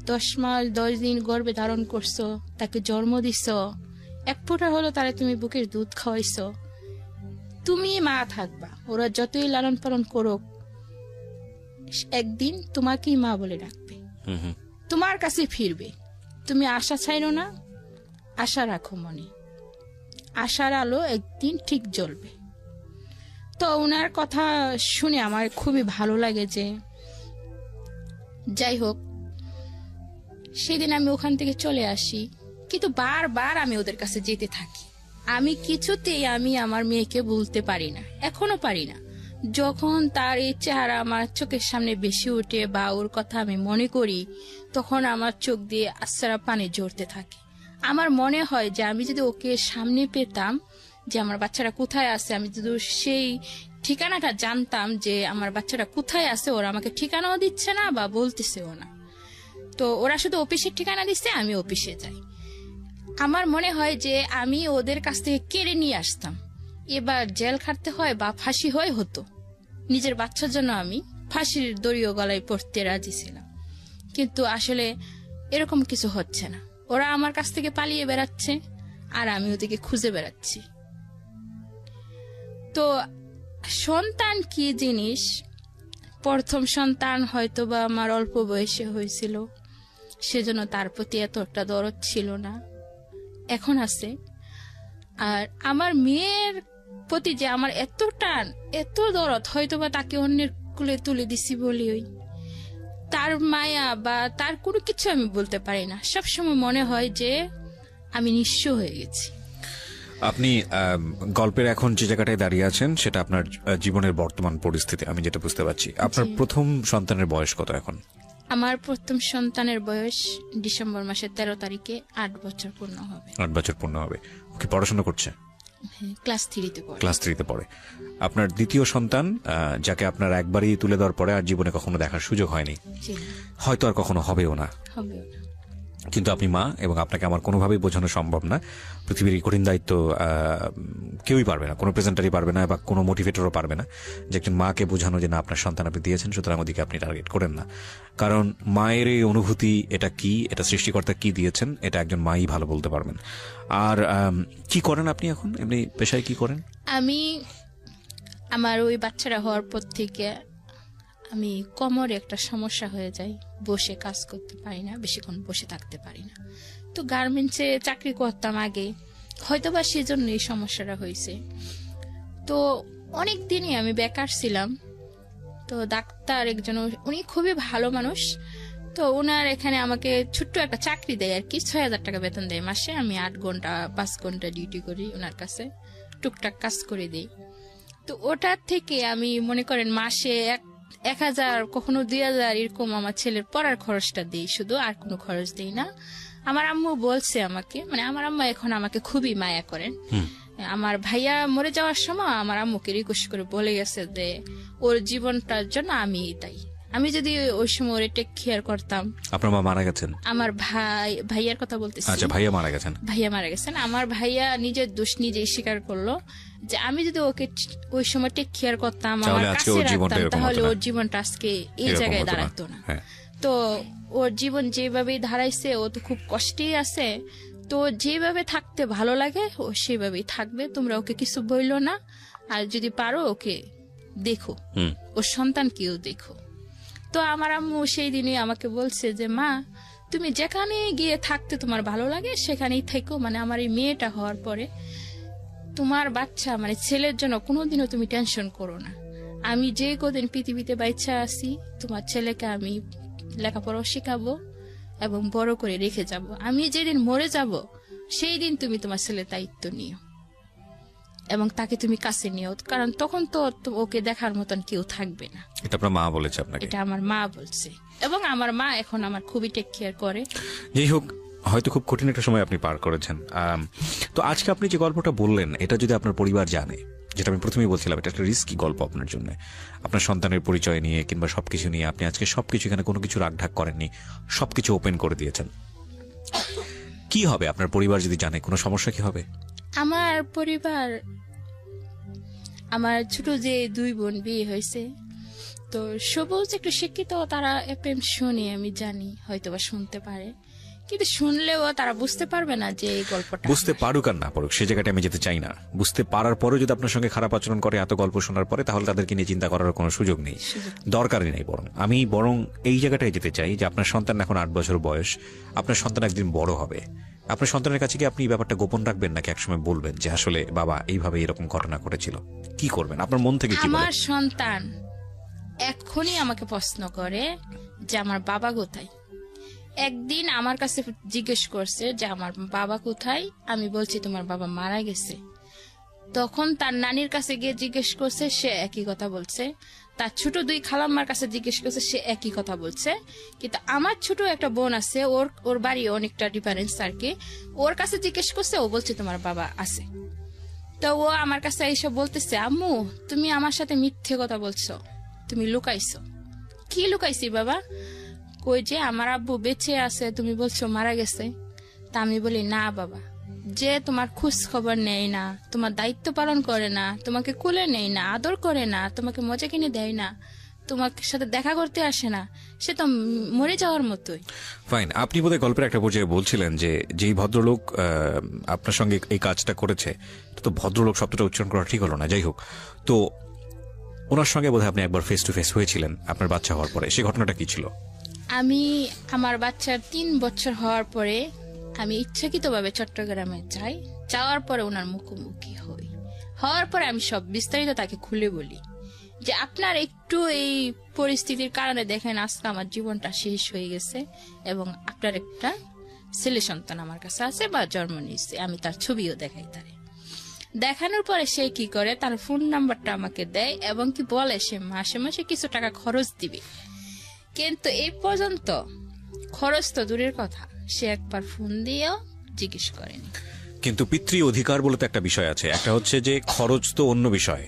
10 মাস 10 দিন গর্ভে ধারণ করছো, তাকে জন্ম দিছ, 1 ফোঁটা হলো তারা তুমি বুকের দুধ খাওয়াইছো, তুমি মা থাকবা, ওরা যতই লালন পালন করুক, একদিন তোমাকেই মা বলে ডাকবে, তোমার কাছে ফিরবে। তুমি আশা ছাইরো না, আশা রাখো মনে, আশার আলো একদিন ঠিক জ্বলবে। তো ওনার কথা শুনে আমার খুবই ভালো লাগে। যে যাই হোক, সেদিন আমি ওখান থেকে চলে আসি, কিন্তু বারবার আমি ওদের কাছে যেতে থাকি। আমি কিছুতেই আমি আমার মেয়েকে বলতে পারি না, এখনো পারি না। যখন তার এই চেহারা আমার চোখের সামনে বেশি ওঠে বা ওর কথা আমি মনে করি, তখন আমার চোখ দিয়ে আশ্রা পানি ঝরতে থাকে। আমার মনে হয় যে আমি যদি ওকে সামনে পেতাম, যে আমার বাচ্চারা কোথায় আছে, আমি যদি সেই ঠিকানাটা জানতাম যে আমার বাচ্চারা কোথায় আছে, ওরা আমাকে ঠিকানাও দিচ্ছে না বা বলতেছেও না। তো ওরা শুধু অফিসের ঠিকানা দিচ্ছে, আমি অফিসে যাই। আমার মনে হয় যে আমি ওদের কাছ থেকে কেড়ে নিয়ে আসতাম, এবার জেল খাটতে হয় বা ফাঁসি হয় হতো। নিজের বাচ্চার জন্য আমি ফাঁসির দড়িও গলায় পড়তে রাজি ছিলাম, কিন্তু আসলে এরকম কিছু হচ্ছে না। ওরা আমার কাছ থেকে পালিয়ে বেড়াচ্ছে আর আমি ওদেরকে খুঁজে বেড়াচ্ছি। তো সন্তান কি জিনিস, প্রথম সন্তান হয়তো বা আমার অল্প বয়সে হয়েছিল, সেজন্য তার প্রতি এত একটা দরদ ছিল না, এখন আছে। আর আমার মেয়ের প্রতি যে আমার এত টান, এত দরদ, হয়তো বা তাকে অন্যের কুলে তুলে দিছি বলি, ওই তার মায়া বা তার কোনো কিছু আমি বলতে পারি না। সবসময় মনে হয় যে আমি নিঃস্ব হয়ে গেছি। আপনি গল্পের এখন যে জায়গাটায় দাঁড়িয়ে আছেন, সেটা আপনার জীবনের বর্তমান পরিস্থিতি, আমি যেটা বুঝতে পারছি। আপনার প্রথম সন্তানের বয়স কত এখন? আমার প্রথম সন্তানের বয়স ডিসেম্বর মাসের 13 তারিখে 8 বছর পূর্ণ হবে। 8 বছর পূর্ণ হবে। ওকে, পড়াশোনা করছে? ক্লাস 3-তে পড়ে। ক্লাস 3-তে পড়ে। আপনার দ্বিতীয় সন্তান, যাকে আপনার একবারই তুলে দেওয়ার পরে আর জীবনে কখনো দেখার সুযোগ হয়নি, হয়তো আর কখনো হবেও না, কিন্তু আপনি মা, এবং আপনাকে আমার কোনোভাবেই বোঝানো সম্ভব না। পৃথিবীর এই কঠিন দায়িত্ব কেউই পারবে না, কোনো প্রেজেন্টারই পারবে না, বা কোনো মোটিভেটরও পারবে না, যে একজন মাকে বোঝানো যে না, আপনার সন্তান আপনি দিয়েছেন, সুতরাং ওদিকে আপনি টার্গেট করেন না। কারণ মায়ের এই অনুভূতি, এটা কি, এটা সৃষ্টিকর্তা কি দিয়েছেন, এটা একজন মাই ভালো বলতে পারবেন। আর কি করেন আপনি এখন, এমনি পেশায় কি করেন? আমি আমার ওই বাচ্চারা হওয়ার পর থেকে আমি কোমরে একটা সমস্যা হয়ে যায়, বসে কাজ করতে পারি না, বেশিক্ষণ বসে থাকতে পারি না। তো গার্মেন্টসে চাকরি করতাম আগে, হয়তোবা সেজন্য এই সমস্যাটা হয়েছে। তো অনেক দিনই আমি বেকার ছিলাম। তো ডাক্তার একজন, উনি খুবই ভালো মানুষ। তো ওনার এখানে আমাকে ছোট্ট একটা চাকরি দেয় আর কি, 6,000 টাকা বেতন দেয় মাসে। আমি 8 ঘন্টা 5 ঘন্টা ডিউটি করি ওনার কাছে, টুকটাক কাজ করে দিই। তো ওটার থেকে আমি মনে করেন মাসে 1,000 কখনো 2,000 এরকম আমার ছেলের পড়ার খরচটা দিই শুধু, আর কোনো খরচ দিই না। আমার আম্মু বলছে আমাকে, মানে আমার আম্মা এখন আমাকে খুবই মায়া করেন। আমার ভাইয়া মরে যাওয়ার সময় আমার আম্মুকে রিকোয়েস্ট করে বলে গেছে যে ওর জীবনটার জন্য আমি দায়ী। আমি যদি ওই সময় ওরে টেক কেয়ার করতাম। আপনার মা মারা গেছেন? আমার ভাইয়ার কথা বলতেছি। আচ্ছা, ভাইয়া মারা গেছেন। ভাইয়া মারা গেছেন। আমার ভাইয়া নিজের দোষ নিজেই স্বীকার করলো যে আমি যদি ওকে ওই সময় টেক কেয়ার করতাম, আমার কাছে রাখতাম, তাহলে ওর জীবনটা আজকে এই জায়গায় দাঁড়াতো না। তো ওর জীবন যেভাবে দাঁড়াইছে, ও তো খুব কষ্টেই আছে। তো যেভাবে থাকতে ভালো লাগে ও সেভাবেই থাকবে, তোমরা ওকে কিছু বইলো না। আর যদি পারো ওকে দেখো, ওর সন্তানকেও দেখো। তো আমার আম্মু সেই দিনই আমাকে বলছে যে মা, তুমি যেখানে গিয়ে থাকতে তোমার ভালো লাগে সেখানেই থেকো। মানে আমার এই মেয়েটা হওয়ার পরে তোমার বাচ্চা, মানে ছেলের জন্য কোনোদিনও তুমি টেনশন করো না। আমি যে কদিন পৃথিবীতে বাচ্চা আছি, তোমার ছেলেকে আমি লেখাপড়া শেখাবো এবং বড় করে রেখে যাব। আমি যেদিন মরে যাব সেই দিন তুমি তোমার ছেলের দায়িত্ব নিও এবং তাকে তুমি কাছে নিও, কারণ তখন তো ওকে দেখার মতন কেউ থাকবে না। এটা আপনার মা বলেছে আপনাকে? এটা আমার মা বলছে, এবং আমার মা এখন আমার খুবই টেক কেয়ার করে। যাই হোক, হয়তো খুব কঠিন একটা সময় আপনি পার করেছেন। তো আজকে আপনি যে গল্পটা বললেন, এটা যদি আপনার পরিবার জানে, যেটা আমি প্রথমেই বলছিলাম, এটা একটা রিস্কি গল্প আপনার জন্য। আপনার সন্তানের পরিচয় নিয়ে কিংবা সবকিছু নিয়ে আপনি আজকে সবকিছু, এখানে কোনো কিছু রাগঢাক করেননি, সবকিছু ওপেন করে দিয়েছেন। কি হবে আপনার পরিবার যদি জানে? কোনো সমস্যা কি হবে? আমার পরিবার, আমার ছোট যে 2 বোন বিয়ে হয়েছে, তো সবুজ একটু শিক্ষিত, তারা এফএম শুনে, আমি জানি হয়তো বা শুনতে পারে, কিন্তু শুনলেও তারা বুঝতে পারবে না যে এই গল্পটা। বুঝতে পারুক আর না পারুক, সে জায়গাটা আমি যেতে চাই না। বুঝতে পারার পরেও যদি আপনার সঙ্গে খারাপ আচরণ করে এত গল্প শোনার পরে, তাহলে তাদেরকে নিয়ে চিন্তা করার কোনো সুযোগ নেই, দরকারই নেই। আমি বরং এই জায়গাটায় যেতে চাই যে আপনার সন্তান এখন 8 বছর বয়স, আপনার সন্তান একদিন বড় হবে। আপনার সন্তানের কাছে কি আপনি এই ব্যাপারটা গোপন রাখবেন, নাকি একসময় বলবেন যে আসলে বাবা এইভাবে এরকম ঘটনা ঘটেছিল? কি করবেন? আপনার মন থেকে কি বলেন? আমার সন্তান এখনই আমাকে প্রশ্ন করে যে আমার বাবা কোথায়। একদিন আমার কাছে জিজ্ঞেস করছে যে আমার বাবা কোথায়। আমি বলছি তোমার বাবা মারা গেছে। তখন তার নানির কাছে গিয়ে জিজ্ঞেস করছে, সে একই কথা বলছে। তার ছোট 2 খালাম্মার কাছে জিজ্ঞেস করছে, সে একই কথা বলছে। কিন্তু আমার ছোট একটা বোন আছে, ওর বাড়ি অনেকটা ডিফারেন্স আর কি। ওর কাছে জিজ্ঞেস করছে, ও বলছে তোমার বাবা আছে। তো ও আমার কাছে এইসব বলতেছে, আম্মু তুমি আমার সাথে মিথ্যে কথা বলছো, তুমি লুকাইছো। কি লুকাইছি বাবা? কই যে আমার আব্বু বেঁচে আছে, তুমি বলছো মারা গেছে। তা আমি বলি, না বাবা, যে তোমার খোঁজ খবর নেয় না, তোমার দায়িত্ব পালন করে না, তোমাকে কোলে নেয় না, আদর করে না, তোমাকে মজা কিনে দেয় না, তোমার সাথে দেখা করতে আসে না, সে তো মরে যাওয়ার মতোই। ফাইন। আপনি বোধহয় গল্পের একটা পর্যায়ে বলছিলেন যে যেই ভদ্রলোক আপনার সঙ্গে এই কাজটা করেছে, তো ভদ্রলোক শব্দটা উচ্চারণ করা ঠিক হলো না। যাই হোক, তো ওনার সঙ্গে বোধহয় আপনি একবার ফেস টু ফেস হয়েছিলেন আপনার বাচ্চা হওয়ার পরে। সেই ঘটনাটা কি ছিল? আমি আমার বাচ্চার 3 বছর হওয়ার পরে আমি ইচ্ছাকৃতভাবে চট্টগ্রামে যাই। যাওয়ার পরে ওনার মুখোমুখি হই। হওয়ার পরে আমি সব বিস্তারিত তাকে খুলে বলি যে আপনার একটু এই পরিস্থিতির কারণে দেখেন আজকে আমার জীবনটা শেষ হয়ে গেছে, এবং আপনার একটা ছেলে সন্তান আমার কাছে আছে বা জন্ম নিয়েছে। আমি তার ছবিও দেখাই তারে। দেখানোর পরে সে কি করে, তার ফোন নাম্বারটা আমাকে দেয় এবং কি বলে সে মাসে মাসে কিছু টাকা খরচ দিবে। কিন্তু এই পর্যন্ত খরচ তো দূরের কথা, সে একবার ফোন দিয়েও জিজ্ঞেস করেনি। কিন্তু পিতৃ অধিকার বলে তো একটা বিষয় আছে। একটা হচ্ছে যে খরচ তো অন্য বিষয়,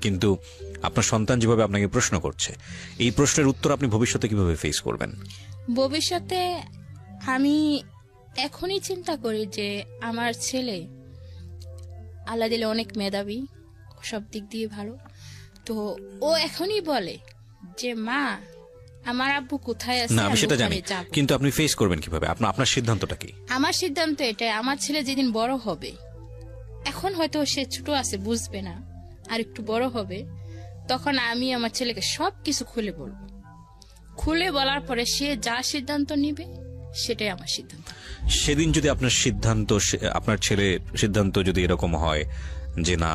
কিন্তু আপনার সন্তান যেভাবে আপনাকে প্রশ্ন করছে, এই প্রশ্নের উত্তর আপনি ভবিষ্যতে কিভাবে ফেস করবেন? ভবিষ্যতে আমি এখনই চিন্তা করি যে আমার ছেলে আল্লাহ দিলে অনেক মেধাবী, সব দিক দিয়ে ভালো। তো ও এখনই বলে যে মা আমার আব্বু কোথায় আছে। না, আমি সেটা জানি, কিন্তু আপনি ফেস করবেন কিভাবে? আপনার সিদ্ধান্তটা কি? আমার সিদ্ধান্ত এটাই, আমার ছেলে যেদিন বড় হবে, এখন হয়তো সে ছোট আছে বুঝবে না, আর একটু বড় হবে, তখন আমি আমার ছেলেকে সবকিছু খুলে বলবো। খুলে বলার পরে সে যা সিদ্ধান্ত নিবে সেটাই আমার সিদ্ধান্ত। সেদিন যদি আপনার সিদ্ধান্ত, আপনার ছেলে সিদ্ধান্ত যদি এরকম হয় যে না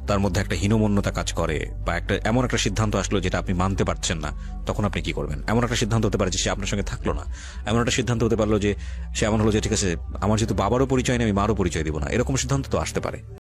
তার মধ্যে একটা হীনমন্যতা কাজ করে, বা একটা এমন একটা সিদ্ধান্ত আসলো যেটা আপনি মানতে পারছেন না, তখন আপনি কি করবেন? এমন একটা সিদ্ধান্ত হতে পারে যে সে আপনার সঙ্গে থাকলো না, এমন একটা সিদ্ধান্ত হতে পারলো যে সে এমন হলো যে ঠিক আছে, আমার যেহেতু বাবারও পরিচয় নেই, আমি মারও পরিচয় দিব না, এরকম সিদ্ধান্ত তো আসতে পারে।